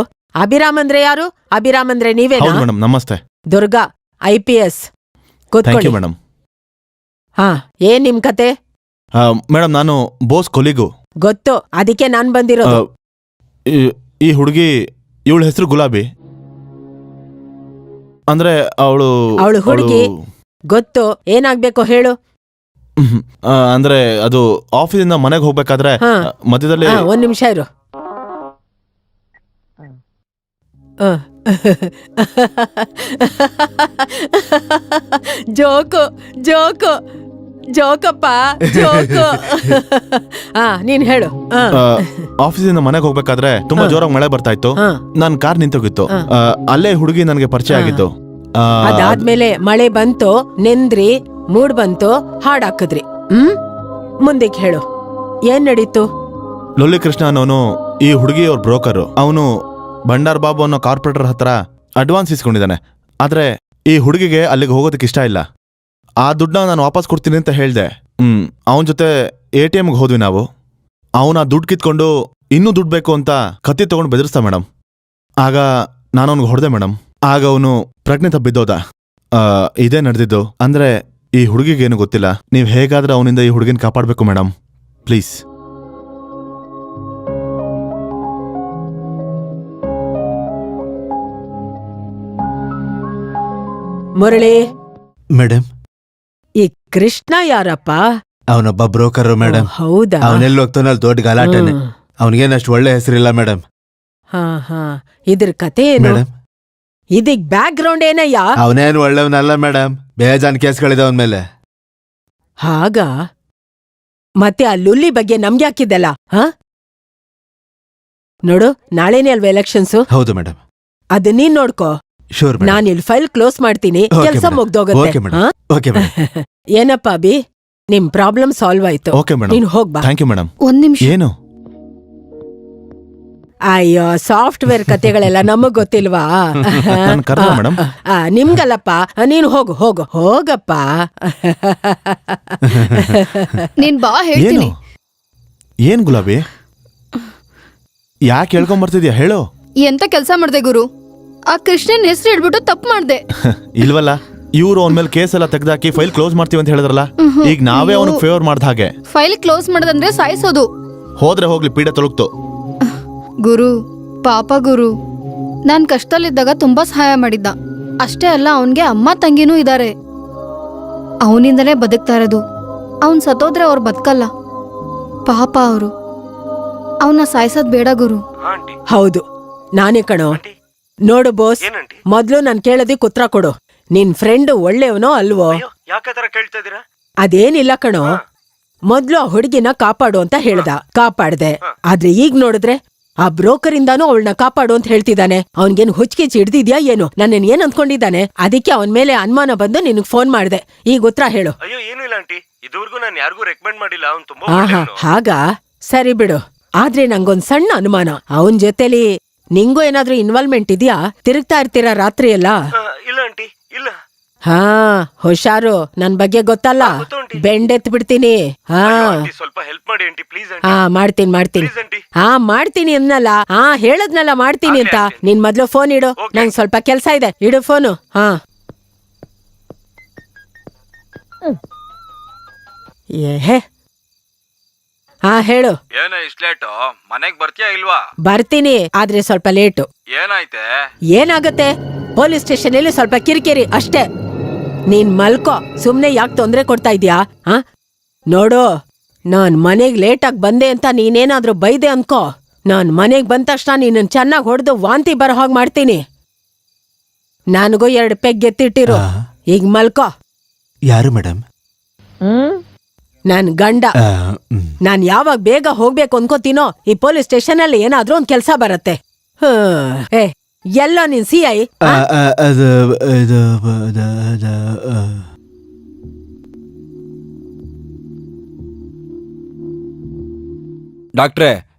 E: ಅಭಿರಾಮ್ ಅಂದ್ರೆ ಯಾರು? ಅಭಿರಾಮ್ ಅಂದ್ರೆ
A: ಹೌದು
E: ನೀವೇನಾ?
A: Madam, namaste.
E: Durga IPS.
A: Thank
E: ಕೂತ್ಕೊಳ್ಳಿ.
A: You madam.
E: ಹಾ ಏನ್ ನಿಮ್ ಕತೆ?
A: ಮೇಡಮ್ ನಾನು ಬೋಸ್ ಕೊಲಿಗು.
E: ಗೊತ್ತು, ಅದಕ್ಕೆ ನಾನ್ ಬಂದಿರೋದು.
A: ಈ ಹುಡುಗಿ, ಇವಳ ಹೆಸರು ಗುಲಾಬಿ. ಅಂದ್ರೆ ಅವಳು
E: ಅವ್ಳು ಹುಡ್ಗಿ. ಗೊತ್ತು, ಏನಾಗ್ಬೇಕೋ ಹೇಳು.
A: ಅಂದ್ರೆ ಅದು ಆಫೀಸಿಂದ ಮನೆಗೆ ಹೋಗ್ಬೇಕಾದ್ರೆ
E: ಹಾ.
A: ಮಧ್ಯದಲ್ಲಿ
E: ಒಂದ್ ನಿಮಿಷ ಇರು. ಜೋಕು ಜೋಕು ಜೋಕಪ್ಪ ಜೋಕು. ನೀನ್ ಹೇಳು.
A: ಆಫೀಸಿಂದ ಮನೆಗೆ ಹೋಗ್ಬೇಕಾದ್ರೆ ತುಂಬಾ ಜೋರಾಗಿ ಮಳೆ ಬರ್ತಾ ಇತ್ತು.
E: ಹಾ.
A: ನನ್ ಕಾರ್ ನಿಂತೋಗಿತ್ತು. ಅಲ್ಲೇ ಹುಡುಗಿ ನನಗೆ ಪರಿಚಯ ಆಗಿತ್ತು.
E: ಅದಾದ್ಮೇಲೆ ಮಳೆ ಬಂತು, ನೆಂದ್ರಿ, ಮೂಡ್ ಬಂತು, ಹಾಡ್ ಹಾಕಿದ್ರಿ. ಮುಂದಕ್ಕೆ ಹೇಳು, ಏನ್ ನಡೀತು?
A: ಲೊಲ್ಲಿ ಕೃಷ್ಣ ಅನ್ನೋನು ಈ ಹುಡುಗಿ ಅವ್ರ ಬ್ರೋಕರ್. ಅವನು ಭಂಡಾರ್ ಬಾಬು ಅನ್ನೋ ಕಾರ್ಪೊರೇಟರ್ ಹತ್ರ ಅಡ್ವಾನ್ಸ್ ಇಸ್ಕೊಂಡಿದ್ದಾನೆ. ಆದ್ರೆ ಈ ಹುಡುಗಿಗೆ ಅಲ್ಲಿಗೆ ಹೋಗೋದಕ್ಕೆ ಇಷ್ಟ ಇಲ್ಲ. ಆ ದುಡ್ಡನ್ನ ನಾನು ವಾಪಸ್ ಕೊಡ್ತೀನಿ ಅಂತ ಹೇಳ್ದೆ. ಅವನ ಜೊತೆ ATMಗೆ ಹೋದ್ವಿ ನಾವು. ಅವನ ದುಡ್ಡು ಕಿತ್ಕೊಂಡು ಇನ್ನೂ ದುಡ್ಡು ಬೇಕು ಅಂತ ಕತ್ತಿ ತಗೊಂಡು ಬೆದರಿಸ್ತಾ ಮೇಡಮ್. ಆಗ ನಾನು ಅವ್ನಿಗೆ ಹೊಡೆದೆ ಮೇಡಮ್. ಆಗ ಅವನು ಪ್ರಜ್ಞೆ ತಪ್ಪಿದ್ದೋದ. ಇದೇ ನಡೆದಿದ್ದು. ಅಂದ್ರೆ ಈ ಹುಡುಗಿಗೇನು ಗೊತ್ತಿಲ್ಲ. ನೀವು ಹೇಗಾದ್ರೆ ಅವನಿಂದ ಈ ಹುಡುಗಿನ ಕಾಪಾಡಬೇಕು ಮೇಡಮ್, ಪ್ಲೀಸ್.
E: ಮುರಳಿ,
H: ಮೇಡಮ್
E: ಈ ಕೃಷ್ಣ ಯಾರಪ್ಪ?
H: ಅವನೊಬ್ಬ ಬ್ರೋಕರ್ ಮೇಡಮ್.
E: ಹೌದಾ?
H: ಅವನೆಲ್ಲಿ ಹೋಗ್ತಾನ ದೊಡ್ಡ ಗಲಾಟೆನೆ. ಅವನಿಗೇನಷ್ಟು ಒಳ್ಳೆ ಹೆಸರಿಲ್ಲ ಮೇಡಮ್.
E: ಹಾ ಇದ್ರ ಕತೆ ಏನು?
H: ಮೇಡಮ್
E: ಇದಕ್ ಬ್ಯಾಕ್ ಗ್ರೌಂಡ್ ಏನಯ್ಯ?
H: ಅವನೇನು ಒಳ್ಳೆಯವನಲ್ಲ ಮೇಡಮ್. ಬೇಜಾನ್ ಕೇಸ್ಗಳಿದೆ ಅವನ ಮೇಲೆ.
E: ಹಾಗ ಮತ್ತೆ ಆ ಲುಲ್ಲಿ ಬಗ್ಗೆ ನಮ್ಗೆ ಹಾಕಿದ್ದಲ್ಲ? ನೋಡು, ನಾಳೆನೇ ಅಲ್ವಾ ಎಲೆಕ್ಷನ್ಸು?
H: ಹೌದು ಮೇಡಮ್.
E: ಅದ್ ನೀನ್ ನೋಡ್ಕೋ.
H: Sure madam.
E: ನಾನ್ ಇಲ್ಲಿ ಫೈಲ್ ಕ್ಲೋಸ್ ಮಾಡ್ತೀನಿ,
H: Okay,
E: ಕೆಲ್ಸ
H: madam.
E: ಮುಗ್ದೋಗತ್ತೆ.
H: Okay madam. Okay madam.
E: ಏನಪ್ಪ ಅಭಿ, ನಿಮ್ ಪ್ರಾಬ್ಲಮ್ ಸಾಲ್ವ್ ಆಯ್ತು.
A: Okay madam.
E: ನೀನ್ ಹೋಗ್ಬಾ.
A: Thank you madam.
F: ಒಂದ್ ನಿಮಿಷ.
A: ಏನು?
E: ಅಯ್ಯೋ, ಸಾಫ್ಟ್ವೇರ್ ಕತೆಗಳೆಲ್ಲ ನಮಗ್ ಗೊತ್ತಿಲ್ವಾ?
A: ನಾನ್ ಕರ್ದ ಮೇಡಮ್.
E: ನಿಮ್ಗಲ್ಲಪ್ಪ, ನೀನು ಹೋಗು ಹೋಗು ಹೋಗಪ್ಪ.
F: ನೀನ್ ಬಾ
A: ಏನು?
F: ಹೇಳ್ತೀನಿ.
A: ಏನ್ ಗುಲಾಬಿ, ಯಾಕೆ ಹೇಳ್ಕೊಂಬರ್ತಿದ್ಯಾ ಹೇಳು.
F: ಎಂತ ಕೆಲ್ಸ ಮಾಡ್ದೆ ಗುರು? ಆ ಕೃಷ್ಣನ್ ಹೆಸರು ಹೇಳ್ಬಿಟ್ಟು ತಪ್ಪು ಮಾಡ್ದೆ.
A: ಇಲ್ವಲ್ಲ, ಇವ್ರು ಅವನ ಮೇಲೆ ಕೇಸ್ ಎಲ್ಲ ತೆಗ್ದಾಕಿ ಫೈಲ್ ಕ್ಲೋಸ್ ಮಾಡ್ತೀವಿ ಅಂತ ಹೇಳಿದ್ರಲ್ಲ, ಈಗ ನಾವೇ ಅವನಿಗೆ ಫೇವರ್ ಮಾಡ್ದ ಹಾಗೆ.
F: ಫೈಲ್ ಕ್ಲೋಸ್ ಮಾಡೋದಂದ್ರೆ ಸಾಯಿಸೋದು.
A: ಹೋದ್ರೆ ಹೋಗ್ಲಿ, ಪೀಡೆ ತೊಳಗ್ತು.
F: ಗುರು, ಪಾಪ ಗುರು, ನಾನ್ ಕಷ್ಟದಲ್ಲಿದ್ದಾಗ ತುಂಬಾ ಸಹಾಯ ಮಾಡಿದ್ದ. ಅಷ್ಟೇ ಅಲ್ಲ, ಅವನ್ಗೆ ಅಮ್ಮ ತಂಗಿನೂ ಇದ್ದಾರೆ. ಅವನಿಂದನೇ ಬದುಕ್ತಾ ಇರೋದು. ಅವನ್ ಸತ್ತೋದ್ರೆ ಅವ್ರು ಬದುಕಲ್ಲ. ಪಾಪ ಅವರು. ಅವನ್ನ ಸಾಯಿಸೋದ್ ಬೇಡ ಗುರು.
E: ಹೌದು, ನಾನೇ ಕಣೋ. ನೋಡು ಬೋಸ್, ಮೊದ್ಲು ನಾನ್ ಕೇಳೋದಕ್ಕೆ ಉತ್ತರ ಕೊಡು. ನಿನ್ ಫ್ರೆಂಡ್ ಒಳ್ಳೆಯವನೋ ಅಲ್ವೋ? ಅದೇನಿಲ್ಲ ಕಣೋ, ಮೊದ್ಲು ಆ ಹುಡುಗಿನ ಕಾಪಾಡು ಅಂತ ಹೇಳ್ದ, ಕಾಪಾಡ್ದೆ. ಆದ್ರೆ ಈಗ ನೋಡಿದ್ರೆ ಆ ಬ್ರೋಕರ್ ಇಂದಾನು ಅವಳನ್ನ ಕಾಪಾಡು ಅಂತ ಹೇಳ್ತಿದ್ದಾನೆ. ಅವನ್ಗೇನು ಹುಚ್ಚಿಗೆ ಹಿಡ್ದಿದ್ಯಾ ಏನು? ನನ್ನನ್ ಏನ್ ಅಂದ್ಕೊಂಡಿದ್ದಾನೆ? ಅದಕ್ಕೆ ಅವನ್ ಮೇಲೆ ಅನುಮಾನ ಬಂದು ನಿನಗ್ ಫೋನ್ ಮಾಡ್ದೆ. ಈಗ ಉತ್ತರ ಹೇಳು.
C: ಅಯ್ಯೋ ಏನೂ ಇಲ್ಲ ಆಂಟಿ, ಇದುವರೆಗೂ ನಾನು ಯಾರಿಗೂ ರೆಕಮೆಂಡ್ ಮಾಡಿಲ್ಲ. ಅವ್ನು ತುಂಬಾ
E: ಆಹಾ, ಹಾಗಾ? ಸರಿ ಬಿಡು. ಆದ್ರೆ ನಂಗೊಂದ್ ಸಣ್ಣ ಅನುಮಾನ. ಅವನ್ ಜೊತೆಲಿ ನಿಂಗೂ ಏನಾದ್ರೂ ಇನ್ವಾಲ್ವ್ಮೆಂಟ್ ಇದೆಯಾ? ತಿರುಗ್ತಾ ಇರ್ತೀರಾ ರಾತ್ರಿ ಎಲ್ಲ?
C: ಇಲ್ಲ ಆಂಟಿ, ಇಲ್ಲ.
E: ಹಾ, ಹುಷಾರು. ನನ್ ಬಗ್ಗೆ ಗೊತ್ತಲ್ಲ, ಬೆಂಡೆತ್ ಬಿಡ್ತೀನಿ. ಹಾ
C: ಸ್ವಲ್ಪ ಹೆಲ್ಪ್ ಮಾಡಿ ಆಂಟಿ, ಪ್ಲೀಸ್.
E: ಹಾ, ಮಾಡ್ತೀನಿ. ಹಾ, ಮಾಡ್ತೀನಿ ಅನ್ನಲ್ಲ. ಹಾ, ಹೇಳದ್ನಲ್ಲ ಮಾಡ್ತೀನಿ ಅಂತ. ನಿನ್ ಮೊದ್ಲು ಫೋನ್ ಇಡು, ನಂಗ್ ಸ್ವಲ್ಪ ಕೆಲ್ಸ ಇದೆ. ಇಡು ಫೋನು. ಹಾ, ಏಹೇ. ಹಾ, ಹೇಳು.
D: ಏನೋ ಇಷ್ಟ ಲೇಟು? ಮನೆಗ್ ಬರ್ತೀಯಾ ಇಲ್ವಾ?
E: ಬರ್ತೀನಿ, ಆದ್ರೆ ಸ್ವಲ್ಪ ಲೇಟು.
D: ಏನಾಯ್ತೆ?
E: ಏನಾಗತ್ತೆ? ಪೊಲೀಸ್ ಸ್ಟೇಷನ್ ಅಲ್ಲಿ ಸ್ವಲ್ಪ ಕಿರಿಕಿರಿ ಅಷ್ಟೇ. ನೀನ್ ಮಲ್ಕೋ, ಸುಮ್ನೆ ಯಾಕೆ ತೊಂದ್ರೆ ಕೊಡ್ತಾ ಇದ್ಯಾ? ಹಾ, ನೋಡು, ನಾನ್ ಮನೆಗ್ ಲೇಟಾಗಿ ಬಂದೆ ಅಂತ ನೀನೇನಾದ್ರೂ ಬೈದೆ ಅನ್ಕೋ, ನಾನ್ ಮನೆಗ್ ಬಂದ ತಕ್ಷಣ ನೀನನ್ ಚೆನ್ನಾಗ್ ಹೊಡೆದು ವಾಂತಿ ಬರೋ ಹಾಗೆ ಮಾಡ್ತೀನಿ. ನನಗೂ 2 ಪೆಗ್ ಎತ್ತಿಟ್ಟಿರು. ಈಗ ಮಲ್ಕೋ.
H: ಯಾರು ಮೇಡಮ್?
E: ನನ್ ಗಂಡ. ನಾನ್ ಯಾವಾಗ ಬೇಗ ಹೋಗ್ಬೇಕು ಅನ್ಕೋತೀನೋ, ಈ ಪೊಲೀಸ್ ಸ್ಟೇಷನ್ ಅಲ್ಲಿ ಏನಾದ್ರೂ ಒಂದ್ ಕೆಲ್ಸ ಬರತ್ತೆ. ಏ, ಎಲ್ಲ ನಿನ್ CI?
D: ಡಾಕ್ಟ್ರೆ,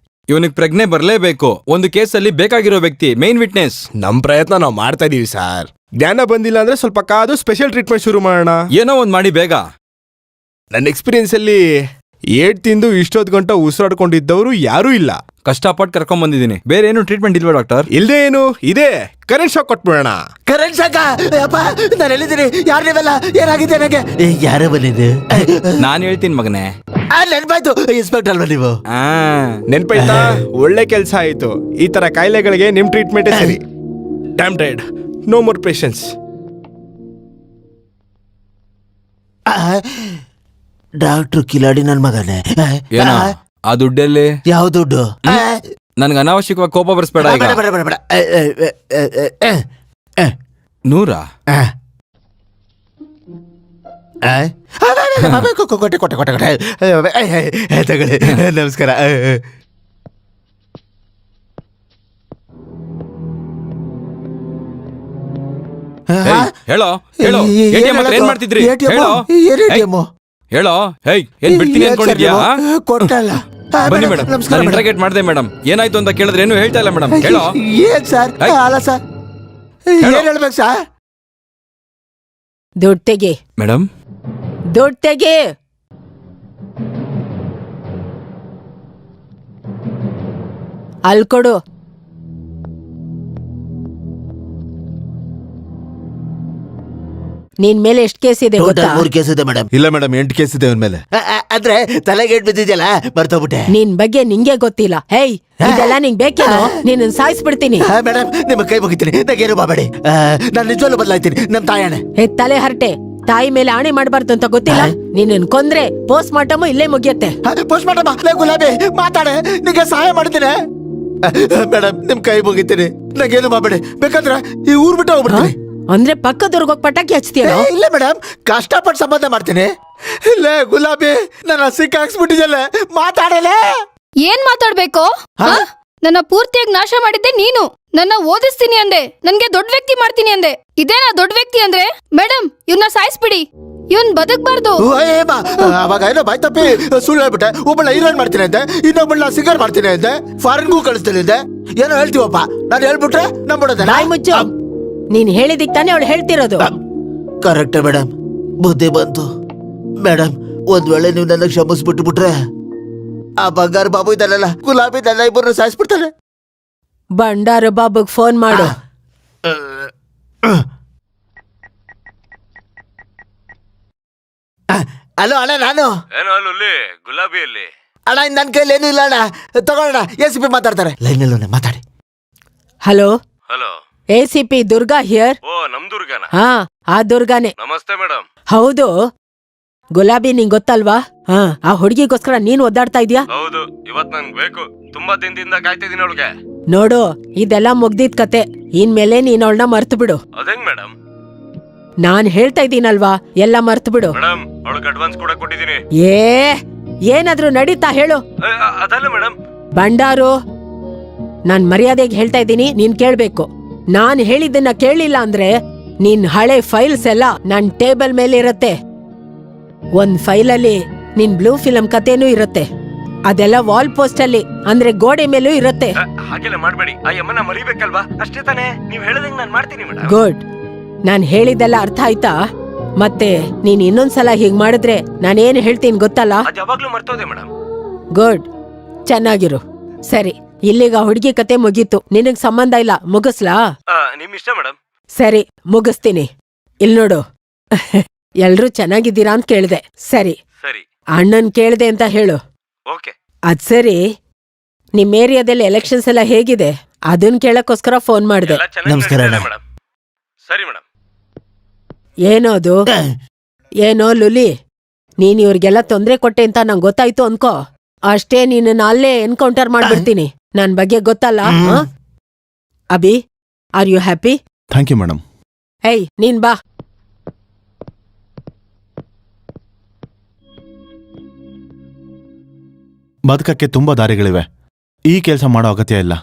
D: ಇವನಿಗೆ ಪ್ರಜ್ಞೆ ಬರ್ಲೇಬೇಕು. ಒಂದು ಕೇಸಲ್ಲಿ ಬೇಕಾಗಿರೋ ವ್ಯಕ್ತಿ, ಮೇನ್ ವಿಟ್ನೆಸ್.
B: ನಮ್ ಪ್ರಯತ್ನ ನಾವು ಮಾಡ್ತಾ ಇದೀವಿ ಸರ್. ಜ್ಞಾನ ಬಂದಿಲ್ಲ ಅಂದ್ರೆ ಸ್ವಲ್ಪ ಕಾದು ಸ್ಪೆಷಲ್ ಟ್ರೀಟ್ಮೆಂಟ್ ಶುರು ಮಾಡೋಣ.
D: ಏನೋ ಒಂದ್ ಮಾಡಿ ಬೇಗ.
B: ನನ್ನ ಎಕ್ಸ್ಪೀರಿಯನ್ಸ್ ಅಲ್ಲಿ ಏಟ್ ತಿಂದು ಇಷ್ಟೊತ್ತು ಗಂಟೆ ಉಸಿರಾಡ್ಕೊಂಡಿದ್ದವರು ಯಾರೂ ಇಲ್ಲ.
D: ಕಷ್ಟಪಟ್ಟು ಕರ್ಕೊಂಡ್ ಬಂದಿದ್ದೀನಿ. ಬೇರೆ ಏನು ಟ್ರೀಟ್ಮೆಂಟ್ ಇಲ್ವಾ ಡಾಕ್ಟರ್?
B: ಇಲ್ದೇ ಏನು ಇದೆ, ಕರೆಂಟ್ ಶಾಕ್ ಕೊಟ್ಬಿಡೋಣ.
H: ಕರಣ್ ಶಾಕ? ಅಪ್ಪ, ನಾನು ಎಲ್ಲಿದ್ದೀನಿ? ಯಾರು ನೀವೆಲ್ಲ? ಏನಾಗಿದೆ ನನಗೆ? ಯಾರ ಬಂದಿದ್ದು?
D: ನಾನ್ ಹೇಳ್ತೀನಿ ಮಗನೇ.
H: ನೆನ್ಪಾಯ್ತು, ಇನ್ಸ್ಪೆಕ್ಟರ್ ಅಲ್ವಾ ನೀವು?
B: ನೆನ್ಪಾಯ್ತಾ? ಒಳ್ಳೆ ಕೆಲಸ ಆಯ್ತು. ಈ ತರ ಕಾಯಿಲೆಗಳಿಗೆ ನಿಮ್ ಟ್ರೀಟ್ಮೆಂಟ್ ಸರಿ. Damn dead, no more patience.
H: Doctor ಕಿಲಾಡಿ ನನ್ ಮಗನೇ.
D: ಏನೋ ಆ ದುಡ್ಡಲ್ಲಿ?
H: ಯಾವ ದುಡ್ಡು?
D: ನನ್ಗೆ ಅನಾವಶ್ಯಕವಾಗಿ ಕೋಪ ಬರ್ಸ್ಬೇಡ. ಈಗ
H: ಬೇಡ ಬೇಡ ಬೇಡ.
D: 100?
H: ಕೊಟ್ಟೆ ಕೊಟ್ಟೆ ಕೊಟ್ಟೆ ಕೊಟ್ಟೆ. ತಗೊಳ್ಳಿ, ನಮಸ್ಕಾರ.
D: ಹೇಳೋ ಹೇಳೋ, ATM ಹತ್ರ ಏನ್ ಮಾಡ್ತಿದ್ರಿ? ಹೇಳೋ ಹೇಳೋ. ಹೇಯ್, ಏನ್ ಬಿಡ್ತೀನಿ ಅನ್ಕೊಂಡಿದ್ಯಾ?
H: ಕೊಟ್ಟಲ್ಲ.
D: ಬನ್ನಿ ಮೇಡಮ್, ನಾನು ಇಂಟ್ರಾಗೇಟ್ ಮಾಡಿದೆ ಮೇಡಮ್. ಏನಾಯ್ತು ಅಂತ ಕೇಳಿದ್ರೆ ಏನು ಹೇಳ್ತಾ ಇಲ್ಲ ಮೇಡಮ್. ಹೇಳೋ.
H: ಏನ್ ಸರ್? ಅಲ್ಲ ಸರ್, ಏನ್ ಹೇಳ್ಬೇಕು ಸರ್?
E: ದುಡ್ಡು ತೆಗಿ
D: ಮೇಡಮ್.
E: ದುಡ್ಡು ತೆಗಿ. ಅಲ್ಲಿ ಕೊಡು. ನಿನ್ ಮೇಲೆ ಎಷ್ಟು ಕೇಸ್ ಇದೆ ಗೊತ್ತಾ?
H: 3 ಕೇಸ್ ಇದೆ ಮೇಡಮ್.
A: ಇಲ್ಲ ಮೇಡಮ್, 8 ಕೇಸ್ ಇದೆ ಅವನ ಮೇಲೆ.
H: ಅಂದ್ರೆ ತಲೆಗೆ ಬಿದ್ದಿದ್ಯಲ್ಲ, ಬರ್ತೋಗ್ಬಿಟ್ಟೆ.
E: ನಿನ್ ಬಗ್ಗೆ ನಿಂಗೆ ಗೊತ್ತಿಲ್ಲ. ಹೇಯ್, ಇದೆಲ್ಲ ನಿಂಗ್ ಬೇಕೇನೋ? ನಿನ್ನ ಸಾಯಿಸ್ಬಿಡ್ತೀನಿ.
H: ಮೇಡಮ್, ನಿಮ್ಮ ಕೈ ಮುಗಿತೀನಿ, ನಂಗೇನು ಮಾಡಬೇಡಿ. ನಾನು ನಿಜವಲ್ಲೂ ಬದಲಾಯ್ತೀನಿ, ನಮ್ ತಾಯಣೆ.
E: ತಲೆ ಹರಟೆ, ತಾಯಿ ಮೇಲೆ ಆಣೆ ಮಾಡಬಾರ್ದು ಅಂತ ಗೊತ್ತಿಲ್ಲ? ನಿನ್ನ ಕೊಂದ್ರೆ ಪೋಸ್ಟ್ ಮಾರ್ಟಮ್ ಇಲ್ಲೇ ಮುಗಿಯತ್ತೆ.
H: Post mortem? ಗುಲಾಬಿ, ಮಾತಾಡೆ, ನಿಂಗೆ ಸಹಾಯ ಮಾಡ್ತೀನಿ. ಮೇಡಮ್, ನಿಮ್ ಕೈ ಮುಗಿತೀನಿ, ನಂಗೇನು ಮಾಡಬೇಡಿ. ಬೇಕಾದ್ರೆ ಈ ಊರ್ ಬಿಟ್ಟು ಹೋಗ್ಬಿಡ್ತೀನಿ.
E: ಅಂದ್ರೆ ಪಕ್ಕದವ್ರಿಗೆ ಹೋಗಿ ಪಟಾಕಿ ಹಚ್ತೀಯ?
H: ಇಲ್ಲ ಮೇಡಮ್, ಕಷ್ಟಪಟ್ಟು ಸಂಬಂಧ ಮಾಡ್ತೀನಿ. ಇಲ್ಲ ಗುಲಾಬಿ, ನನ್ನ ಸಿಕ್ಕಾಕ್ಸ್ಬಿಟ್ಟಿದ್ದಲ್ಲ, ಮಾತಾಡಲೇ.
F: ಏನ್ ಮಾತಾಡ್ಬೇಕು? ನನ್ನ ಪೂರ್ತಿಯಾಗಿ ನಾಶ ಮಾಡಿದ್ದೆ ನೀನು. ನನ್ನ ಓದಿಸ್ತೀನಿ ಅಂದೆ, ನನ್ಗೆ ದೊಡ್ಡ ವ್ಯಕ್ತಿ ಮಾಡ್ತೀನಿ ಅಂದೆ. ಇದೇನಾ ದೊಡ್ಡ ವ್ಯಕ್ತಿ ಅಂದ್ರೆ? ಮೇಡಮ್, ಇವನ್ನ ಸಾಯಿಸ್ಬಿಡಿ. ಇವನ್ ಬದುಕ್ಬಾರ್ದು.
H: ಅವಾಗ ಏನೋ ಬಾಯ್ ತಪ್ಪಿ ಸುಳ್ಳು ಹೇಳ್ಬಿಟ್ಟೆ. ಒಬ್ಬಳ ಹೀರೋಯಿನ್ ಮಾಡ್ತೀನಿ ಅಂತೆ, ಇನ್ನೊಬ್ಬಳ ಸಿಂಗರ್ ಮಾಡ್ತೀನಿ ಅಂತೆ, ಫಾರಿನ್ಗೂ ಕಳಿಸ್ತೀನಿ ಅಂತೆ. ಏನೋ ಹೇಳ್ತೀವಪ್ಪ, ನಾನು ಹೇಳ್ಬಿಟ್ರೆ ನಂಬಿಡೋದ?
E: ನಾಯಿ ಮುಚ್ಚು. ನೀನ್ ಹೇಳಿದಿಕ್ ತಾನೇ ಅವಳು ಹೇಳ್ತಿರೋದು.
H: ಕರೆಕ್ಟ್ ಮೇಡಮ್, ಬುದ್ಧಿ ಬಂತು. ಮೇಡಮ್, ಒಂದ್ ವೇಳೆ ನೀವು ನನ್ನ ಕ್ಷಮಿಸ್ಬಿಟ್ಬಿಟ್ರೆ ಆ ಬಂಗಾರ ಬಾಬು ಇದ್ದಾನಲ್ಲ, ಗುಲಾಬಿ, ನನ್ನ ಇಬ್ಬರನ್ನು ಸಾಯಿಸ್ಬಿಡ್ತಾನೆ.
E: ಬಂಡಾರ ಬಾಬುಗ್ ಫೋನ್ ಮಾಡು.
H: ಹಲೋ ಅಣ್ಣ, ನಾನು
C: ಏನೋ ಅಲ್ಲಿ ಗುಲಾಬಿಯಲ್ಲಿ
H: ಅಣ್ಣ, ನನ್ನ ಕೈಲಿ ಏನೂ ಇಲ್ಲ ಅಣ್ಣ. ತಗೊಳ್ಳೋಣ, ACP ಮಾತಾಡ್ತಾರೆ. ಲೈನಲ್ಲೇ ಮಾತಾಡಿ.
E: Hello,
C: hello.
E: ACP Durga here.
C: ಓ, ನಮ್ ದುರ್ಗನ?
E: ಹಾ, ಆ ದುರ್ಗಾನೇ.
C: ನಮಸ್ತೆ ಮೇಡಮ್.
E: ಹೌದು, ಗುಲಾಬಿ ನಿಂಗ್ ಗೊತ್ತಲ್ವಾ? ಹಾ, ಆ ಹುಡುಗಿಗೋಸ್ಕರ ನೀನ್ ಒದ್ದಾಡ್ತಾ ಇದ್ಯಾ?
C: ಹೌದು, ಇವತ್ ನಂಗ್ ಬೇಕು. ತುಂಬಾ ದಿನದಿಂದ ಕಾಯ್ತಿದ್ದೀನಿ ಅವಳಿಗೆ.
E: ನೋಡು, ಇದೆಲ್ಲ ಮುಗ್ದಿದ್ ಕತೆ. ಇನ್ಮೇಲೆ ನೀನ್ ಅವಳನ್ನ ಮರ್ತು ಬಿಡು.
C: ಅದೇಂಗ್ ಮೇಡಮ್?
E: ನಾನ್ ಹೇಳ್ತಾ ಇದ್ದೀನಲ್ವಾ, ಎಲ್ಲ ಮರ್ತು ಬಿಡು.
C: ಮೇಡಮ್, ಅವಳಿಗೆ ಅಡ್ವಾನ್ಸ್ ಕೂಡ ಕೊಟ್ಟಿದ್ದೀನಿ.
E: ಏನಾದ್ರೂ ನಡೀತಾ ಹೇಳು.
C: ಅದಲ್ಲ ಮೇಡಮ್.
E: ಬಂಡಾರು, ನಾನ್ ಮರ್ಯಾದೆಗೆ ಹೇಳ್ತಾ ಇದ್ದೀನಿ, ನೀನ್ ಕೇಳ್ಬೇಕು. ನಾನ್ ಹೇಳಿದ್ದನ್ನ ಕೇಳಿಲ್ಲ ಅಂದ್ರೆ ನಿನ್ ಹಳೆ ಫೈಲ್ಸ್ ಎಲ್ಲ ನನ್ ಟೇಬಲ್ ಮೇಲೆ ಇರತ್ತೆ. ಒಂದ್ ಫೈಲಲ್ಲಿ ನಿನ್ ಬ್ಲೂ ಫಿಲಂ ಕಥೆನೂ ಇರತ್ತೆ. ಅದೆಲ್ಲ ವಾಲ್ ಪೋಸ್ಟ್ ಅಲ್ಲಿ, ಅಂದ್ರೆ ಗೋಡೆ ಮೇಲೂ ಇರತ್ತೆ.
C: ಹಾಗೆಲ್ಲ ಮಾಡ್ಬೇಡಿ, ಆ ಯಮ್ಮನ ಮರಿಬೇಕಲ್ವಾ? ಅಷ್ಟೇ ತಾನೇ? ನೀವ್ ಹೇಳದಂಗ್ ನಾನ್ ಮಾಡ್ತೀನಿ ಮೇಡಮ್.
E: ಗುಡ್. ನಾನ್ ಹೇಳಿದ್ದೆಲ್ಲ ಅರ್ಥ ಆಯ್ತಾ? ಮತ್ತೆ ನೀನ್ ಇನ್ನೊಂದ್ಸಲ ಹೀಗ್ ಮಾಡಿದ್ರೆ ನಾನೇನ್ ಹೇಳ್ತೀನಿ ಗೊತ್ತಲ್ಲ?
C: ಅದ್ ಯಾವಾಗ್ಲೂ ಮರ್ತೋದೆ ಮೇಡಮ್.
E: ಗುಡ್, ಚೆನ್ನಾಗಿರು. ಸರಿ, ಇಲ್ಲಿಗ ಹುಡುಗಿ ಕತೆ ಮುಗೀತು. ನಿನಗ್ ಸಂಬಂಧ ಇಲ್ಲ, ಮುಗಿಸ್ಲಾ?
C: ನಿಮ್ ಇಷ್ಟ ಮೇಡಮ್.
E: ಸರಿ, ಮುಗಿಸ್ತೀನಿ. ಇಲ್ ನೋಡು, ಎಲ್ರೂ ಚೆನ್ನಾಗಿದ್ದೀರಾ ಅಂತ ಕೇಳ್ದೆ. ಸರಿ,
C: ಸರಿ.
E: ಅಣ್ಣನ್ ಕೇಳ್ದೆ ಅಂತ ಹೇಳು.
C: ಓಕೆ.
E: ಅದ್ ಸರಿ, ನಿಮ್ ಏರಿಯಾದಲ್ಲಿ ಎಲೆಕ್ಷನ್ಸ್ ಎಲ್ಲ ಹೇಗಿದೆ ಅದನ್ ಕೇಳಕ್ಕೋಸ್ಕರ ಫೋನ್ ಮಾಡ್ದೆ.
C: ಎಲ್ಲ ಚೆನ್ನಾಗಿ
H: ನಮಸ್ಕಾರ
C: ನಡೀತಿದೆ
H: ಅಣ್ಣ.
C: ಮೇಡಮ್. ಸರಿ ಮೇಡಮ್.
E: ಏನೋದು? ಏನೋ ಲುಲಿ, ನೀನ್ ಇವ್ರಿಗೆಲ್ಲ ತೊಂದ್ರೆ ಕೊಟ್ಟೆ ಅಂತ ನಂಗೆ ಗೊತ್ತಾಯ್ತು ಅನ್ಕೋ. ಅಷ್ಟೇ, ನೀನನ್ನ ಅಲ್ಲೇ ಎನ್ಕೌಂಟರ್ ಮಾಡ್ಬಿಡ್ತೀನಿ. ನನ್ ಬಗ್ಗೆ ಗೊತ್ತಲ್ಲ. Abhi, are you happy?
A: Thank you madam.
E: ಏಯ್, ನೀನ್ ಬಾ.
A: ಬದುಕಕ್ಕೆ ತುಂಬಾ ದಾರಿಗಳಿವೆ. ಈ ಕೆಲಸ ಮಾಡೋ ಅಗತ್ಯ ಇಲ್ಲ.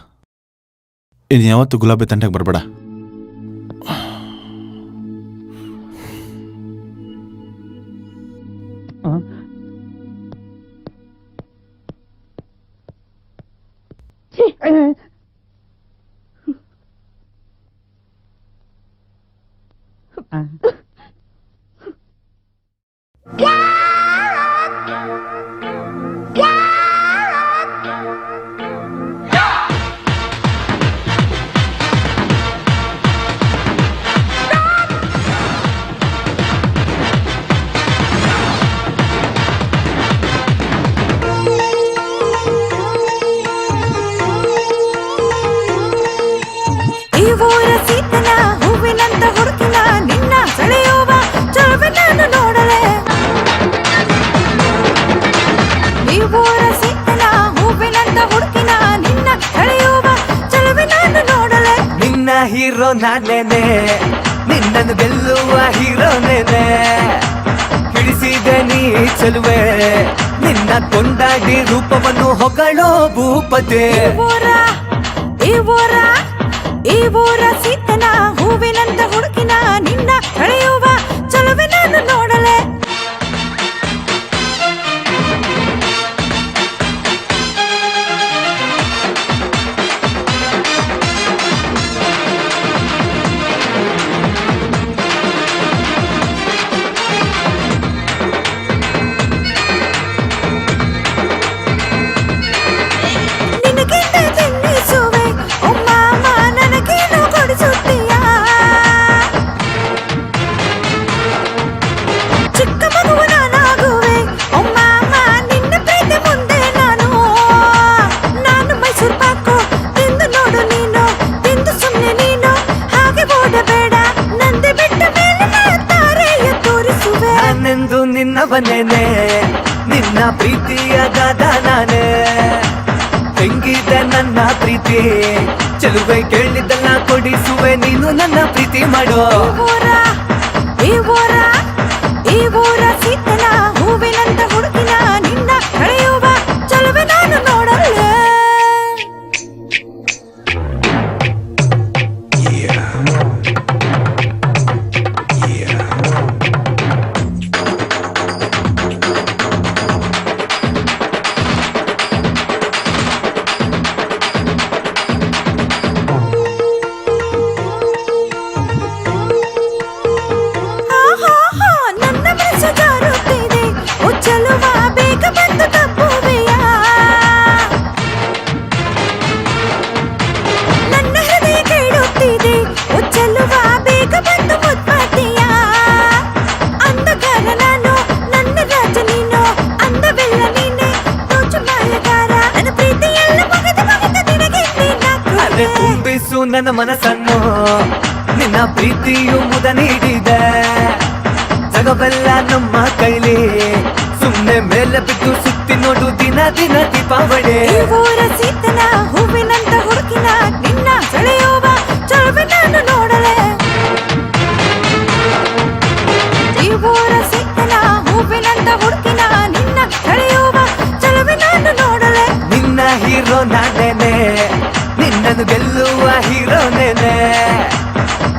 A: ಇನ್ನು ಯಾವತ್ತು ಗುಲಾಬಿ ತಂಟೆಗೆ ಬರಬೇಡ.
J: ಈ ಊರ ಸೀತನ ಹೂವಿನಂತ ಹುಡುಕಿನ ನಿನ್ನ ಸೆಳೆಯುವ ಚಲುವೆ ನಾನು ನೋಡಲೆ. ಈ ಊರ ಸೀತನ ಹೂವಿನಂತ ಹುಡುಕಿನ ನಿನ್ನ ಸೆಳೆಯುವ ಚಲುವೆ ನಾನು ನೋಡಲೆ.
L: ನಿನ್ನ ಹೀರೋ ನಾನೇನೆ, ನಿನ್ನನ್ನು ಗೆಲ್ಲುವ ಹೀರೋನೇನೆ. ಹಿಡಿಸಿದೆ ನೀ ಚೆಲುವೆ, ನಿನ್ನ ಕೊಂಡಾಡಿ ರೂಪವನ್ನು ಹೊಗಳೋ ಭೂಪತೆ.
J: ಈ ಊರ ಸೀತನ ಹೂವಿನಂತ ಹುಡುಕಿನ ನಿನ್ನ ಸೆಳೆಯುವ ಚಲುವೆ ನಾನು ನೋಡಲೆ. ನಿನಗಿಂತ ತಿನ್ನಿಸುವೆ ಓ ಮಾಮ, ನನಗೇನು ಕೊಡಿಸುತ್ತೀಯಾ? ಚಿಕ್ಕ ಮಗುವ ನಾನಾಗುವೆ ಓ ಮಾಮ, ನಿನ್ನ ಪ್ರೀತಿ ಮುಂದೆ ನಾನು. ಮೈಸೂರು ಪಾಕು ತಿಂದು ನೋಡು ನೀನು, ತಿಂದು ಸುಮ್ಮನೆ ನೀನು ಹಾಗೆ ಓಡಬೇಡ. ನಂದೆ ಬಿಟ್ಟ ಮೇಲೆ ತಾರೆಯ ತೋರಿಸುವೆ.
L: ನಾನೆಂದು ನಿನ್ನವನೇನೆ, ನಿನ್ನ ಪ್ರೀತಿಯ ದಾದ ನಾನೇ. ಹೆಂಗಿದೆ ನನ್ನ ಪ್ರೀತಿ ಚೆಲುವೆ, ಕೇಳಿದ್ದಲ್ಲ ಕೊಡಿಸುವೆ, ನೀನು ನನ್ನ ಪ್ರೀತಿ ಮಾಡೋ.
J: ಈ ಊರ ಸೀತನ ಹೂವಿನಂತ ಹುಡುಕಿನ ನಿನ್ನ ಸೆಳೆಯುವ ಚಲುವೆ ನಾನು ನೋಡಲೆ. ಆಹಾ
L: ನನ್ನ ಮನಸ್ಸನ್ನು ನಿನ್ನ ಪ್ರೀತಿಯು ಮುದ ನೀಡಿದೆ ಜಗವೆಲ್ಲ ನಮ್ಮ ಕೈಲಿ ಸುಮ್ಮನೆ ಮೇಲೆ ಬಿದ್ದು ಸುತ್ತಿ ನೋಡು ದಿನ ದಿನ ದೀಪಾವಳಿ
J: ಈ ಊರ ಸೀತನ ಹೂವಿನಂತ ಹುಡುಕಿನ ನಿನ್ನ ಸೆಳೆಯುವ ಚಲುವೆ ನಾನು ನೋಡಲೆ ಈ ಊರ ಸೀತನ ಹೂವಿನಂತ ಹುಡುಕಿನ ನಿನ್ನ ಸೆಳೆಯುವ ಚಲುವೆ ನಾನು ನೋಡಲೆ
L: ನಿನ್ನ ಹೀರೋ ನಾನೇನೆ ನಿನ್ನನ್ನು ಗೆಲ್ಲುವ ಹೀರೋನೇನೆ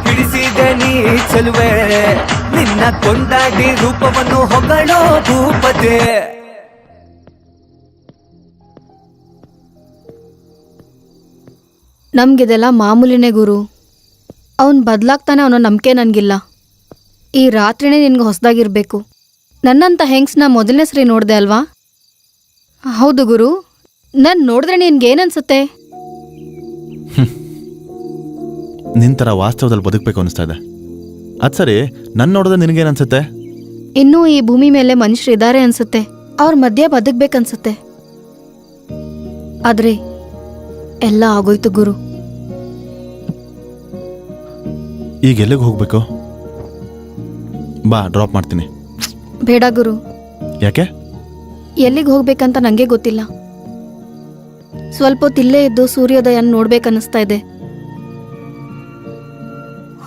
L: ಹಿಡಿಸಿದೆ ನೀ ಚೆಲುವೆ ನಿನ್ನ ಕೊಂಡಾಡಿ ರೂಪವನ್ನು ಹೊಗಳೋ ಭೂಪತೆ
F: ನಮ್ಗಿದೆಲ್ಲ ಮಾಮೂಲಿನೇ ಗುರು. ಅವನು ಬದಲಾಗ್ತಾನೆ ಅನ್ನೋ ನಂಬಿಕೆ ನನಗಿಲ್ಲ. ಈ ರಾತ್ರಿನೇ ನಿನ್ಗೆ ಹೊಸದಾಗಿರ್ಬೇಕು. ನನ್ನಂಥ ಹೆಂಗ್ಸ್ನ ಮೊದಲನೇ ಸರಿ ನೋಡಿದೆ ಅಲ್ವಾ? ಹೌದು ಗುರು. ನಾನು ನೋಡಿದ್ರೆ ನಿನ್ಗೇನನ್ಸುತ್ತೆ?
A: ನಿನ್ ಥರ ವಾಸ್ತವದಲ್ಲಿ ಬದುಕಬೇಕು ಅನಿಸ್ತಾ ಇದೆ. ಅದು ಸರಿ, ನನ್ನ ನೋಡಿದ್ರೆ ನಿನಗೇನು ಅನ್ಸುತ್ತೆ?
F: ಇನ್ನೂ ಈ ಭೂಮಿ ಮೇಲೆ ಮನುಷ್ಯರಿದ್ದಾರೆ ಅನ್ಸುತ್ತೆ. ಅವ್ರ ಮಧ್ಯೆ ಬದುಕ್ಬೇಕನ್ಸುತ್ತೆ. ಆದ್ರೆ ಎಲ್ಲ ಆಗೋಯ್ತು ಗುರು.
A: ಈಗ ಎಲ್ಲಿಗೆ ಹೋಗ್ಬೇಕು? ಬಾ, ಡ್ರಾಪ್ ಮಾಡ್ತೀನಿ.
F: ಬೇಡ ಗುರು.
A: ಯಾಕೆ?
F: ಎಲ್ಲಿಗೆ ಹೋಗ್ಬೇಕಂತ ನಂಗೆ ಗೊತ್ತಿಲ್ಲ. ಸ್ವಲ್ಪ ಹೊತ್ತು ಇಲ್ಲೇ ಇದ್ದು ಸೂರ್ಯೋದಯ ನೋಡ್ಬೇಕನ್ನಿಸ್ತಾ ಇದೆ.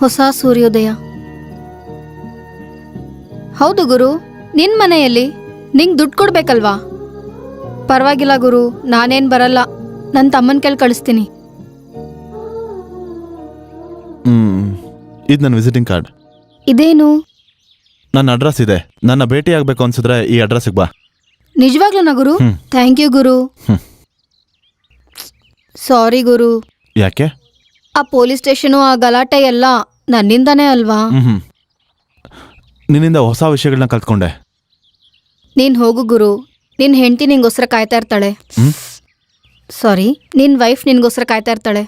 F: ಹೊಸ ಸೂರ್ಯೋದಯ. ಹೌದು ಗುರು, ನಿನ್ ಮನೆಯಲ್ಲಿ ನಿಂಗೆ ದುಡ್ಡು ಕೊಡ್ಬೇಕಲ್ವಾ? ಪರವಾಗಿಲ್ಲ ಗುರು, ನಾನೇನ್ ಬರಲ್ಲ. ನನ್ನ ತಮ್ಮನ ಕೈಲಿ ಕಳಿಸ್ತೀನಿ.
A: ಇದು ನನ್ನ ವಿಸಿಟಿಂಗ್ ಕಾರ್ಡ್.
F: ಇದೇನು?
A: ನನ್ನ ಅಡ್ರೆಸ್ ಇದೆ. ನನ್ನ ಭೇಟಿ ಆಗ್ಬೇಕು ಅನ್ಸಿದ್ರೆ ಈ ಅಡ್ರೆಸ್ಗೆ ಬಾ.
F: ನಿಜವಾಗ್ಲೂನಾ ಗುರು? ಥ್ಯಾಂಕ್ ಯು ಗುರು. ಸಾರಿ ಗುರು.
A: ಯಾಕೆ?
F: ಆ ಪೊಲೀಸ್ ಸ್ಟೇಷನು, ಆ ಗಲಾಟೆ ಎಲ್ಲ ನನ್ನಿಂದಾನೇ ಅಲ್ವಾ?
A: ನಿನ್ನಿಂದ ಹೊಸ ವಿಷಯಗಳನ್ನ ಕಲ್ತ್ಕೊಂಡೆ.
F: ನೀನ್ ಹೋಗು ಗುರು. ನಿನ್ ಹೆಂಡತಿ ನಿಂಗೋಸ್ಕರ ಕಾಯ್ತಾ ಇರ್ತಾಳೆ. ಸಾರಿ, ನಿನ್ ವೈಫ್ ನಿನ್ಗೋಸ್ಕರ ಕಾಯ್ತಾ ಇರ್ತಾಳೆ.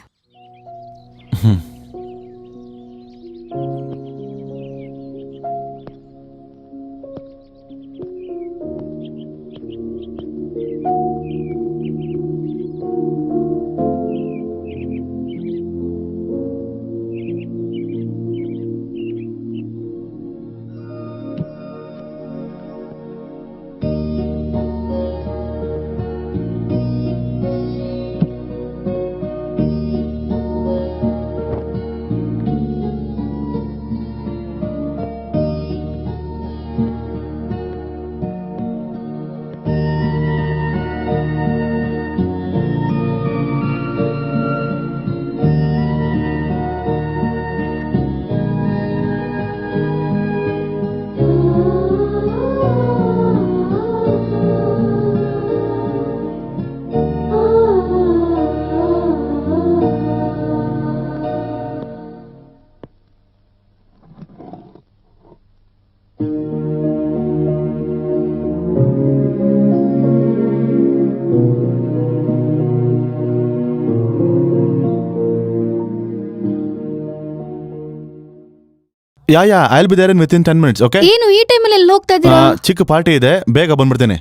A: Yeah I'll be there in with in 10 minutes. Okay?
F: ಏನು ಈ ಟೈಮಲ್ಲಿ ಎಲ್ಲಿ ಹೋಗ್ತಾ ಇದ್ದೀರಾ?
A: ಚಿಕ್ಕ ಪಾರ್ಟಿ ಇದೆ, ಬೇಗ ಬಂದ್ಬಿಡ್ತೇನೆ.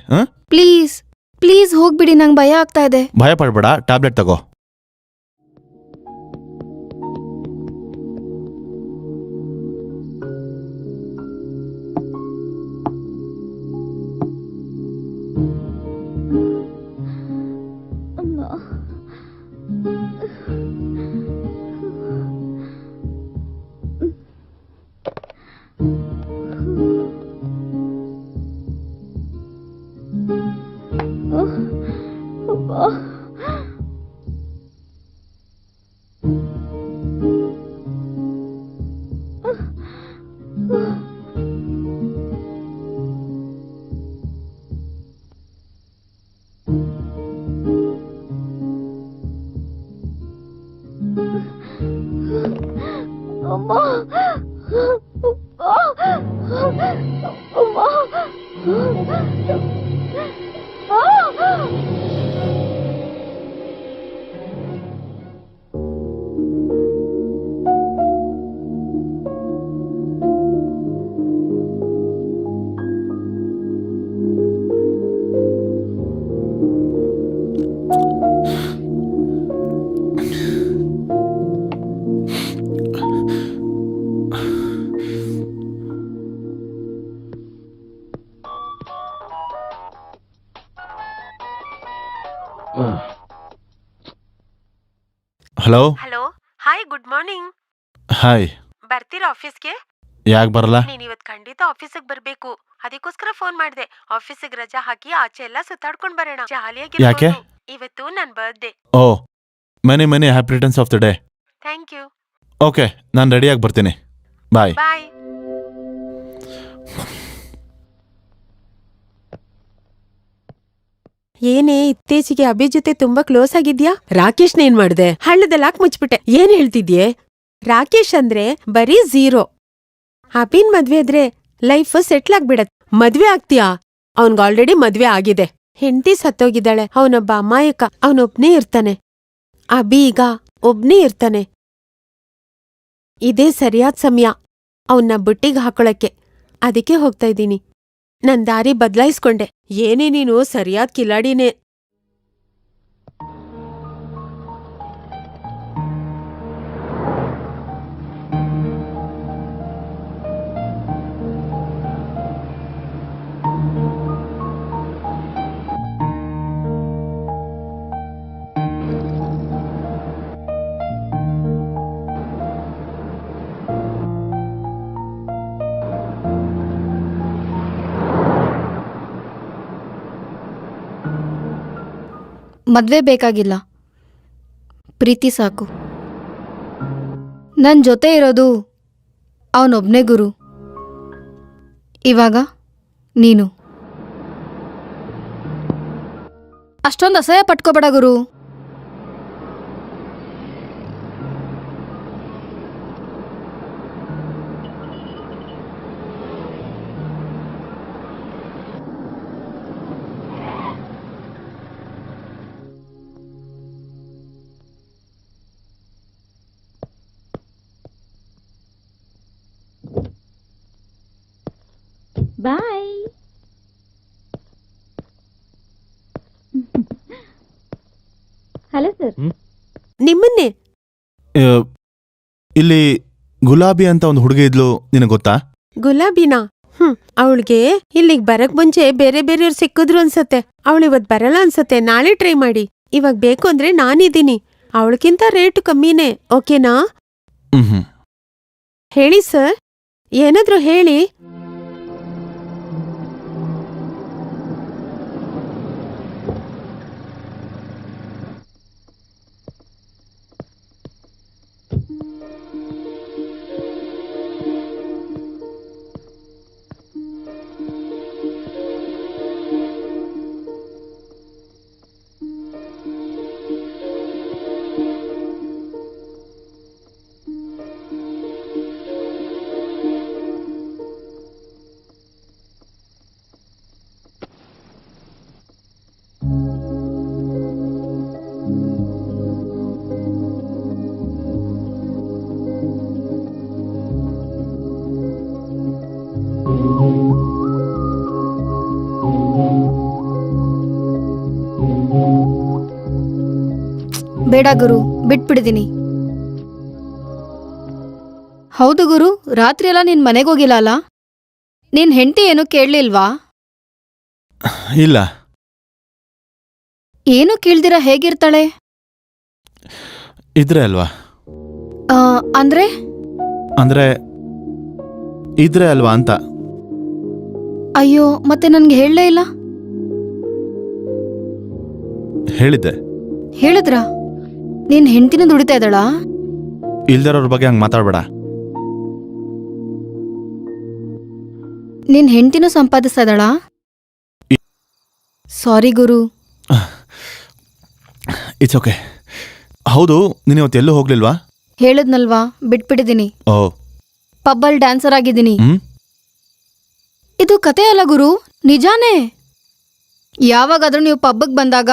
F: ಪ್ಲೀಸ್ ಪ್ಲೀಸ್ ಹೋಗ್ಬಿಡಿ, ನಂಗೆ ಭಯ ಆಗ್ತಾ ಇದೆ.
A: ಭಯ ಪಡ್ಬೇಡ, ಟ್ಯಾಬ್ಲೆಟ್ ತಗೋ. Hello.
E: Hello, hi, good morning.
A: Hi.
E: ಬರ್ತೀರಾ ಆಫೀಸ್ಗೆ?
A: ಯಾಕೆ ಬರಲ್ಲ?
E: ನೀನ್ ಇವತ್ ಖಂಡಿತ ಆಫೀಸಿಗೆ ಬರ್ಬೇಕು. ಅದಕ್ಕೋಸ್ಕರ ಫೋನ್ ಮಾಡ್ದೆ. ಆಫೀಸಿಗೆ ರಜಾ ಹಾಕಿ ಆಚೆ ಎಲ್ಲ ಸುತ್ತಾಡ್ಕೊಂಡ್ ಬರೋಣ. ಜಾಲಿಯಾಗಿ
A: ಯಾಕೆ?
E: ಇವತ್ತು ನನ್ birthday.
A: Oh, many many happy returns of the day.
E: Thank you.
A: Okay, ನಾನು ರೆಡಿಯಾಗಿ ಬರ್ತೀನಿ. ಬಾಯ್.
E: ಬಾಯ್. ಏನೇ ಇತ್ತೀಚೆಗೆ ಅಭಿ ಜೊತೆ ತುಂಬಾ ಕ್ಲೋಸ್ ಆಗಿದ್ಯಾ? ರಾಕೇಶ್ ಏನ್ ಮಾಡ್ದೆ? ಹಳ್ಳದಲ್ಲ ಮುಚ್ಬಿಟ್ಟೆ. ಏನ್ ಹೇಳ್ತಿದ್ಯೆ? ರಾಕೇಶ್ ಅಂದ್ರೆ ಬರೀ 0. ಅಭಿನ್ ಮದ್ವೆ ಆದ್ರೆ ಲೈಫ್ ಸೆಟ್ಲ್ ಆಗ್ಬಿಡತ್. ಮದ್ವೆ ಆಗ್ತೀಯಾ? ಅವನ್ಗ ಆಲ್ರೆಡಿ ಮದ್ವೆ ಆಗಿದೆ. ಹೆಂಡತಿ ಸತ್ತೋಗಿದ್ದಾಳೆ. ಅವನೊಬ್ಬ ಅಮಾಯಕ. ಅವನೊಬ್ನೇ ಇರ್ತಾನೆ. ಅಭಿ ಈಗ ಒಬ್ನೇ ಇರ್ತಾನೆ. ಇದೇ ಸರಿಯಾದ ಸಮಯ ಅವನ್ನ ಬುಟ್ಟಿಗೆ ಹಾಕೊಳಕ್ಕೆ. ಅದಕ್ಕೆ ಹೋಗ್ತಾ ಇದ್ದೀನಿ. ನನ್ ದಾರಿ ಬದ್ಲಾಯಿಸ್ಕೊಂಡೆ. ಏನೇ ನೀನು ಸರಿಯಾದ ಕಿಲಾಡಿನೇ.
F: ಮದ್ವೆ ಬೇಕಾಗಿಲ್ಲ, ಪ್ರೀತಿ ಸಾಕು. ನನ್ನ ಜೊತೆ ಇರೋದು ಅವನೊಬ್ನೇ ಗುರು. ಇವಾಗ ನೀನು. ಅಷ್ಟೊಂದು ಅಸಹ್ಯ ಪಟ್ಕೋಬೇಡ ಗುರು.
J: ಬಾಯ್. Hello sir.
E: ನಿಮ್ಮನ್ನೇ.
A: ಇಲ್ಲಿ ಗುಲಾಬಿ ಅಂತ ಒಂದು ಹುಡುಗಿ ಇದ್ಲು, ನಿನಗೆ ಗೊತ್ತಾ?
E: ಗುಲಾಬಿನಾ? ಅವಳಿಗೆ ಇಲ್ಲಿಗ್ ಬರಕ್ ಮುಂಚೆ ಬೇರೆ ಬೇರೆಯವ್ರು ಸಿಕ್ಕಿದ್ರು ಅನ್ಸತ್ತೆ. ಅವಳಿವತ್ ಬರಲ್ಲ ಅನ್ಸತ್ತೆ. ನಾಳೆ ಟ್ರೈ ಮಾಡಿ. ಇವಾಗ ಬೇಕು ಅಂದ್ರೆ ನಾನಿದ್ದೀನಿ. ಅವಳಕ್ಕಿಂತ ರೇಟ್ ಕಮ್ಮಿನೇ. ಓಕೆನಾ? ಹೇಳಿ ಸರ್, ಏನಾದ್ರೂ ಹೇಳಿ.
F: ಬೇಡ ಗುರು, ಬಿಟ್ಬಿಡಿದೀನಿ. ಹೌದು ಗುರು, ರಾತ್ರಿ ಎಲ್ಲ ನಿನ್ ಮನೆಗೆ ಹೋಗಿಲ್ಲ ಅಲ್ಲ? ನಿನ್ ಹೆಂಡತಿ ಏನು ಕೇಳಲಿಲ್ವಾ?
A: ಇಲ್ಲ.
F: ಏನು ಕೇಳ್ದಿರ ಹೇಗಿರ್ತಾಳೆ?
A: ಇದ್ರೆ ಅಲ್ವಾ?
F: ಅಂದ್ರೆ
A: ಅಂದ್ರೆ ಇದ್ರೆ ಅಲ್ವಾ ಅಂತ.
F: ಅಯ್ಯೋ, ಮತ್ತೆ ನನ್ಗೆ ಹೇಳಲೇ ಇಲ್ಲ.
A: ಹೇಳಿದ್ದೆ.
F: ಹೇಳಿದ್ರ? ನಿನ್ ಹೆಂಡತಿನ ದುಡಿತಾ ಇದ್ದಾಳಾ?
A: ಇಲ್ದಿರೋರ್ ಬಗ್ಗೆ ಹಂಗೆ ಮಾತಾಡ್ಬೇಡ.
F: ನಿನ್ ಹೆಂಡತಿನೂ ಸಂಪಾದಿಸ್ತಾ ಇದ್ದಾಳಾ? ಸಾರಿ ಗುರು.
A: It's okay. ಹೌದು, ನೀನು ಇವತ್ತು ಎಲ್ಲೂ ಹೋಗ್ಲಿಲ್ವಾ?
F: ಹೇಳದ್ನಲ್ವಾ, ಬಿಟ್ಬಿಟ್ಟಿದೀನಿ.
A: ಓ,
F: ಪಬ್ಬಲ್ ಡ್ಯಾನ್ಸರ್ ಆಗಿದ್ದೀನಿ. ಇದು ಕತೆ ಅಲ್ಲ ಗುರು, ನಿಜಾನೇ. ಯಾವಾಗಾದ್ರೂ ನೀವು ಪಬ್ಬಿಗೆ ಬಂದಾಗ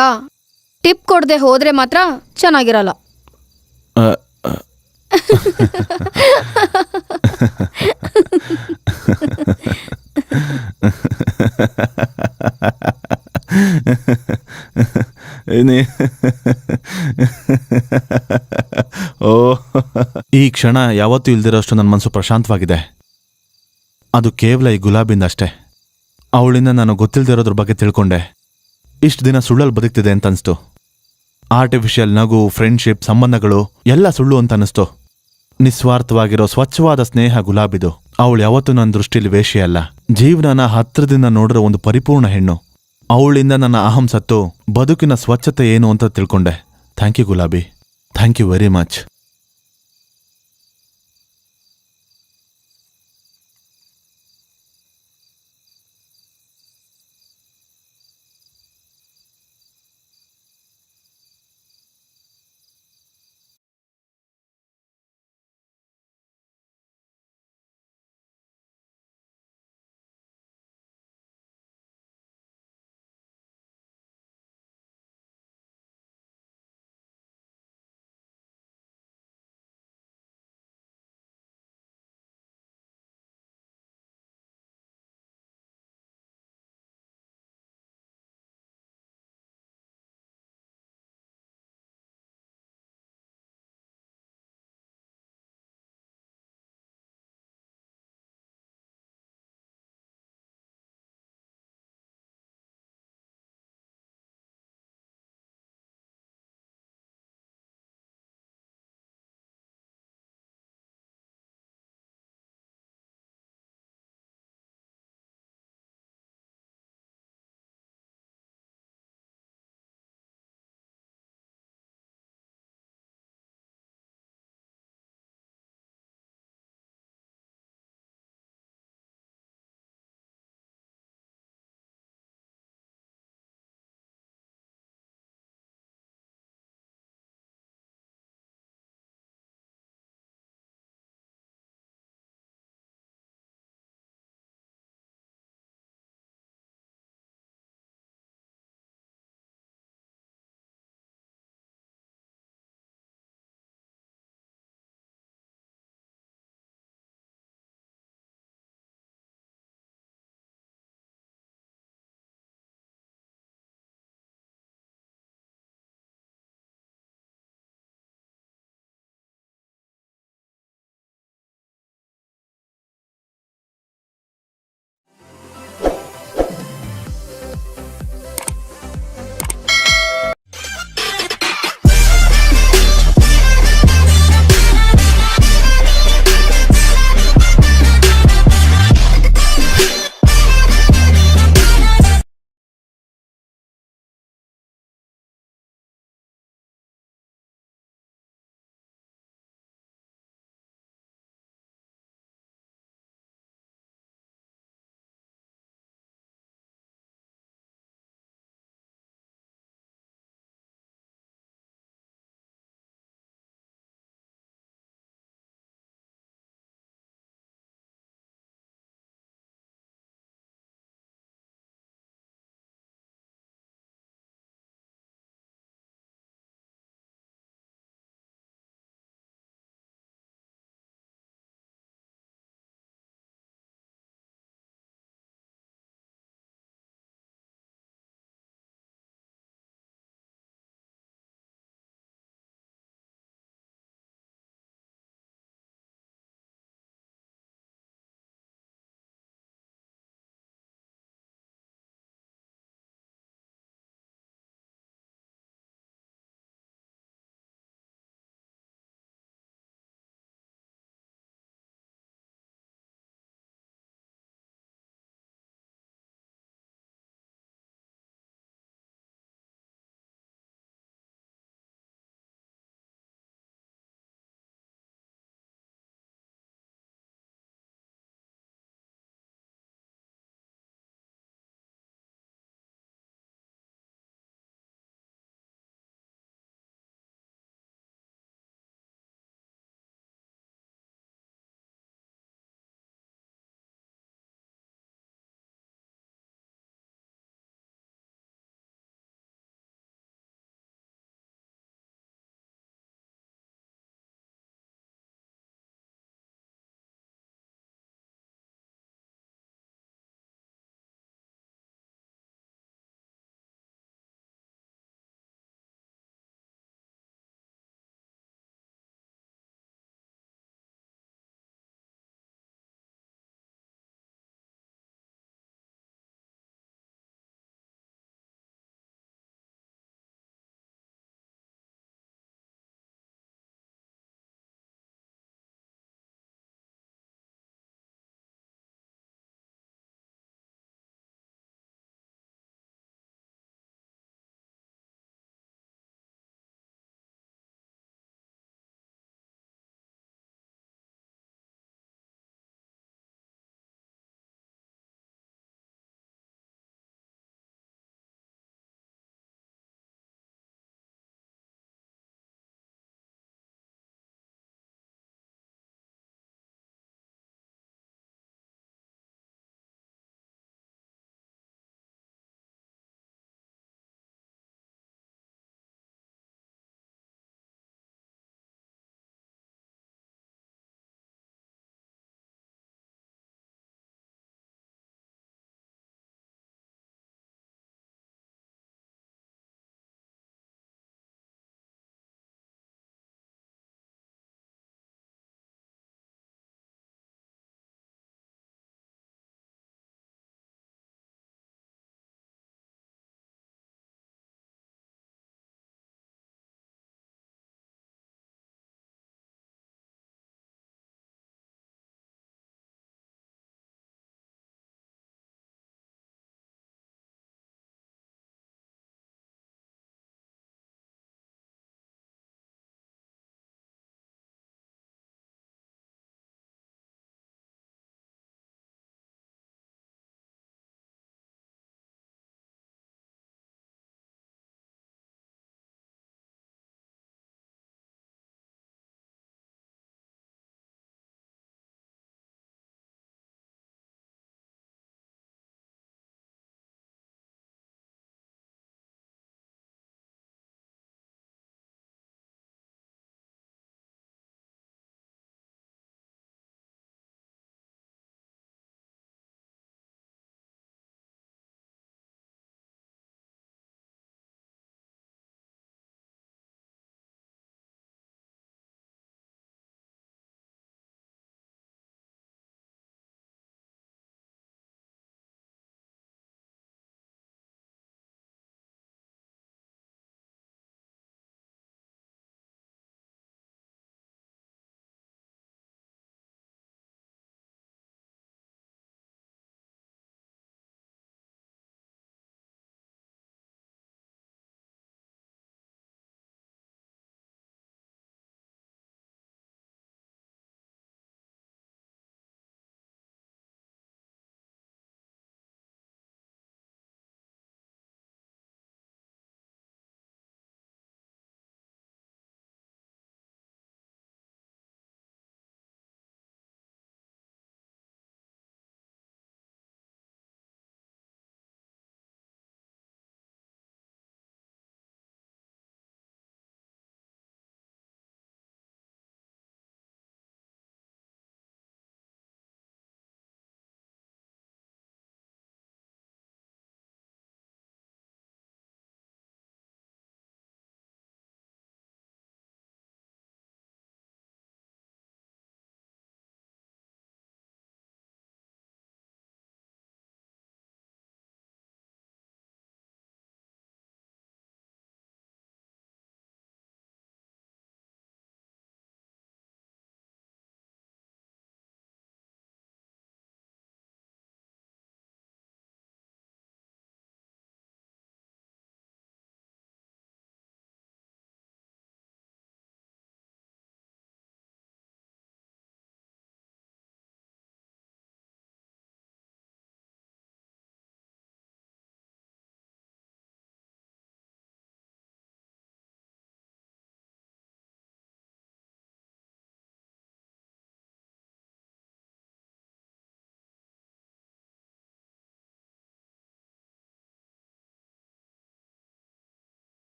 F: ಟಿಪ್ ಕೊಡದೆ ಹೋದ್ರೆ ಮಾತ್ರ ಚೆನ್ನಾಗಿರಲ್ಲ.
A: ಓ, ಈ ಕ್ಷಣ ಯಾವತ್ತೂ ಇಲ್ದಿರೋಷ್ಟು ನನ್ನ ಮನಸ್ಸು ಪ್ರಶಾಂತವಾಗಿದೆ. ಅದು ಕೇವಲ ಈ ಗುಲಾಬಿಂದ ಅಷ್ಟೇ. ಅವಳಿಂದ ನಾನು ಗೊತ್ತಿಲ್ದಿರೋದ್ರ ಬಗ್ಗೆ ತಿಳ್ಕೊಂಡೆ. ಇಷ್ಟು ದಿನ ಸುಳ್ಳಲ್ಲಿ ಬದುಕ್ತಿದೆ ಅಂತ ಅನಿಸ್ತು. ಆರ್ಟಿಫಿಷಿಯಲ್ ನಗು, ಫ್ರೆಂಡ್ಶಿಪ್, ಸಂಬಂಧಗಳು ಎಲ್ಲ ಸುಳ್ಳು ಅಂತ ಅನ್ನಿಸ್ತು. ನಿಸ್ವಾರ್ಥವಾಗಿರೋ ಸ್ವಚ್ಛವಾದ ಸ್ನೇಹ ಗುಲಾಬಿದು. ಅವಳು ಯಾವತ್ತೂ ನನ್ನ ದೃಷ್ಟಿಲಿ ವೇಷೆ ಅಲ್ಲ, ಜೀವನನ ಹತ್ರದಿಂದ ನೋಡಿರೋ ಒಂದು ಪರಿಪೂರ್ಣ ಹೆಣ್ಣು. ಅವಳಿಂದ ನನ್ನ ಅಹಂ ಸತ್ತು ಬದುಕಿನ ಸ್ವಚ್ಛತೆ ಏನು ಅಂತ ತಿಳ್ಕೊಂಡೆ. ಥ್ಯಾಂಕ್ ಯು ಗುಲಾಬಿ, ಥ್ಯಾಂಕ್ ಯು ವೆರಿ ಮಚ್.